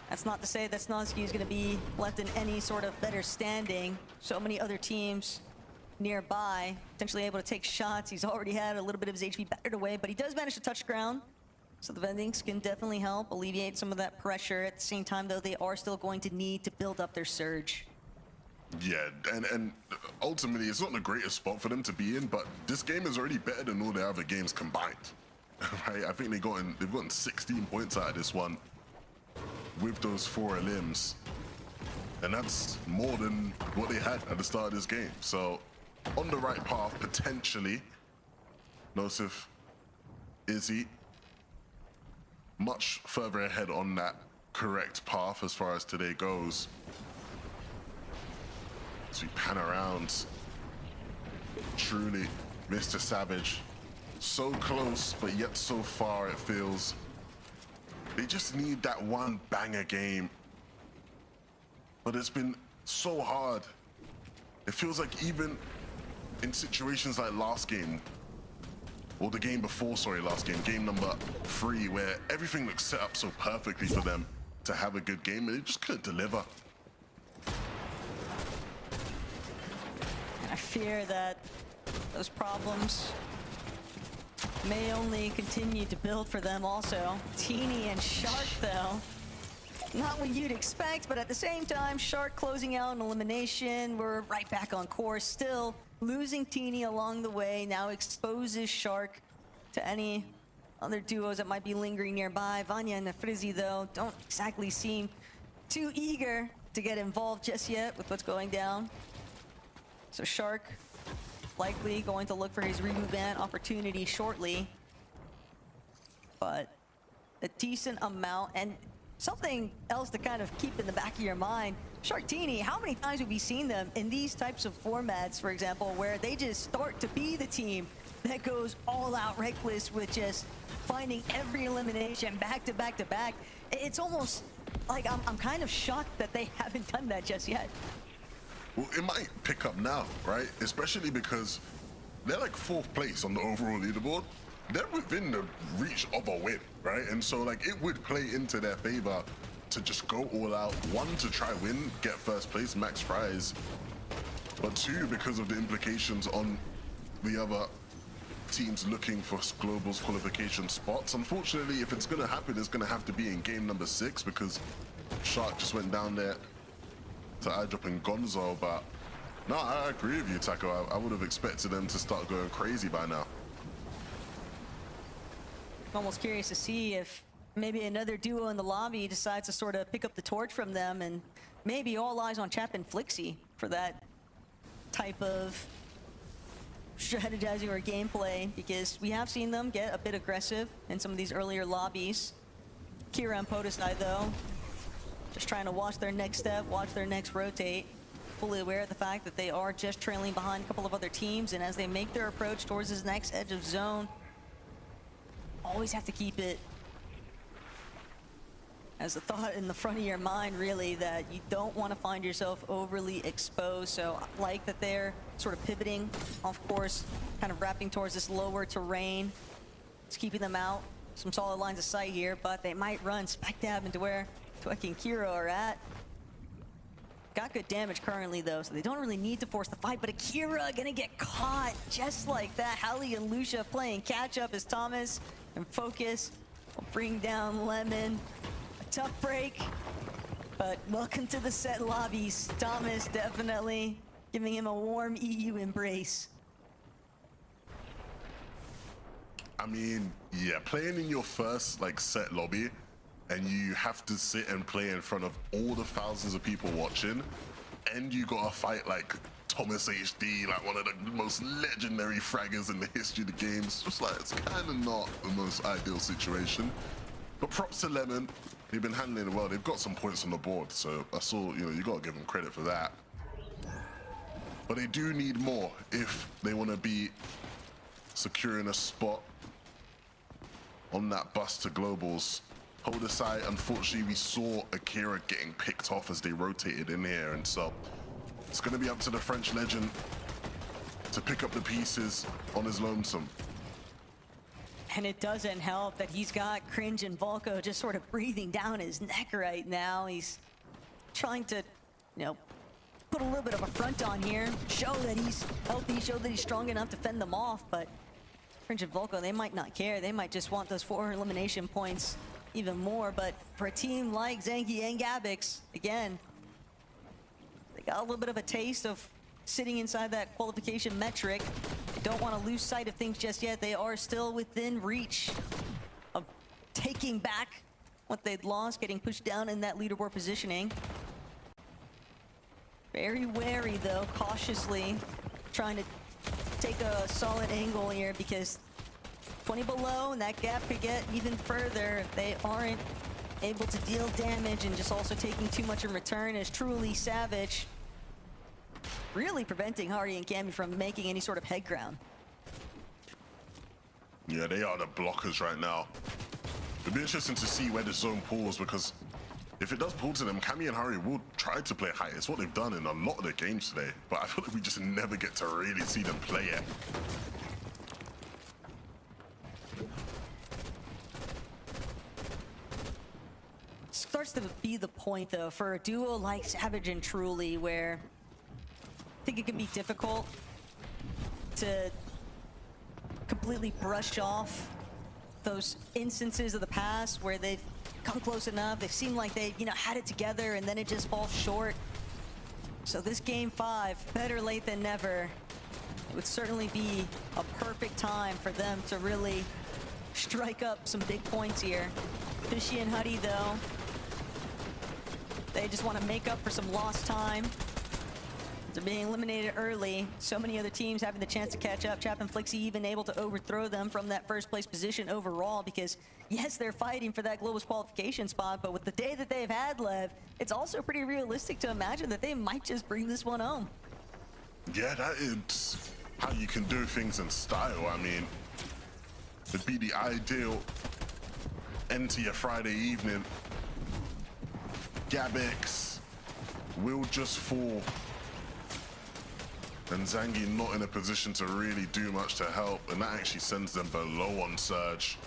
that's not to say that Snonsky is going to be left in any sort of better standing. So many other teams nearby, potentially able to take shots. He's already had a little bit of his HP battered away, but he does manage to touch ground. So the vendings can definitely help alleviate some of that pressure. At the same time, though, they are still going to need to build up their surge. Yeah, and ultimately, it's not the greatest spot for them to be in, but this game is already better than all the other games combined. Right? I think they've gotten 16 points out of this one with those 4 limbs. And that's more than what they had at the start of this game. So, on the right path, potentially. Nosif, Izzy, much further ahead on that correct path as far as today goes. As we pan around, truly, Mr. Savage, so close, but yet so far, it feels. They just need that one banger game. But it's been so hard. It feels like even in situations like last game, or the game before, sorry, last game, game number 3, where everything looks set up so perfectly for them to have a good game, and they just couldn't deliver. I fear that those problems may only continue to build for them also. Teeny and Shark, though. Not what you'd expect, but at the same time, Shark closing out an elimination. We're right back on course. Still losing Teeny along the way now exposes Shark to any other duos that might be lingering nearby. Vanya and Frizzy, though, don't exactly seem too eager to get involved just yet with what's going down. So Shark likely going to look for his reboot ban opportunity shortly. But a decent amount, and something else to kind of keep in the back of your mind, Sharktini, how many times have we seen them in these types of formats, for example, where they just start to be the team that goes all out reckless with just finding every elimination back to back to back? It's almost like I'm kind of shocked that they haven't done that just yet. Well, it might pick up now, right? Especially because they're like 4th place on the overall leaderboard. They're within the reach of a win, right? And so, like, it would play into their favor to just go all out. 1, to try win, get 1st place, max prize. But 2, because of the implications on the other teams looking for Global's qualification spots. Unfortunately, if it's going to happen, it's going to have to be in game number 6, because Shark just went down there to iDrop and Gonzo. But no, I agree with you, Taco. I would have expected them to start going crazy by now. I'm almost curious to see if maybe another duo in the lobby decides to sort of pick up the torch from them, and maybe all eyes on Chap and Flixie for that type of strategizing or gameplay, because we have seen them get a bit aggressive in some of these earlier lobbies. Kira and Podestai, though, just trying to watch their next step, watch their next rotate. fully aware of the fact that they are just trailing behind a couple of other teams, and as they make their approach towards this next edge of zone, always have to keep it as a thought in the front of your mind, really, that you don't want to find yourself overly exposed. So I like that they're sort of pivoting, of course, kind of wrapping towards this lower terrain. It's keeping them out. Some solid lines of sight here, but they might run spec dab into where Tweki and Kiro are at. Got good damage currently, though, so they don't really need to force the fight, but Akira gonna get caught just like that. Hallie and Lucia playing catch-up as Thomas and Focus will bring down Lemon. A tough break, but welcome to the set lobbies. Thomas definitely giving him a warm EU embrace. I mean, yeah, playing in your first set lobby and you have to sit and play in front of all the thousands of people watching, and you gotta fight like Thomas HD, like one of the most legendary fraggers in the history of the games. Just like, it's kind of not the most ideal situation. But props to Lemon, they've been handling it well. They've got some points on the board, so I saw, you gotta give them credit for that. But they do need more if they want to be securing a spot on that bus to globals. Hold aside, unfortunately, we saw Akira getting picked off as they rotated in here, and so it's going to be up to the French legend to pick up the pieces on his lonesome. And it doesn't help that he's got Cringe and Volko just sort of breathing down his neck right now. He's trying to, put a little bit of a front on here, show that he's healthy, show that he's strong enough to fend them off, but Cringe and Volko, they might not care. They might just want those 4 elimination points even more. But for a team like Zangi and Gabix, again, they got a little bit of a taste of sitting inside that qualification metric. They don't want to lose sight of things just yet. They are still within reach of taking back what they'd lost, getting pushed down in that leaderboard positioning. Very wary, though, cautiously trying to take a solid angle here, because 20 below and that gap could get even further if they aren't able to deal damage, and just also taking too much in return is truly savage. Really preventing Hari and Cammy from making any sort of head ground. Yeah, they are the blockers right now. It'll be interesting to see where the zone pulls, because if it does pull to them, Cammy and Hari will try to play high. It's what they've done in a lot of the games today, but I feel like we just never get to really see them play it. Starts to be the point, though, for a duo like Savage and Truly, where I think it can be difficult to completely brush off those instances of the past where they've come close enough, they've seemed like they, had it together, and then it just falls short. So this game 5, better late than never. It would certainly be a perfect time for them to really strike up some big points here. Fishy and Huddy, though, they just want to make up for some lost time. They're being eliminated early. So many other teams having the chance to catch up. Chap and Flixie even able to overthrow them from that first place position overall, because yes, they're fighting for that Global's qualification spot, but with the day that they've had, Lev, it's also pretty realistic to imagine that they might just bring this one home. Yeah, that is how you can do things in style. I mean, it'd be the ideal end to your Friday evening. Gabix will just fall, and Zangi not in a position to really do much to help, and that actually sends them below on Surge.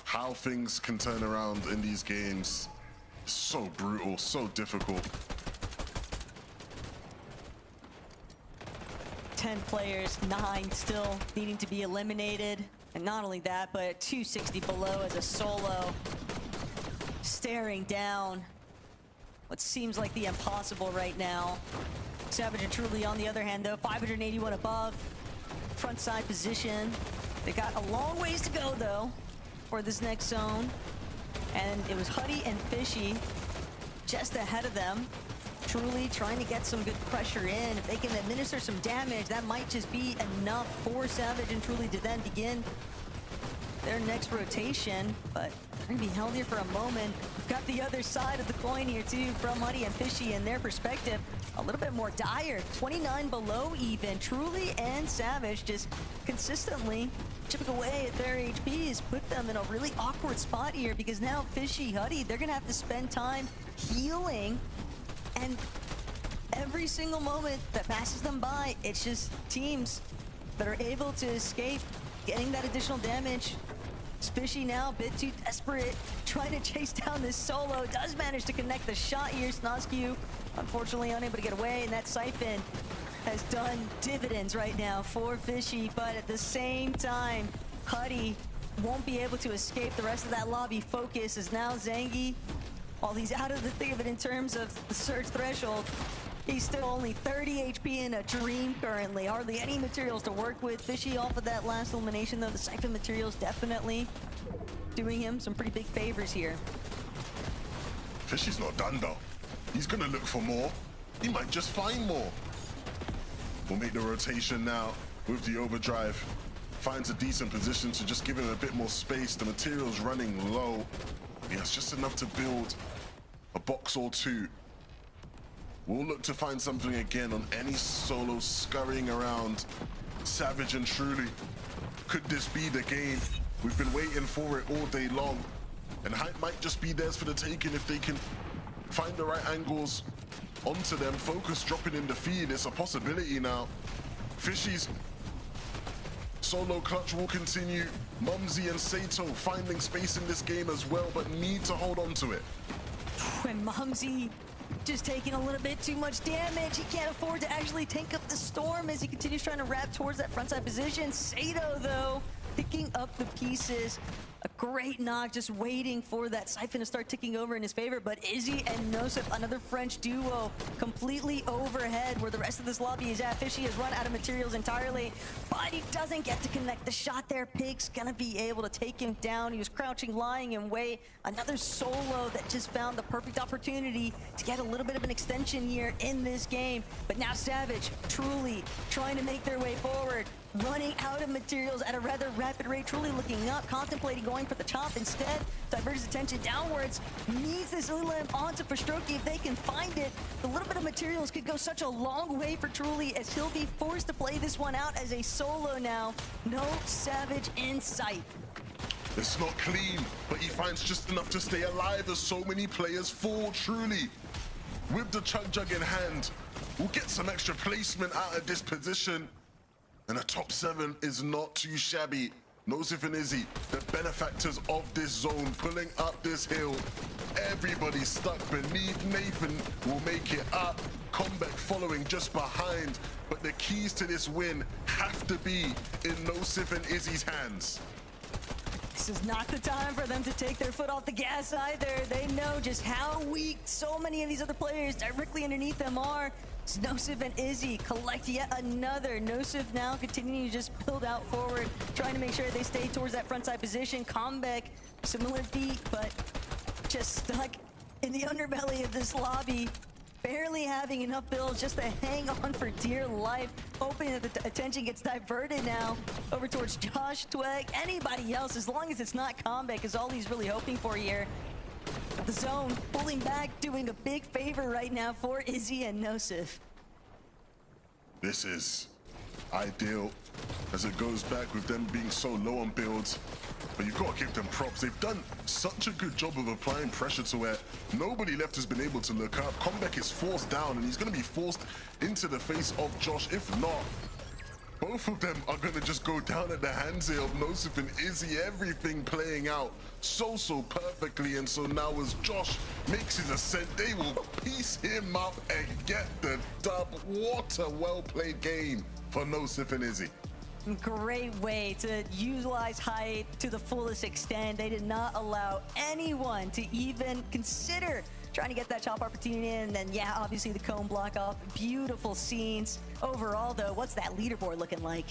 How things can turn around in these games, so brutal, so difficult. 10 players, 9 still needing to be eliminated. And not only that, but 260 below as a solo, staring down what seems like the impossible right now. Savage and Truly, on the other hand, though, 581 above, front side position. They got a long ways to go, though, for this next zone. And it was Huddy and Fishy just ahead of them. Truly trying to get some good pressure in. If they can administer some damage, that might just be enough for Savage and Truly to then begin their next rotation, but they're gonna be held here for a moment. We've got the other side of the coin here too from Huddy and Fishy, and their perspective a little bit more dire. 29 below even. Truly and Savage just consistently chipping away at their HPs, put them in a really awkward spot here because now Fishy, Huddy, they're gonna have to spend time healing, and every single moment that passes them by, it's just teams that are able to escape getting that additional damage. Fishy now a bit too desperate, trying to chase down this solo. Does manage to connect the shot here. Snosku, unfortunately, unable to get away, and that Siphon has done dividends right now for Fishy, but at the same time, Huddy won't be able to escape the rest of that lobby. Focus is now Zangi. While he's out of the thick of it in terms of the surge threshold, he's still only 30 HP in a dream currently. Hardly any materials to work with. Fishy off of that last elimination, though. The Siphon materials definitely doing him some pretty big favors here. Fishy's not done though. He's gonna look for more. He might just find more. We'll make the rotation now with the overdrive. Finds a decent position to just give him a bit more space. The material's running low. He has just enough to build a box or two. We'll look to find something again on any solo scurrying around. Savage and Truly. Could this be the game? We've been waiting for it all day long. And hype might just be theirs for the taking if they can find the right angles onto them. Focus dropping in the feed. It's a possibility now. Fishy's solo clutch will continue. Mumsy and Sato finding space in this game as well, but need to hold on to it. When Mumsy just taking a little bit too much damage. He can't afford to actually tank up the storm as he continues trying to wrap towards that frontside position. Sato, though, picking up the pieces. A great knock, just waiting for that Siphon to start ticking over in his favor. But Izzy and Nosef, another French duo, completely overhead where the rest of this lobby is at. Fishy has run out of materials entirely, but he doesn't get to connect the shot there. Pig's gonna be able to take him down. He was crouching, lying in wait. Another solo that just found the perfect opportunity to get a little bit of an extension here in this game. But now Savage, Truly trying to make their way forward. Running out of materials at a rather rapid rate. Truly looking up, contemplating going for the chop. Instead, diverts his attention downwards. Needs this Ulam onto Fastroki if they can find it. The little bit of materials could go such a long way for Truly as he'll be forced to play this one out as a solo now. No Savage in sight. It's not clean, but he finds just enough to stay alive as so many players fall. Truly, with the Chug Jug in hand, we'll get some extra placement out of this position. And a top 7 is not too shabby. Nosef and Izzy, the benefactors of this zone, pulling up this hill. Everybody stuck beneath. Nathan will make it up. Comeback following just behind. But the keys to this win have to be in Nosef and Izzy's hands. This is not the time for them to take their foot off the gas either. They know just how weak so many of these other players directly underneath them are. Nosef and Izzy collect yet another. Nosef now continuing to just build out forward, trying to make sure they stay towards that frontside position. Comeback, similar feat, but just stuck in the underbelly of this lobby. Barely having enough builds just to hang on for dear life. Hoping that the attention gets diverted now over towards Josh, Tweg, anybody else, as long as it's not Comeback, is all he's really hoping for here. The zone pulling back, doing a big favor right now for Izzy and Nosef. This is ideal as it goes back with them being so low on builds. But you've got to give them props. They've done such a good job of applying pressure to where nobody left has been able to look up. Comeback is forced down and he's going to be forced into the face of Josh. If not, both of them are going to just go down at the hands here of Nosef and Izzy. Everything playing out so perfectly. And so now as Josh makes his ascent, they will piece him up and get the dub. What a well-played game for Nosef and Izzy. Great way to utilize height to the fullest extent. They did not allow anyone to even consider trying to get that chop opportunity in. And then, yeah, obviously the cone block off. Beautiful scenes. Overall, though, what's that leaderboard looking like?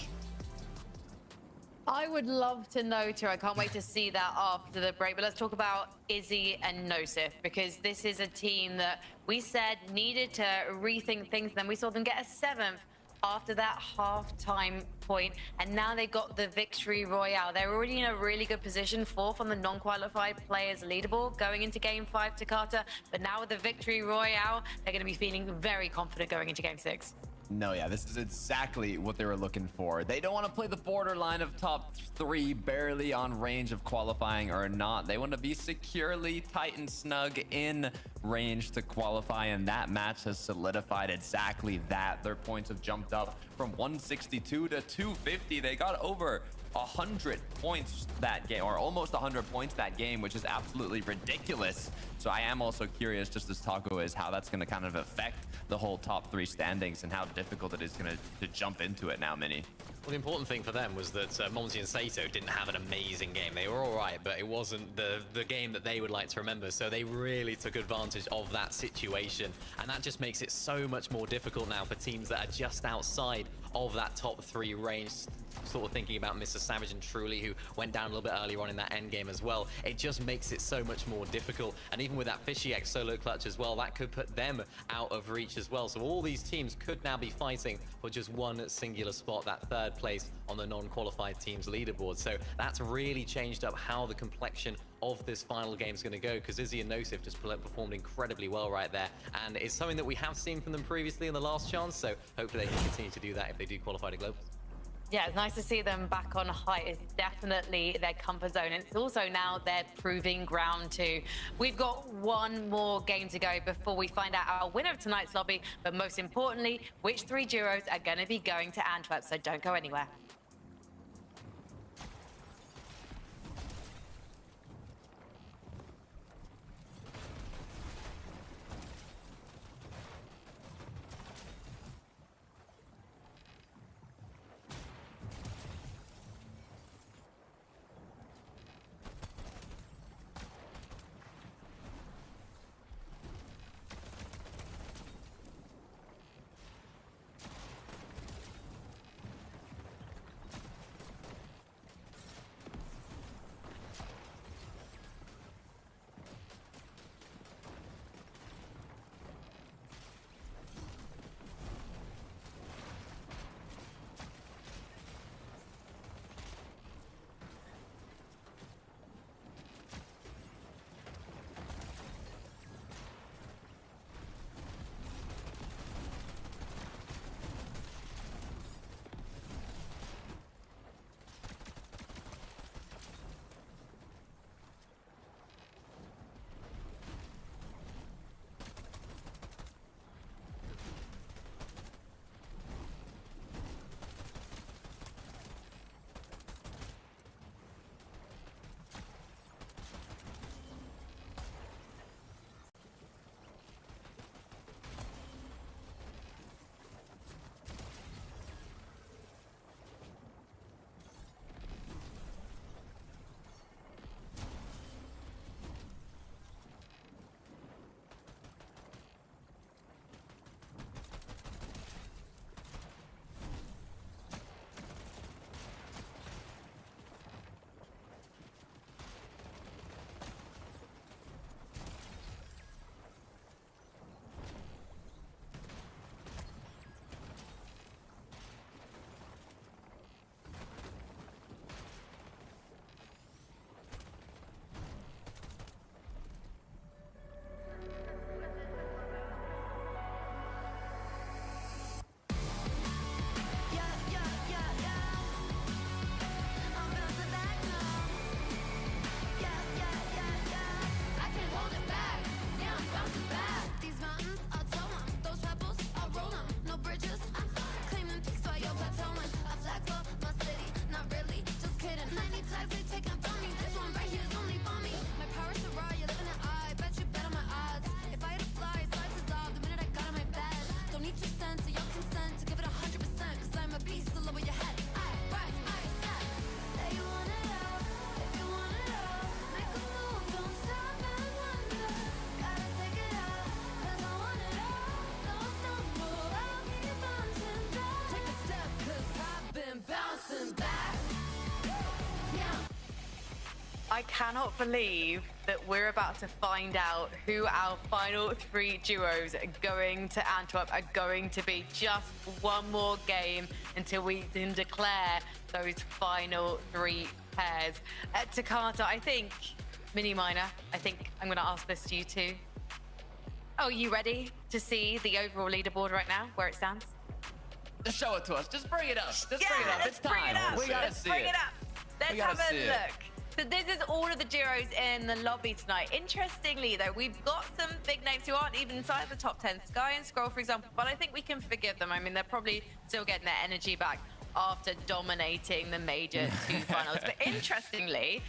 I would love to know too. I can't wait to see that after the break. But let's talk about Izzy and Nosef, because this is a team that we said needed to rethink things. Then we saw them get a 7th after that half-time point, and now they got the victory royale. They're already in a really good position, 4th on the non-qualified players leaderboard going into game 5 to Carter, but now with the victory royale, they're going to be feeling very confident going into game 6. No, yeah, this is exactly what they were looking for. They don't want to play the borderline of top 3, barely on range of qualifying or not. They want to be securely tight and snug in range to qualify, and that match has solidified exactly that. Their points have jumped up from 162 to 250. They got over 100 points that game, or almost 100 points that game, which is absolutely ridiculous. So I am also curious, just as Taco is, how that's going to kind of affect the whole top 3 standings and how difficult it is going to jump into it now, Mini. Well, the important thing for them was that Monty and Sato didn't have an amazing game. They were all right, but it wasn't the game that they would like to remember. So they really took advantage of that situation. And that just makes it so much more difficult now for teams that are just outside of that top 3 range. Sort of thinking about Mr. Savage and Truly, who went down a little bit earlier on in that end game as well. It just makes it so much more difficult. And even with that Fishy X solo clutch as well, that could put them out of reach as well. So all these teams could now be fighting for just one singular spot, that 3rd place on the non-qualified teams leaderboard. So that's really changed up how the complexion of this final game is going to go, because Izzy and Nosif just performed incredibly well right there, and it's something that we have seen from them previously in the last chance, so hopefully they can continue to do that if they do qualify to Globals. Yeah, it's nice to see them back on height. It's definitely their comfort zone. And it's also now their proving ground too. We've got one more game to go before we find out our winner of tonight's lobby. But most importantly, which 3 duos are going to be going to Antwerp. So don't go anywhere. I cannot believe that we're about to find out who our final 3 duos going to Antwerp are going to be. Just one more game until we can declare those final 3 pairs. Takata, I think, Mini Miner, I think I'm going to ask this to you too. Oh, you ready to see the overall leaderboard right now, where it stands? Just show it to us. Just bring it up. Just bring it up. Let's It's time. We gotta see it. Let's We gotta have a see it. look. So this is all of the duos in the lobby tonight. Interestingly, though, we've got some big names who aren't even inside the top 10. Sky and Scroll, for example, but I think we can forgive them. I mean, they're probably still getting their energy back after dominating the Major 2 finals. But interestingly,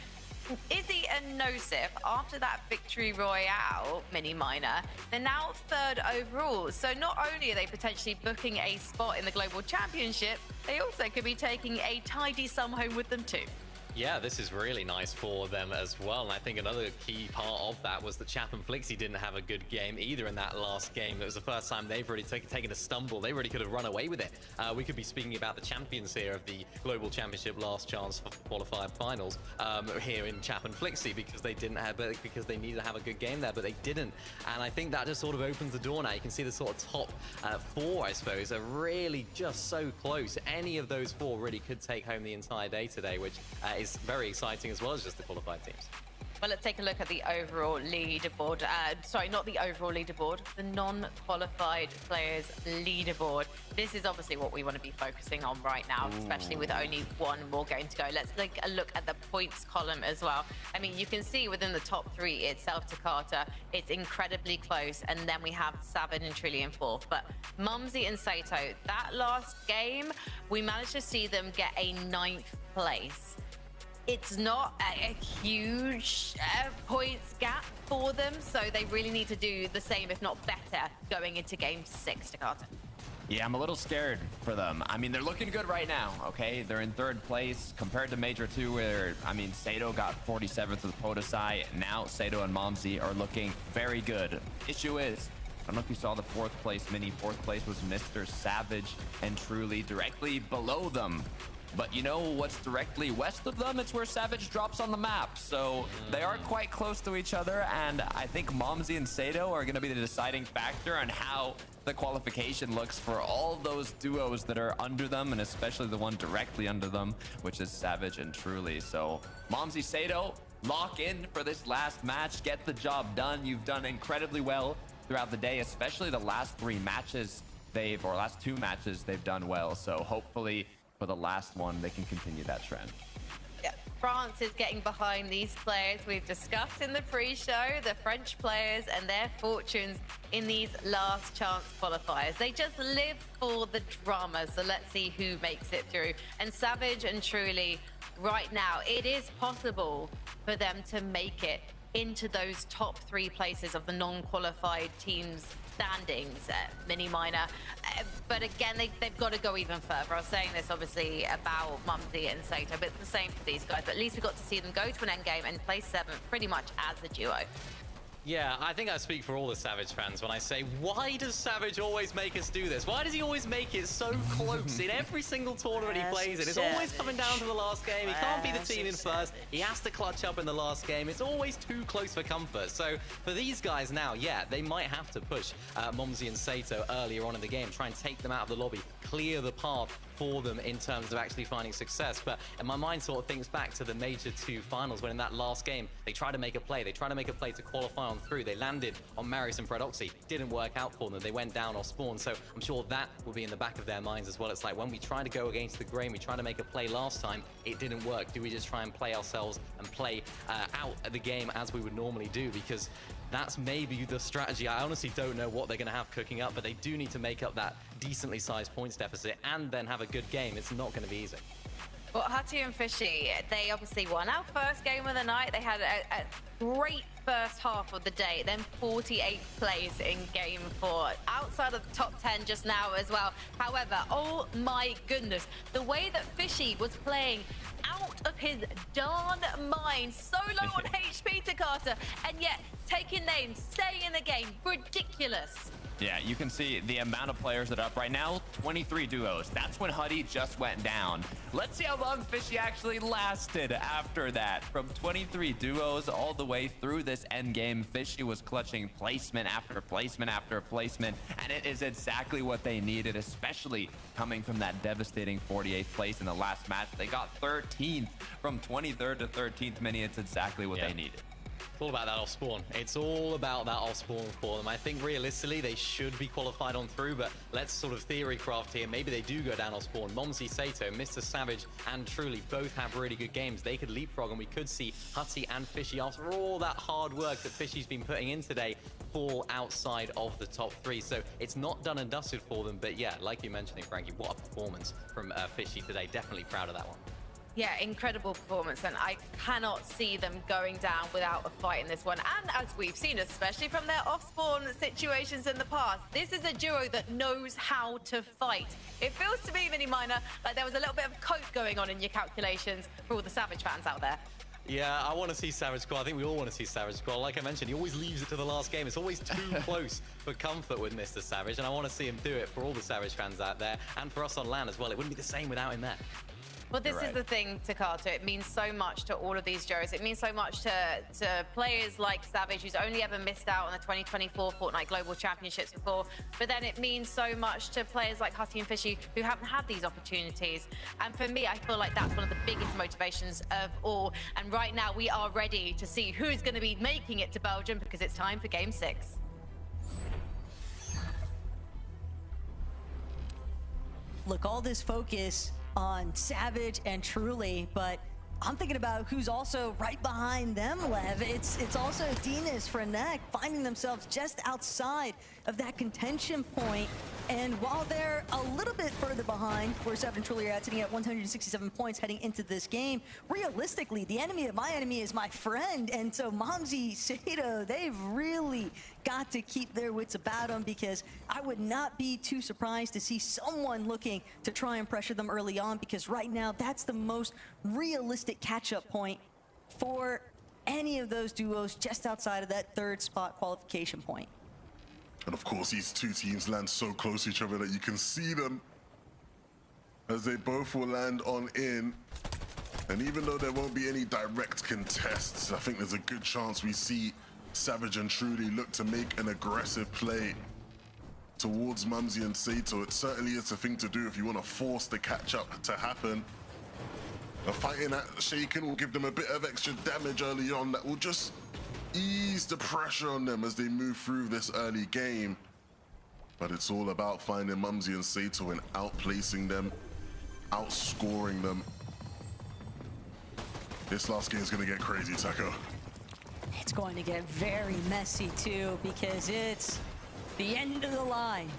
Izzy and Nosif, after that victory royale, Mini Miner, they're now 3rd overall. So not only are they potentially booking a spot in the Global Championship, they also could be taking a tidy sum home with them too. Yeah, this is really nice for them as well. And I think another key part of that was that Chap and Flixie didn't have a good game either in that last game. It was the first time they've really taken a stumble. They really could have run away with it. We could be speaking about the champions here of the Global Championship last chance for qualified finals here in Chap and Flixie because they didn't have it, because they needed to have a good game there, but they didn't. And I think that just sort of opens the door now. You can see the sort of top 4, I suppose, are really just so close. Any of those 4 really could take home the entire day today, which is very exciting as well as just the qualified teams. Well, let's take a look at the overall leaderboard. Sorry, not the overall leaderboard, the non-qualified players leaderboard. This is obviously what we want to be focusing on right now, especially with only 1 more game to go. Let's take a look at the points column as well. I mean, you can see within the top 3 itself, Takata, it's incredibly close. And then we have Savage and Trilly in 4th. But Mumsy and Sato, that last game, we managed to see them get a 9th place. It's not a huge points gap for them, so they really need to do the same, if not better, going into game 6, Takata. Yeah, I'm a little scared for them. I mean, they're looking good right now, okay? They're in 3rd place compared to Major 2, where, I mean, Sato got 47th with Podesai. Now Sato and Momsy are looking very good. Issue is, I don't know if you saw the 4th place mini. 4th place was Mr. Savage and Truly directly below them. But you know what's directly west of them? It's where Savage drops on the map. So they are quite close to each other. And I think Momsy and Sato are going to be the deciding factor on how the qualification looks for all those duos that are under them, and especially the one directly under them, which is Savage and Truly. So Momsy, Sato, lock in for this last match. Get the job done. You've done incredibly well throughout the day, especially the last 3 matches or last 2 matches they've done well. So hopefully for the last one, they can continue that trend. Yeah, France is getting behind these players we've discussed in the pre-show, the French players and their fortunes in these last chance qualifiers. They just live for the drama, so let's see who makes it through. And Savage and Truly, right now, it is possible for them to make it into those top 3 places of the non-qualified teams standings, Mini Miner. But again, they've got to go even further. I was saying this obviously about Mumsy and Sato, but it's the same for these guys. But at least we got to see them go to an end game and play 7th pretty much as a duo. Yeah, I think I speak for all the Savage fans when I say, why does Savage always make us do this? Why does he always make it so close in every single tournament he plays in? It's always coming down to the last game. He can't be the team in first. He has to clutch up in the last game. It's always too close for comfort. So for these guys now, yeah, they might have to push Momsy and Sato earlier on in the game, try and take them out of the lobby, clear the path for them in terms of actually finding success. But in my mind sort of thinks back to the Major 2 finals when in that last game, they tried to make a play. They tried to make a play to qualify on through. They landed on Marius and Predoxy. Didn't work out for them. They went down off spawn. So I'm sure that will be in the back of their minds as well. It's like when we tried to go against the grain, we tried to make a play last time, it didn't work. Do we just try and play ourselves and play out the game as we would normally do? Because that's maybe the strategy. I honestly don't know what they're going to have cooking up, but they do need to make up that decently sized points deficit and then have a good game. It's not going to be easy. Well, Hatu and Fishy, they obviously won our first game of the night. They had a great first half of the day, then 48th place in game 4, outside of the top 10 just now as well. However, oh my goodness, the way that Fishy was playing out of his darn mind, so low on HP, Takata, and yet taking names, staying in the game, ridiculous. Yeah, you can see the amount of players that are up right now, 23 duos. That's when Huddy just went down. Let's see how long Fishy actually lasted after that. From 23 duos all the way through this end game, Fishy was clutching placement after placement after placement, and it is exactly what they needed, especially coming from that devastating 48th place in the last match. They got 13th from 23rd to 13th mini. It's exactly what they needed. It's all about that off spawn. It's all about that off spawn for them. I think realistically they should be qualified on through, but let's sort of theory craft here. Maybe they do go down off spawn. Momsy, Sato, Mr. Savage, and Truly both have really good games. They could leapfrog, and we could see Hutty and Fishy, after all that hard work that Fishy's been putting in today, fall outside of the top 3. So it's not done and dusted for them, but yeah, like you mentioned, Frankie, what a performance from Fishy today. Definitely proud of that one. Yeah, incredible performance, and I cannot see them going down without a fight in this one. And as we've seen, especially from their off-spawn situations in the past, this is a duo that knows how to fight. It feels to me, Mini Miner, like there was a little bit of coke going on in your calculations for all the Savage fans out there. Yeah, I want to see Savage Squad. I think we all want to see Savage Squad. Like I mentioned, he always leaves it to the last game. It's always too close for comfort with Mr. Savage, and I want to see him do it for all the Savage fans out there, and for us on LAN as well. It wouldn't be the same without him there. Well, this is the thing, Takato. It means so much to all of these duos. It means so much to players like Savage, who's only ever missed out on the 2024 Fortnite Global Championships before. But then it means so much to players like Hutty and Fishy, who haven't had these opportunities. And for me, I feel like that's one of the biggest motivations of all. And right now, we are ready to see who's going to be making it to Belgium, because it's time for Game 6. Look, all this focus on Savage and Truly, but I'm thinking about who's also right behind them, Lev. It's also Dinas, Frenek, finding themselves just outside of that contention point. And while they're a little bit further behind, where Savage and Truly are at, sitting at 167 points heading into this game, realistically, the enemy of my enemy is my friend. And so Momsy, Sato, they've really got to keep their wits about them, because I would not be too surprised to see someone looking to try and pressure them early on, because right now that's the most realistic catch-up point for any of those duos just outside of that third spot qualification point. And of course, these two teams land so close to each other that you can see them as they both will land on in. And even though there won't be any direct contests, I think there's a good chance we see Savage and Truly look to make an aggressive play towards Momsy and Sato. It certainly is a thing to do if you want to force the catch-up to happen. A fighting at Shaken will give them a bit of extra damage early on that will just ease the pressure on them as they move through this early game. But it's all about finding Momsy and Sato and outplacing them, outscoring them. This last game is going to get crazy, Taco. It's going to get very messy too, because it's the end of the line.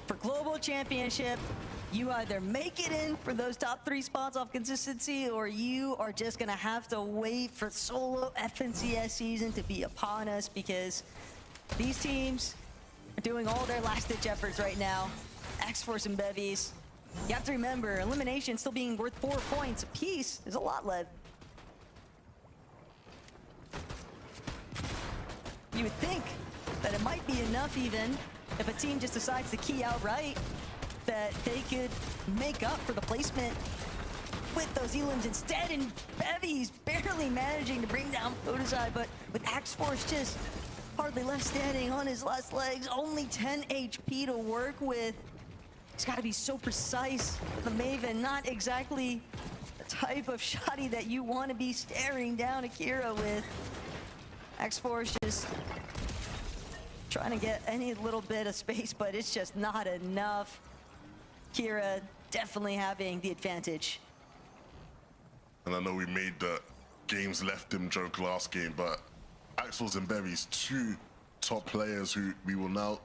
For Global Championship, you either make it in for those top 3 spots off consistency, or you are just gonna have to wait for solo FNCS season to be upon us, because these teams are doing all their last-ditch efforts right now. X-Force and Bevies. You have to remember, elimination still being worth 4 points apiece is a lot, Lev. You would think that it might be enough, even if a team just decides to key outright, that they could make up for the placement with those elims instead. And Bevy's barely managing to bring down Protosai, but with X-Force just hardly left standing on his last legs, only 10 HP to work with. He's got to be so precise. The Maven, not exactly the type of shotty that you want to be staring down Akira with. X-Force just trying to get any little bit of space, but it's just not enough. Kira definitely having the advantage. And I know we made the games left him joke last game, but Axel's and Berry's 2 top players who we will now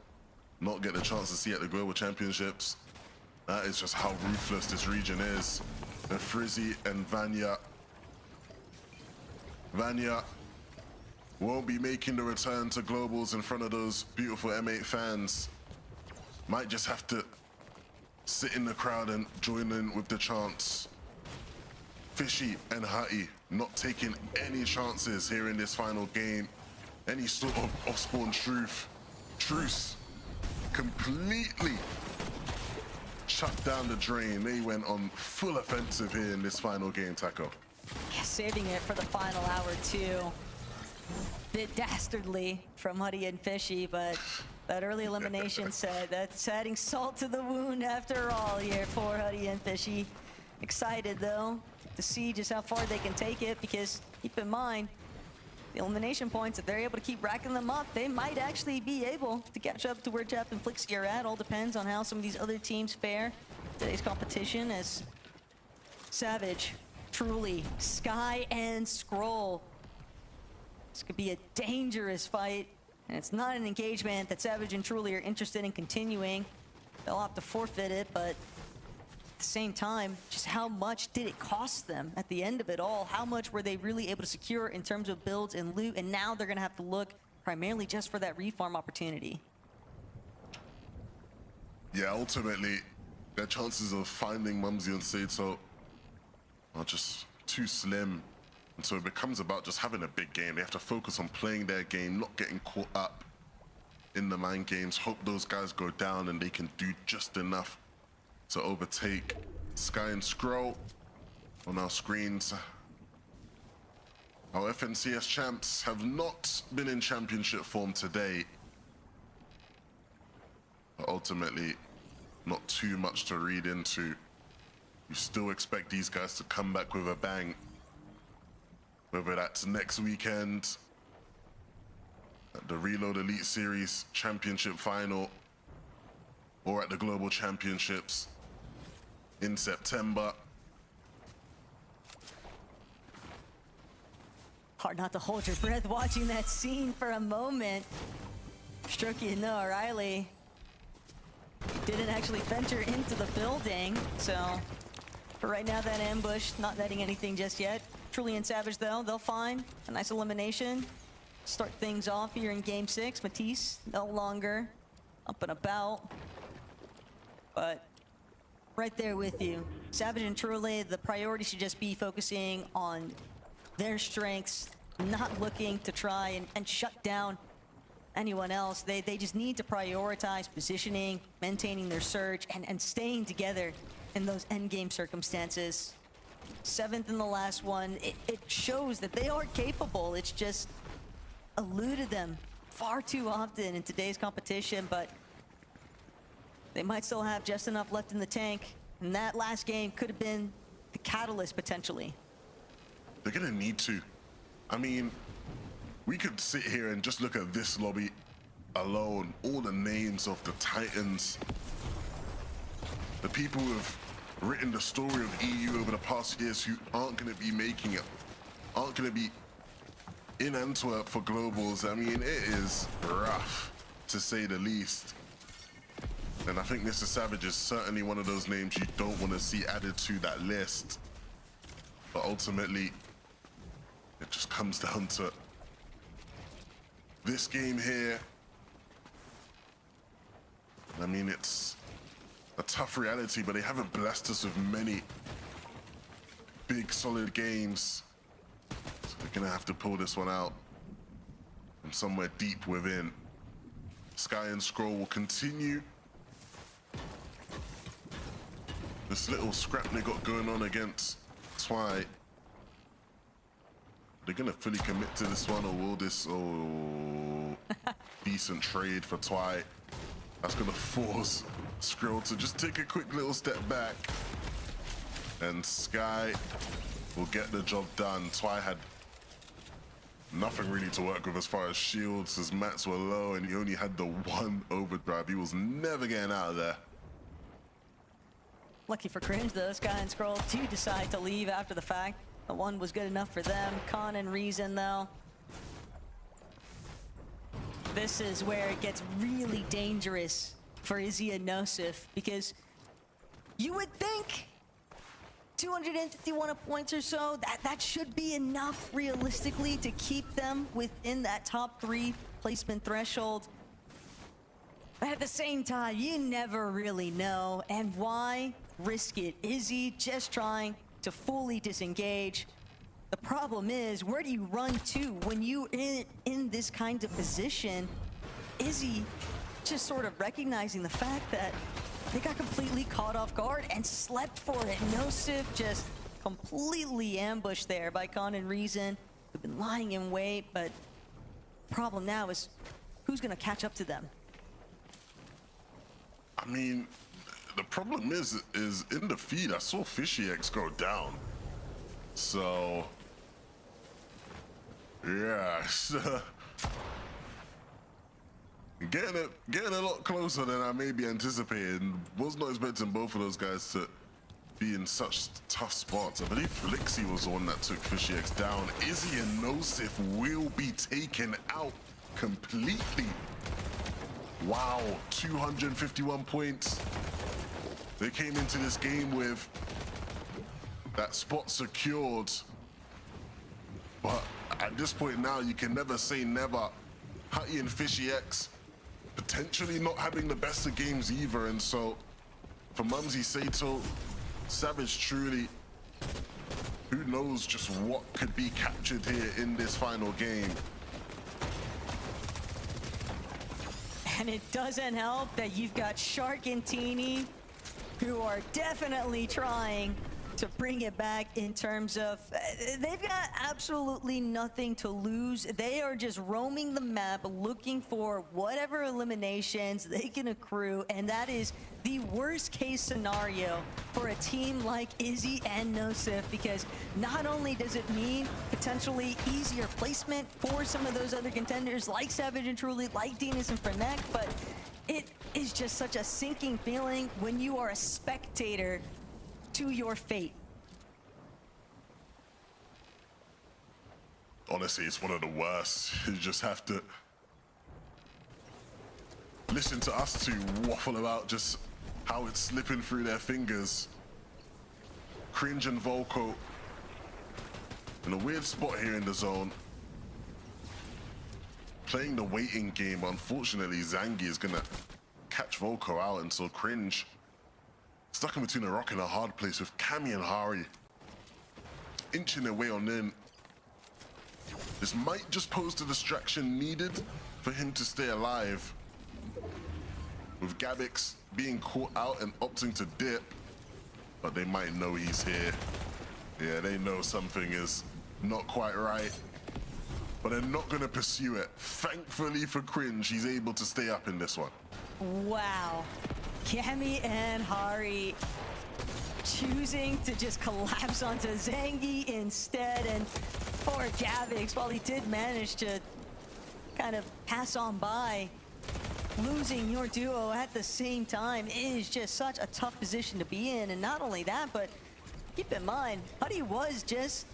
not get the chance to see at the Global Championships. That is just how ruthless this region is. And Frizzy and Vanya won't be making the return to Globals in front of those beautiful M8 fans. Might just have to sit in the crowd and join in with the chants. Fishy and Hutty not taking any chances here in this final game. Any sort of off-spawn truce completely shut down the drain. They went on full offensive here in this final game, Taco. Yeah, saving it for the final hour too. Bit dastardly from Huddy and Fishy, but that early elimination said that's adding salt to the wound after all here for Huddy and Fishy. Excited though to see just how far they can take it, because keep in mind, the elimination points, if they're able to keep racking them up, they might actually be able to catch up to where Jap and Flixie are at. All depends on how some of these other teams fare today's competition, as Savage, Truly, Sky, and Scroll. This could be a dangerous fight, and it's not an engagement that Savage and Truly are interested in continuing. They'll have to forfeit it, but at the same time, just how much did it cost them at the end of it all? How much were they really able to secure in terms of builds and loot? And now they're gonna have to look primarily just for that refarm opportunity. Yeah, ultimately, their chances of finding Mumsy and Sato are just too slim. And so it becomes about just having a big game. They have to focus on playing their game, not getting caught up in the mind games. Hope those guys go down and they can do just enough to overtake Sky and Scroll on our screens. Our FNCS champs have not been in championship form today, but ultimately not too much to read into. You still expect these guys to come back with a bang, whether that's next weekend at the Reload Elite Series Championship Final or at the Global Championships in September. Hard not to hold your breath watching that scene for a moment. Strokey, no, Riley didn't actually venture into the building, so for right now, that ambush, not netting anything just yet. Truly and Savage, though, they'll find a nice elimination. Start things off here in Game 6. Matisse no longer up and about, but right there with you. Savage and Truly, the priority should just be focusing on their strengths, not looking to try and shut down anyone else. They just need to prioritize positioning, maintaining their surge, and staying together in those endgame circumstances. 7th in the last one, it shows that they are capable. It's just eluded them far too often in today's competition, but they might still have just enough left in the tank, and that last game could have been the catalyst potentially. They're gonna need to. I mean, we could sit here and just look at this lobby alone, all the names of the Titans, the people who have written the story of EU over the past years who aren't gonna be making it, aren't gonna be in Antwerp for globals. I mean, it is rough, to say the least. And I think Mr. Savage is certainly one of those names you don't want to see added to that list. But ultimately, it just comes down to this game here. I mean, it's a tough reality, but they haven't blessed us with many big, solid games. So they're gonna have to pull this one out from somewhere deep within. Sky and Scroll will continue this little scrap they got going on against Twy. They're gonna fully commit to this one, or will this? Oh, decent trade for Twy. That's gonna force Skrill to just take a quick little step back, and Sky will get the job done. Twy had nothing really to work with as far as shields. His mats were low, and he only had the one overdrive. He was never getting out of there. Lucky for Cringe, though, Sky and Scroll do decide to leave after the fact. The one was good enough for them. Con and Reason, though. This is where it gets really dangerous for Izzy and Nosif, because you would think 251 points or so, that should be enough realistically to keep them within that top 3 placement threshold. But at the same time, you never really know, and why risk it? Izzy just trying to fully disengage. The problem is, where do you run to when you in this kind of position? Izzy just sort of recognizing the fact that they got completely caught off guard and slept for it. Nosif just completely ambushed there by Khan and Reason. They've been lying in wait, but the problem now is who's going to catch up to them? I mean, the problem is in the feed, I saw Fishy X go down. So, yeah, getting a lot closer than I maybe anticipated. Was not expecting both of those guys to be in such tough spots. I believe Flixie was the one that took Fishy X down. Izzy and Nosif will be taken out completely. Wow, 251 points. They came into this game with that spot secured. But at this point now, you can never say never. Hutty and Fishy X potentially not having the best of games either. And so for Mumsy Sato, Savage truly, who knows just what could be captured here in this final game. And it doesn't help that you've got Shark and Teeny, who are definitely trying to bring it back in terms of, they've got absolutely nothing to lose. They are just roaming the map looking for whatever eliminations they can accrue, and that is the worst case scenario for a team like Izzy and Nosif, because not only does it mean potentially easier placement for some of those other contenders like Savage and Truly, like Dinas and Fernek, but it is just such a sinking feeling when you are a spectator to your fate. Honestly, it's one of the worst. You just have to listen to us two waffle about just how it's slipping through their fingers. Cringe and Volko in a weird spot here in the zone. Playing the waiting game. Unfortunately, Zangi is gonna catch Volko out, and so Cringe stuck in between a rock and a hard place with Cammy and Hari inching their way on in. This might just pose the distraction needed for him to stay alive. With Gabix being caught out and opting to dip, but they might know he's here. Yeah, they know something is not quite right, but they're not gonna pursue it. Thankfully for Cringe, he's able to stay up in this one. Wow. Cammy and Hari choosing to just collapse onto Zangi instead, and poor Gabix, while he did manage to kind of pass on by, losing your duo at the same time is just such a tough position to be in. And not only that, but keep in mind, Huddy was just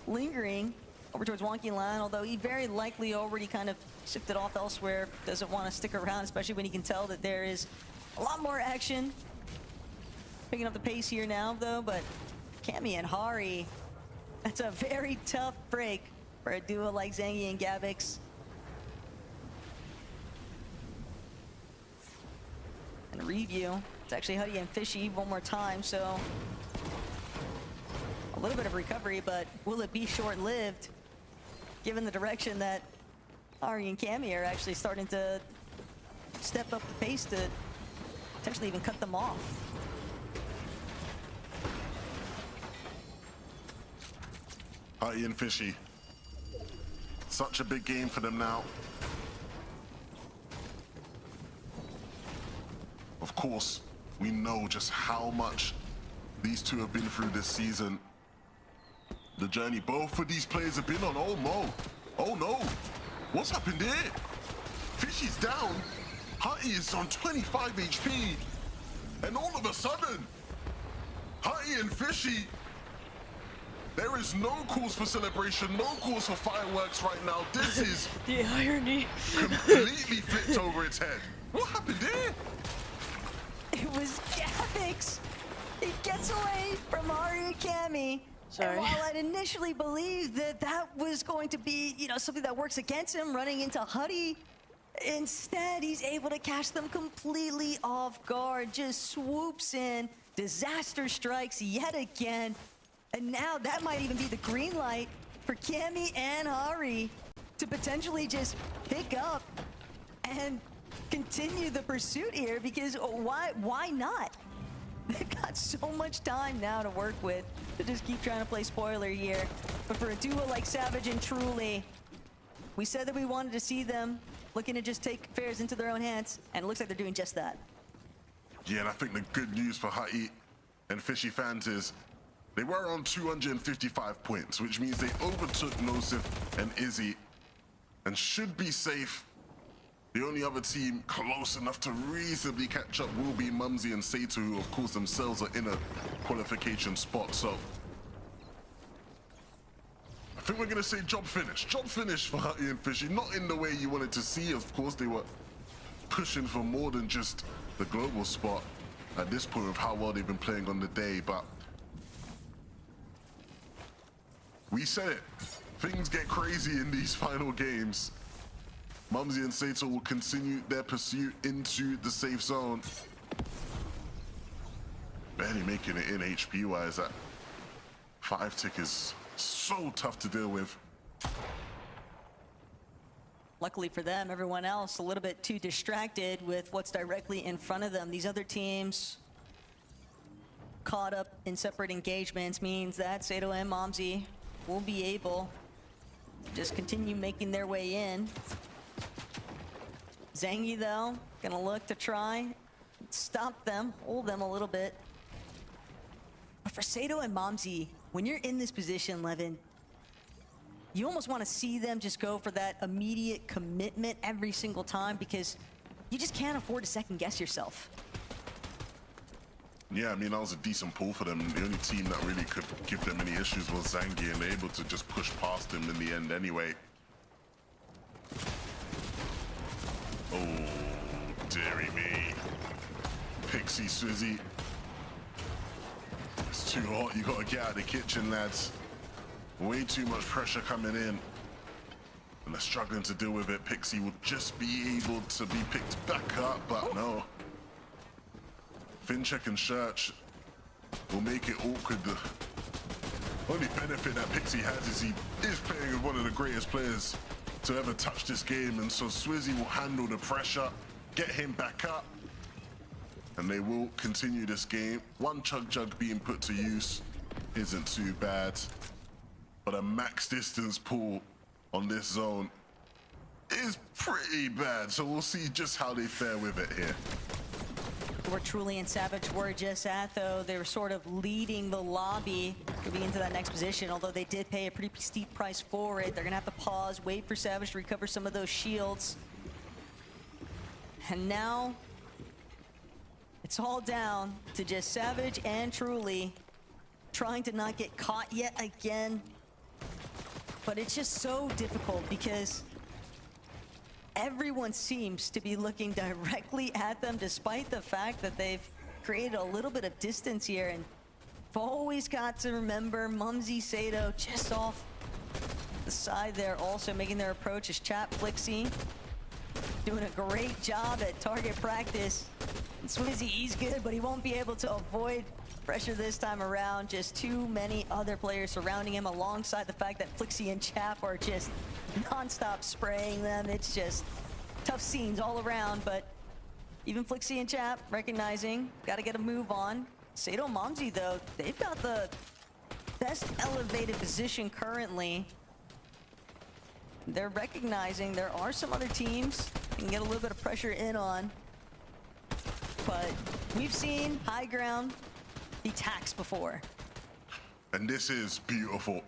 lingering over towards Wonky Lan, although he very likely already kind of shifted off elsewhere, doesn't want to stick around, especially when he can tell that there is a lot more action. Picking up the pace here now, though, but Cammy and Hari, that's a very tough break for a duo like Zangi and Gabix. And review, it's actually Huddy and Fishy one more time, so a little bit of recovery, but will it be short-lived, given the direction that Hari and Cammy are actually starting to step up the pace to potentially even cut them off. Hutty and Fishy. Such a big game for them now. Of course, we know just how much these two have been through this season. The journey both of these players have been on. Oh, Mo. Oh, no. What's happened here? Fishy's down. Hutty is on 25 HP. And all of a sudden, Hutty and Fishy, there is no cause for celebration, no cause for fireworks right now. This is the irony. Completely flipped over its head. What happened here? It was Gabix. He gets away from Hari and Cammy. Sorry. And while I'd initially believed that that was going to be, you know, something that works against him, running into Huddy, instead he's able to catch them completely off guard, just swoops in, disaster strikes yet again. And now that might even be the green light for Cammy and Hari to potentially just pick up and continue the pursuit here, because why not? They've got so much time now to work with to just keep trying to play spoiler here. But for a duo like Savage and Truly, we said that we wanted to see them looking to just take affairs into their own hands, and it looks like they're doing just that. Yeah, and I think the good news for Hutty and Fishy fans is they were on 255 points, which means they overtook Nosif and Izzy and should be safe. The only other team close enough to reasonably catch up will be Mumsy and Sato, who of course themselves are in a qualification spot. So I think we're gonna say job finished. Job finished for Hutty and Fishy. Not in the way you wanted to see. Of course, they were pushing for more than just the global spot at this point of how well they've been playing on the day, but we said it. Things get crazy in these final games. Mumsy and Sato will continue their pursuit into the safe zone. Barely making it in HP-wise. That 5 tick is so tough to deal with. Luckily for them, everyone else a little bit too distracted with what's directly in front of them. These other teams caught up in separate engagements means that Sato and Mumsy will be able to just continue making their way in. Zangy, though, gonna look to try stop them, hold them a little bit. But for Sato and Mumsy, when you're in this position, Levin, you almost want to see them just go for that immediate commitment every single time, because you just can't afford to second guess yourself. Yeah, I mean, that was a decent pull for them. The only team that really could give them any issues was Zangy, and they're able to just push past him in the end anyway. Oh, dearie me. Pixie, Swizzy. It's too hot. You gotta get out of the kitchen, lads. Way too much pressure coming in. And they're struggling to deal with it. Pixie will just be able to be picked back up, but no. Fincheck and Church will make it awkward. The only benefit that Pixie has is he is playing with one of the greatest players to ever touch this game, and so Swizzy will handle the pressure, get him back up, and they will continue this game. One Chug Jug being put to use isn't too bad, but a max distance pull on this zone is pretty bad, so we'll see just how they fare with it here. Where Truly and Savage were just at, though, they were sort of leading the lobby moving into that next position, although they did pay a pretty steep price for it. They're gonna have to pause, wait for Savage to recover some of those shields. And now it's all down to just Savage and Truly trying to not get caught yet again. But it's just so difficult because everyone seems to be looking directly at them, despite the fact that they've created a little bit of distance here. And you've always got to remember Mumsy, Sato just off the side there, also making their approach is Chap Flixie, doing a great job at target practice. And Swizzy, he's good, but he won't be able to avoid pressure this time around. Just too many other players surrounding him, alongside the fact that Flixie and Chap are just non-stop spraying them. It's just tough scenes all around, but even Flixie and Chap recognizing, got to get a move on. Sato and Mumsy, though, they've got the best elevated position currently. They're recognizing there are some other teams they can get a little bit of pressure in on, but we've seen high ground be taxed before. And this is beautiful.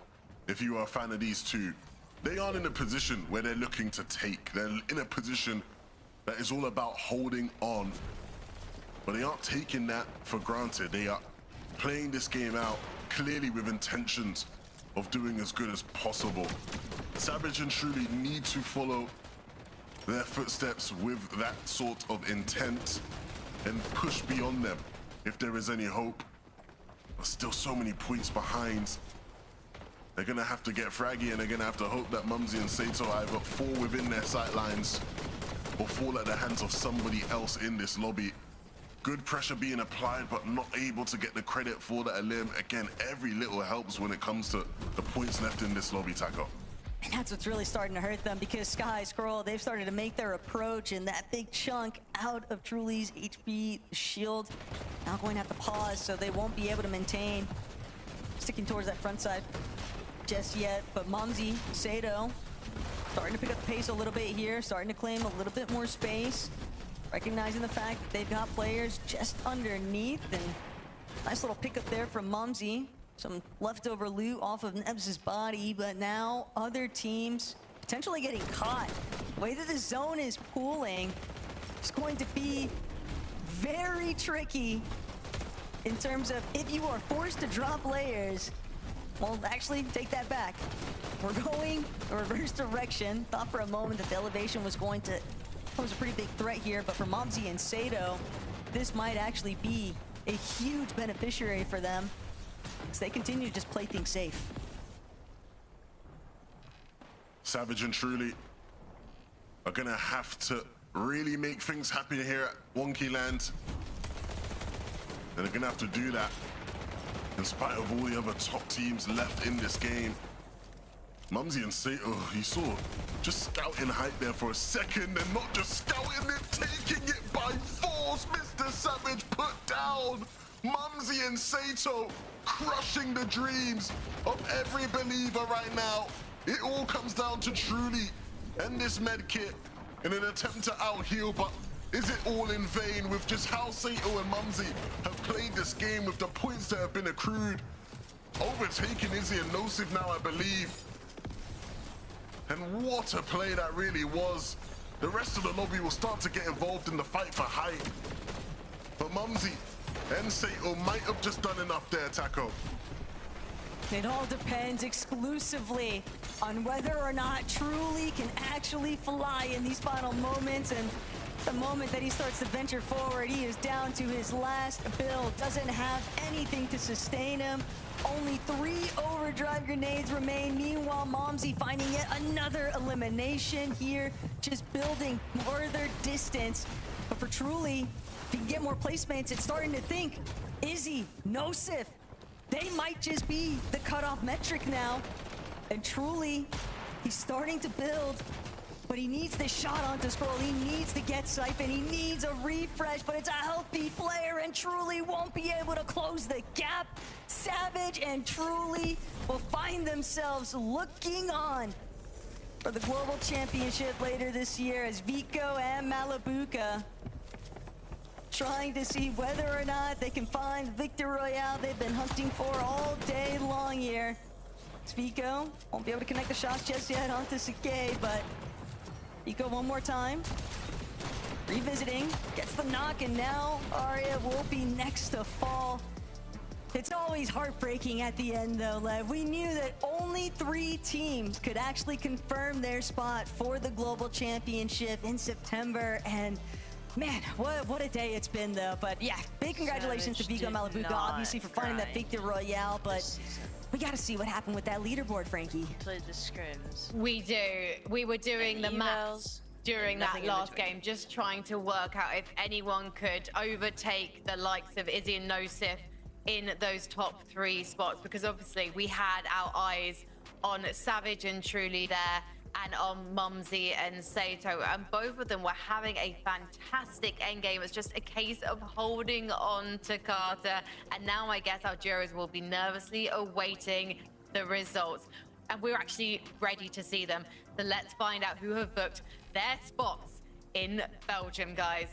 If you are a fan of these two, they aren't in a position where they're looking to take. They're in a position that is all about holding on. But they aren't taking that for granted. They are playing this game out clearly with intentions of doing as good as possible. Savage and Truly need to follow their footsteps with that sort of intent and push beyond them if there is any hope. There's still so many points behind. They're gonna have to get fraggy, and they're gonna have to hope that Mumsy and Sato either fall within their sight lines or fall at the hands of somebody else in this lobby. Good pressure being applied, but not able to get the credit for that elim. Again, every little helps when it comes to the points left in this lobby, Taco. And that's what's really starting to hurt them, because Sky, Scroll, they've started to make their approach, and that big chunk out of Truly's HP shield now going to have to pause, so they won't be able to maintain sticking towards that front side just yet. But Mumsy, Sato, starting to pick up the pace a little bit here, starting to claim a little bit more space, recognizing the fact that they've got players just underneath, and nice little pickup there from Mumsy. Some leftover loot off of Nebs' body, but now other teams potentially getting caught. The way that the zone is pooling is going to be very tricky in terms of if you are forced to drop layers. Well, actually, take that back. We're going a reverse direction. Thought for a moment that the elevation was going to pose a pretty big threat here, but for Mumsy and Sato, this might actually be a huge beneficiary for them, as they continue to just play things safe. Savage and Truly are gonna have to really make things happen here at Wonky Land. And they're gonna have to do that in spite of all the other top teams left in this game. Mumsy and Sato, you saw just scouting height there for a second, and not just scouting it, taking it by force. Mr. Savage put down. Mumsy and Sato crushing the dreams of every believer right now. It all comes down to Truly and this med kit in an attempt to out-heal, but is it all in vain with just how Sato and Mumsy have played this game with the points that have been accrued? Overtaking Izzy and Nosif now, I believe. And what a play that really was. The rest of the lobby will start to get involved in the fight for height. But Mumsy and Sato might have just done enough there, Taco. It all depends exclusively on whether or not Truly can actually fly in these final moments. And the moment that he starts to venture forward, he is down to his last build. Doesn't have anything to sustain him. Only 3 overdrive grenades remain. Meanwhile, Mumsy finding yet another elimination here, just building further distance. But for Truly, if he can get more placements, it's starting to think, Izzy, Nosif, they might just be the cutoff metric now. And Truly, he's starting to build, but he needs the shot onto Scroll. He needs to get Siphon. He needs a refresh, but it's a healthy player, and Truly won't be able to close the gap. Savage and Truly will find themselves looking on for the Global Championship later this year, as Vico and Malabuka trying to see whether or not they can find Victor Royale they've been hunting for all day long here. Vico won't be able to connect the shots just yet onto Sake, but Vico one more time. Revisiting, gets the knock, and now Arya will be next to fall. It's always heartbreaking at the end though, Lev. We knew that only 3 teams could actually confirm their spot for the Global Championship in September, and man, what a day it's been though. But yeah, big congratulations to Vico Malabuka, obviously, for finding that Victor Royale, but we gotta see what happened with that leaderboard, Frankie. Played the scrims. We do. We were doing the maths during that nothing last game, just trying to work out if anyone could overtake the likes of Izzy and Nosif in those top 3 spots, because obviously we had our eyes on Savage and Truly there, and on Mumsy and Sato, and both of them were having a fantastic endgame. It's just a case of holding on to Carter, and now I guess our jurors will be nervously awaiting the results, and we're actually ready to see them. So let's find out who have booked their spots in Belgium, guys.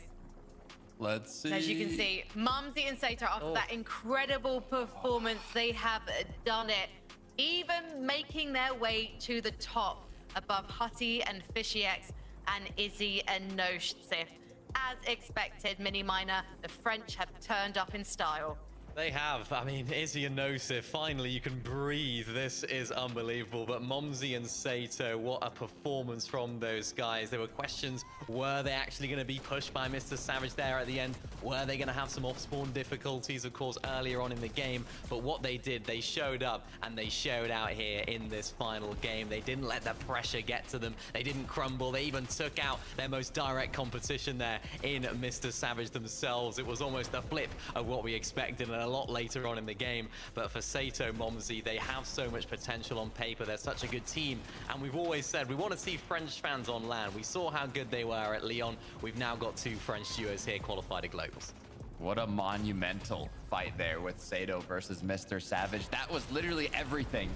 Let's see. As you can see, Mumsy and Sato, after that incredible performance, they have done it, even making their way to the top, above Hutty and FishyX and Izzy and Nosif. As expected, Mini Miner, the French have turned up in style. They have. I mean, Izzy and Nosif, finally you can breathe. This is unbelievable. But Mumsy and Sato, what a performance from those guys. There were questions, were they actually going to be pushed by Mr. Savage there at the end? Were they going to have some off-spawn difficulties, of course, earlier on in the game? But what they did, they showed up and they showed out here in this final game. They didn't let the pressure get to them. They didn't crumble. They even took out their most direct competition there in Mr. Savage themselves. It was almost a flip of what we expected. And a lot later on in the game. But for Sato, Momsy, they have so much potential on paper. They're such a good team. And we've always said we want to see French fans on LAN. We saw how good they were at Lyon. We've now got 2 French duos here qualified at Globals. What a monumental fight there with Sato versus Mr. Savage. That was literally everything.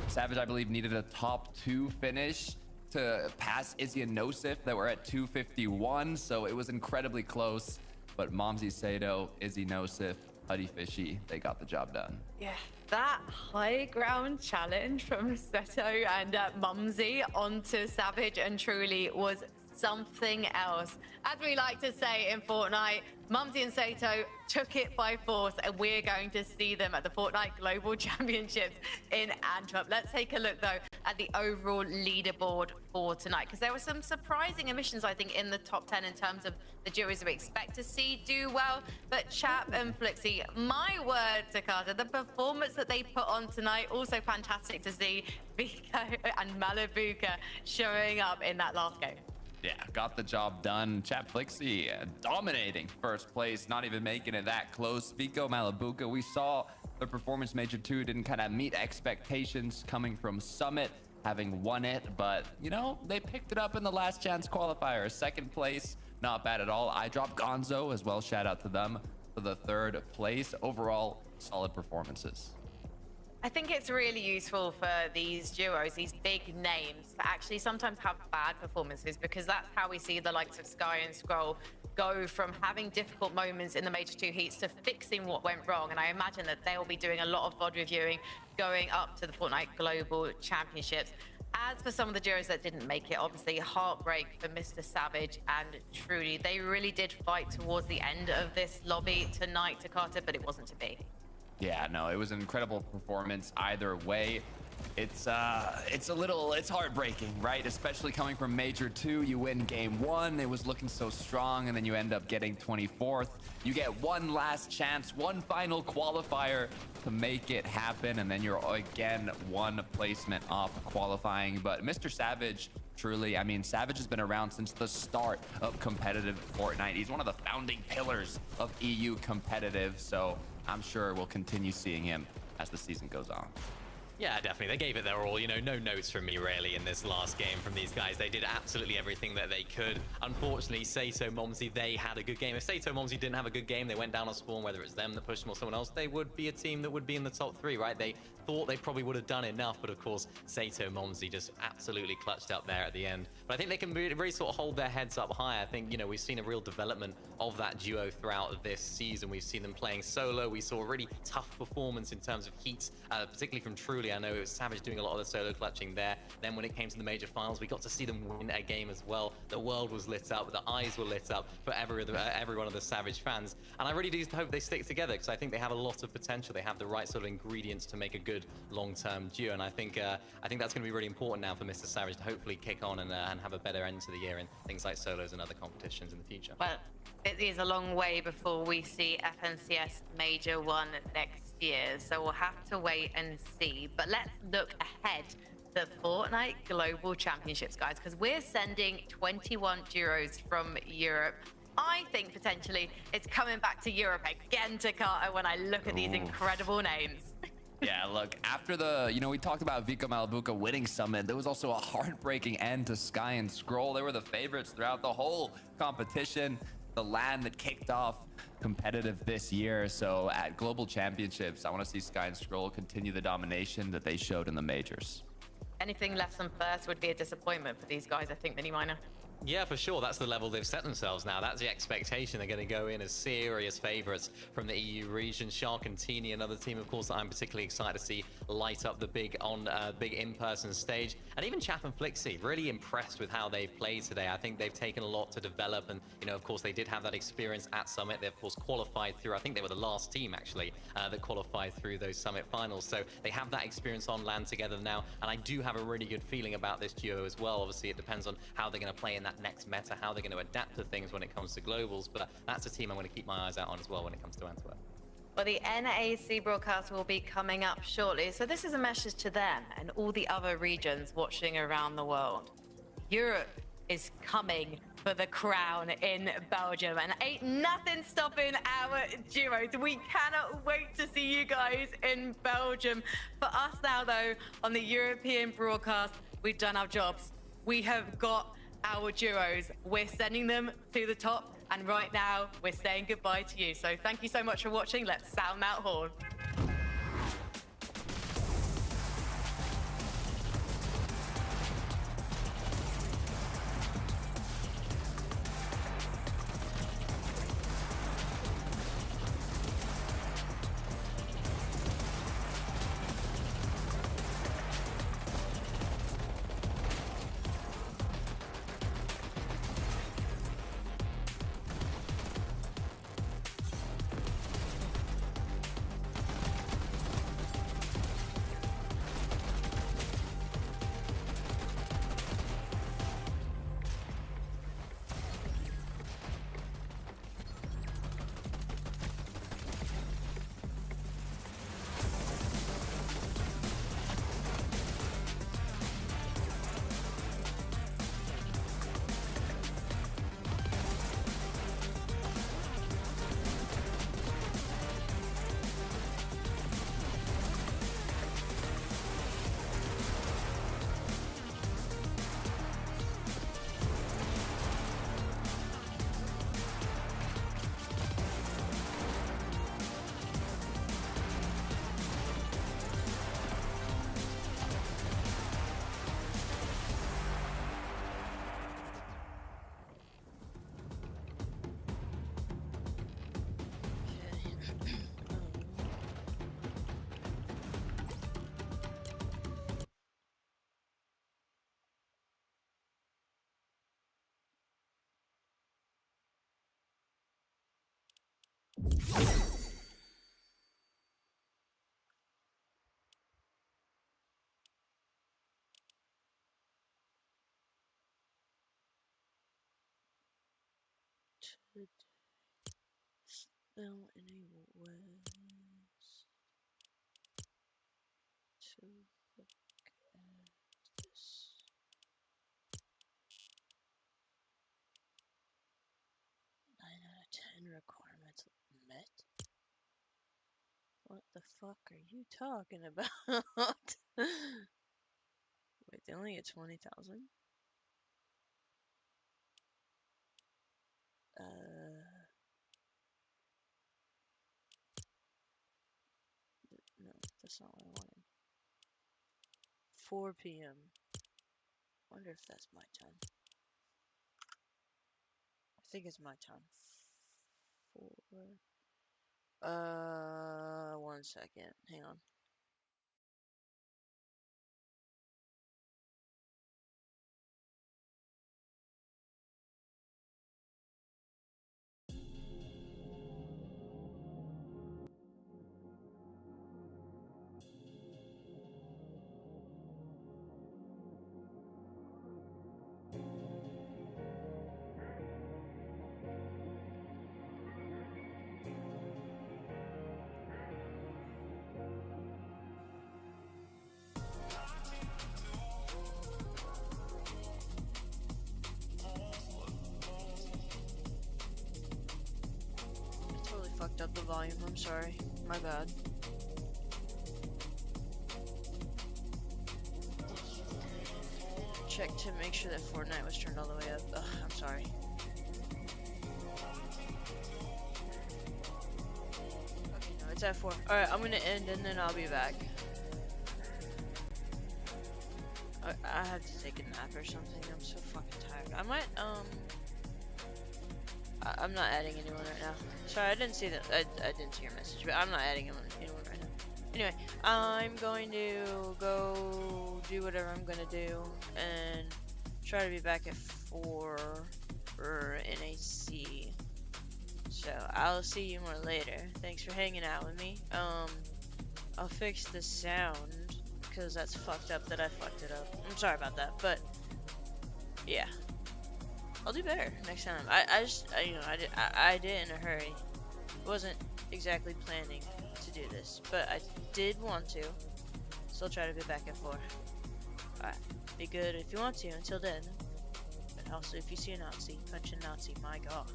Savage, I believe, needed a top 2 finish to pass Izzy and Nosif that were at 251, so it was incredibly close. But Momsy, Sato, Izzy, Nosif, Huddy Fishy, they got the job done. Yeah, that high ground challenge from Seto and Momsy onto Savage and Truly was something else. As we like to say in Fortnite, Momsy and Sato took it by force, and we're going to see them at the Fortnite Global Championships in Antwerp. Let's take a look, though, at the overall leaderboard for tonight, because there were some surprising emissions, I think, in the top 10 in terms of the duos we expect to see do well. But Chap and Flixie, my word, Takata, the performance that they put on tonight, also fantastic to see Vico and Malibuka showing up in that last game. Yeah, got the job done. Chap Flixie dominating first place, not even making it that close. Vico, Malibuka, we saw the performance Major 2 didn't kind of meet expectations coming from Summit, having won it, but you know, they picked it up in the last chance qualifier. Second place, not bad at all. I dropped Gonzo as well, shout out to them for the 3rd place. Overall, solid performances. I think it's really useful for these duos, these big names, to actually sometimes have bad performances, because that's how we see the likes of Sky and Scroll go from having difficult moments in the Major 2 heats to fixing what went wrong. And I imagine that they'll be doing a lot of VOD reviewing going up to the Fortnite Global Championships. As for some of the duos that didn't make it, obviously heartbreak for Mr. Savage and Truly. They really did fight towards the end of this lobby tonight, Takata, but it wasn't to be. Yeah, no, it was an incredible performance either way. It's heartbreaking, right? Especially coming from Major 2, you win game 1, it was looking so strong, and then you end up getting 24th. You get one last chance, one final qualifier to make it happen, and then you're again one placement off qualifying. But Mr. Savage, truly, I mean, Savage has been around since the start of competitive Fortnite. He's one of the founding pillars of EU competitive, so I'm sure we'll continue seeing him as the season goes on. Yeah, definitely. They gave it their all. You know, no notes from me really in this last game from these guys. They did absolutely everything that they could. Unfortunately, Sato, Momsy, they had a good game. If Sato, Momsy didn't have a good game, they went down on spawn, whether it's them that pushed them or someone else, they would be a team that would be in the top 3, right? They thought they probably would have done enough, but of course, Sato, Momsy just absolutely clutched up there at the end. But I think they can really sort of hold their heads up high. I think, you know, we've seen a real development of that duo throughout this season. We've seen them playing solo. We saw a really tough performance in terms of heats, particularly from Truly. I know it was Savage doing a lot of the solo clutching there. Then when it came to the major finals, we got to see them win a game as well. The world was lit up, the eyes were lit up for every one of the Savage fans. And I really do hope they stick together, because I think they have a lot of potential. They have the right sort of ingredients to make a good long-term duo. And I think that's going to be really important now for Mr. Savage to hopefully kick on and have a better end to the year in things like solos and other competitions in the future. Well, it is a long way before we see FNCS Major 1 next year, so we'll have to wait and see. But let's look ahead to Fortnite Global Championships, guys, because we're sending 21 duos from Europe. I think potentially it's coming back to Europe again, Takata, when I look at these incredible names. Yeah, look, after the, you know, we talked about Vico Malibuka winning Summit. There was also a heartbreaking end to Sky and Scroll. They were the favorites throughout the whole competition. The LAN that kicked off competitive this year. So at Global Championships, I want to see Sky and Scroll continue the domination that they showed in the majors. Anything less than first would be a disappointment for these guys, I think, Mini Miner. Yeah, for sure. That's the level they've set themselves now. That's the expectation. They're going to go in as serious favorites from the EU region. Shark and Teeny, another team, of course, that I'm particularly excited to see light up the big in-person stage. And even Chap and Flixie, really impressed with how they've played today. I think they've taken a lot to develop. And, you know, of course, they did have that experience at Summit. They, of course, qualified through. I think they were the last team, actually, that qualified through those Summit finals. So they have that experience on LAN together now. And I do have a really good feeling about this duo as well. Obviously, it depends on how they're going to play in that next meta, how they're going to adapt to things when it comes to globals, but that's a team I'm going to keep my eyes out on as well when it comes to Antwerp. Well, the NAC broadcast will be coming up shortly, so this is a message to them and all the other regions watching around the world. Europe is coming for the crown in Belgium. And ain't nothing stopping our duos. We cannot wait to see you guys in Belgium. For us now, though, on the European broadcast, we've done our jobs. We have got our duos. We're sending them to the top. And right now, we're saying goodbye to you. So thank you so much for watching. Let's sound that horn. Now enable ways to look at this. 9 out of 10 requirements met. What the fuck are you talking about? Wait, they only get 20,000? No, that's not what I wanted. 4 p.m. Wonder if that's my time. I think it's my time. 1 second. Hang on. Fucked up the volume, I'm sorry. My bad. Check to make sure that Fortnite was turned all the way up. Ugh, I'm sorry. Okay, no, it's at 4. Alright, I'm gonna end and then I'll be back. I have to take a nap or something. I'm so fucking tired. I might, I'm not adding anyone right now. Sorry, I didn't see that. I didn't see your message, but I'm not adding anyone right now. Anyway, I'm going to go do whatever I'm gonna do and try to be back at 4 for NAC. So I'll see you more later. Thanks for hanging out with me. I'll fix the sound because that's fucked up that I fucked it up. I'm sorry about that, but yeah. I'll do better next time. I did it in a hurry. Wasn't exactly planning to do this, but I did want to. So I'll try to be back at 4. Alright, be good if you want to. Until then, good Also, if you see a Nazi, punch a Nazi, my god.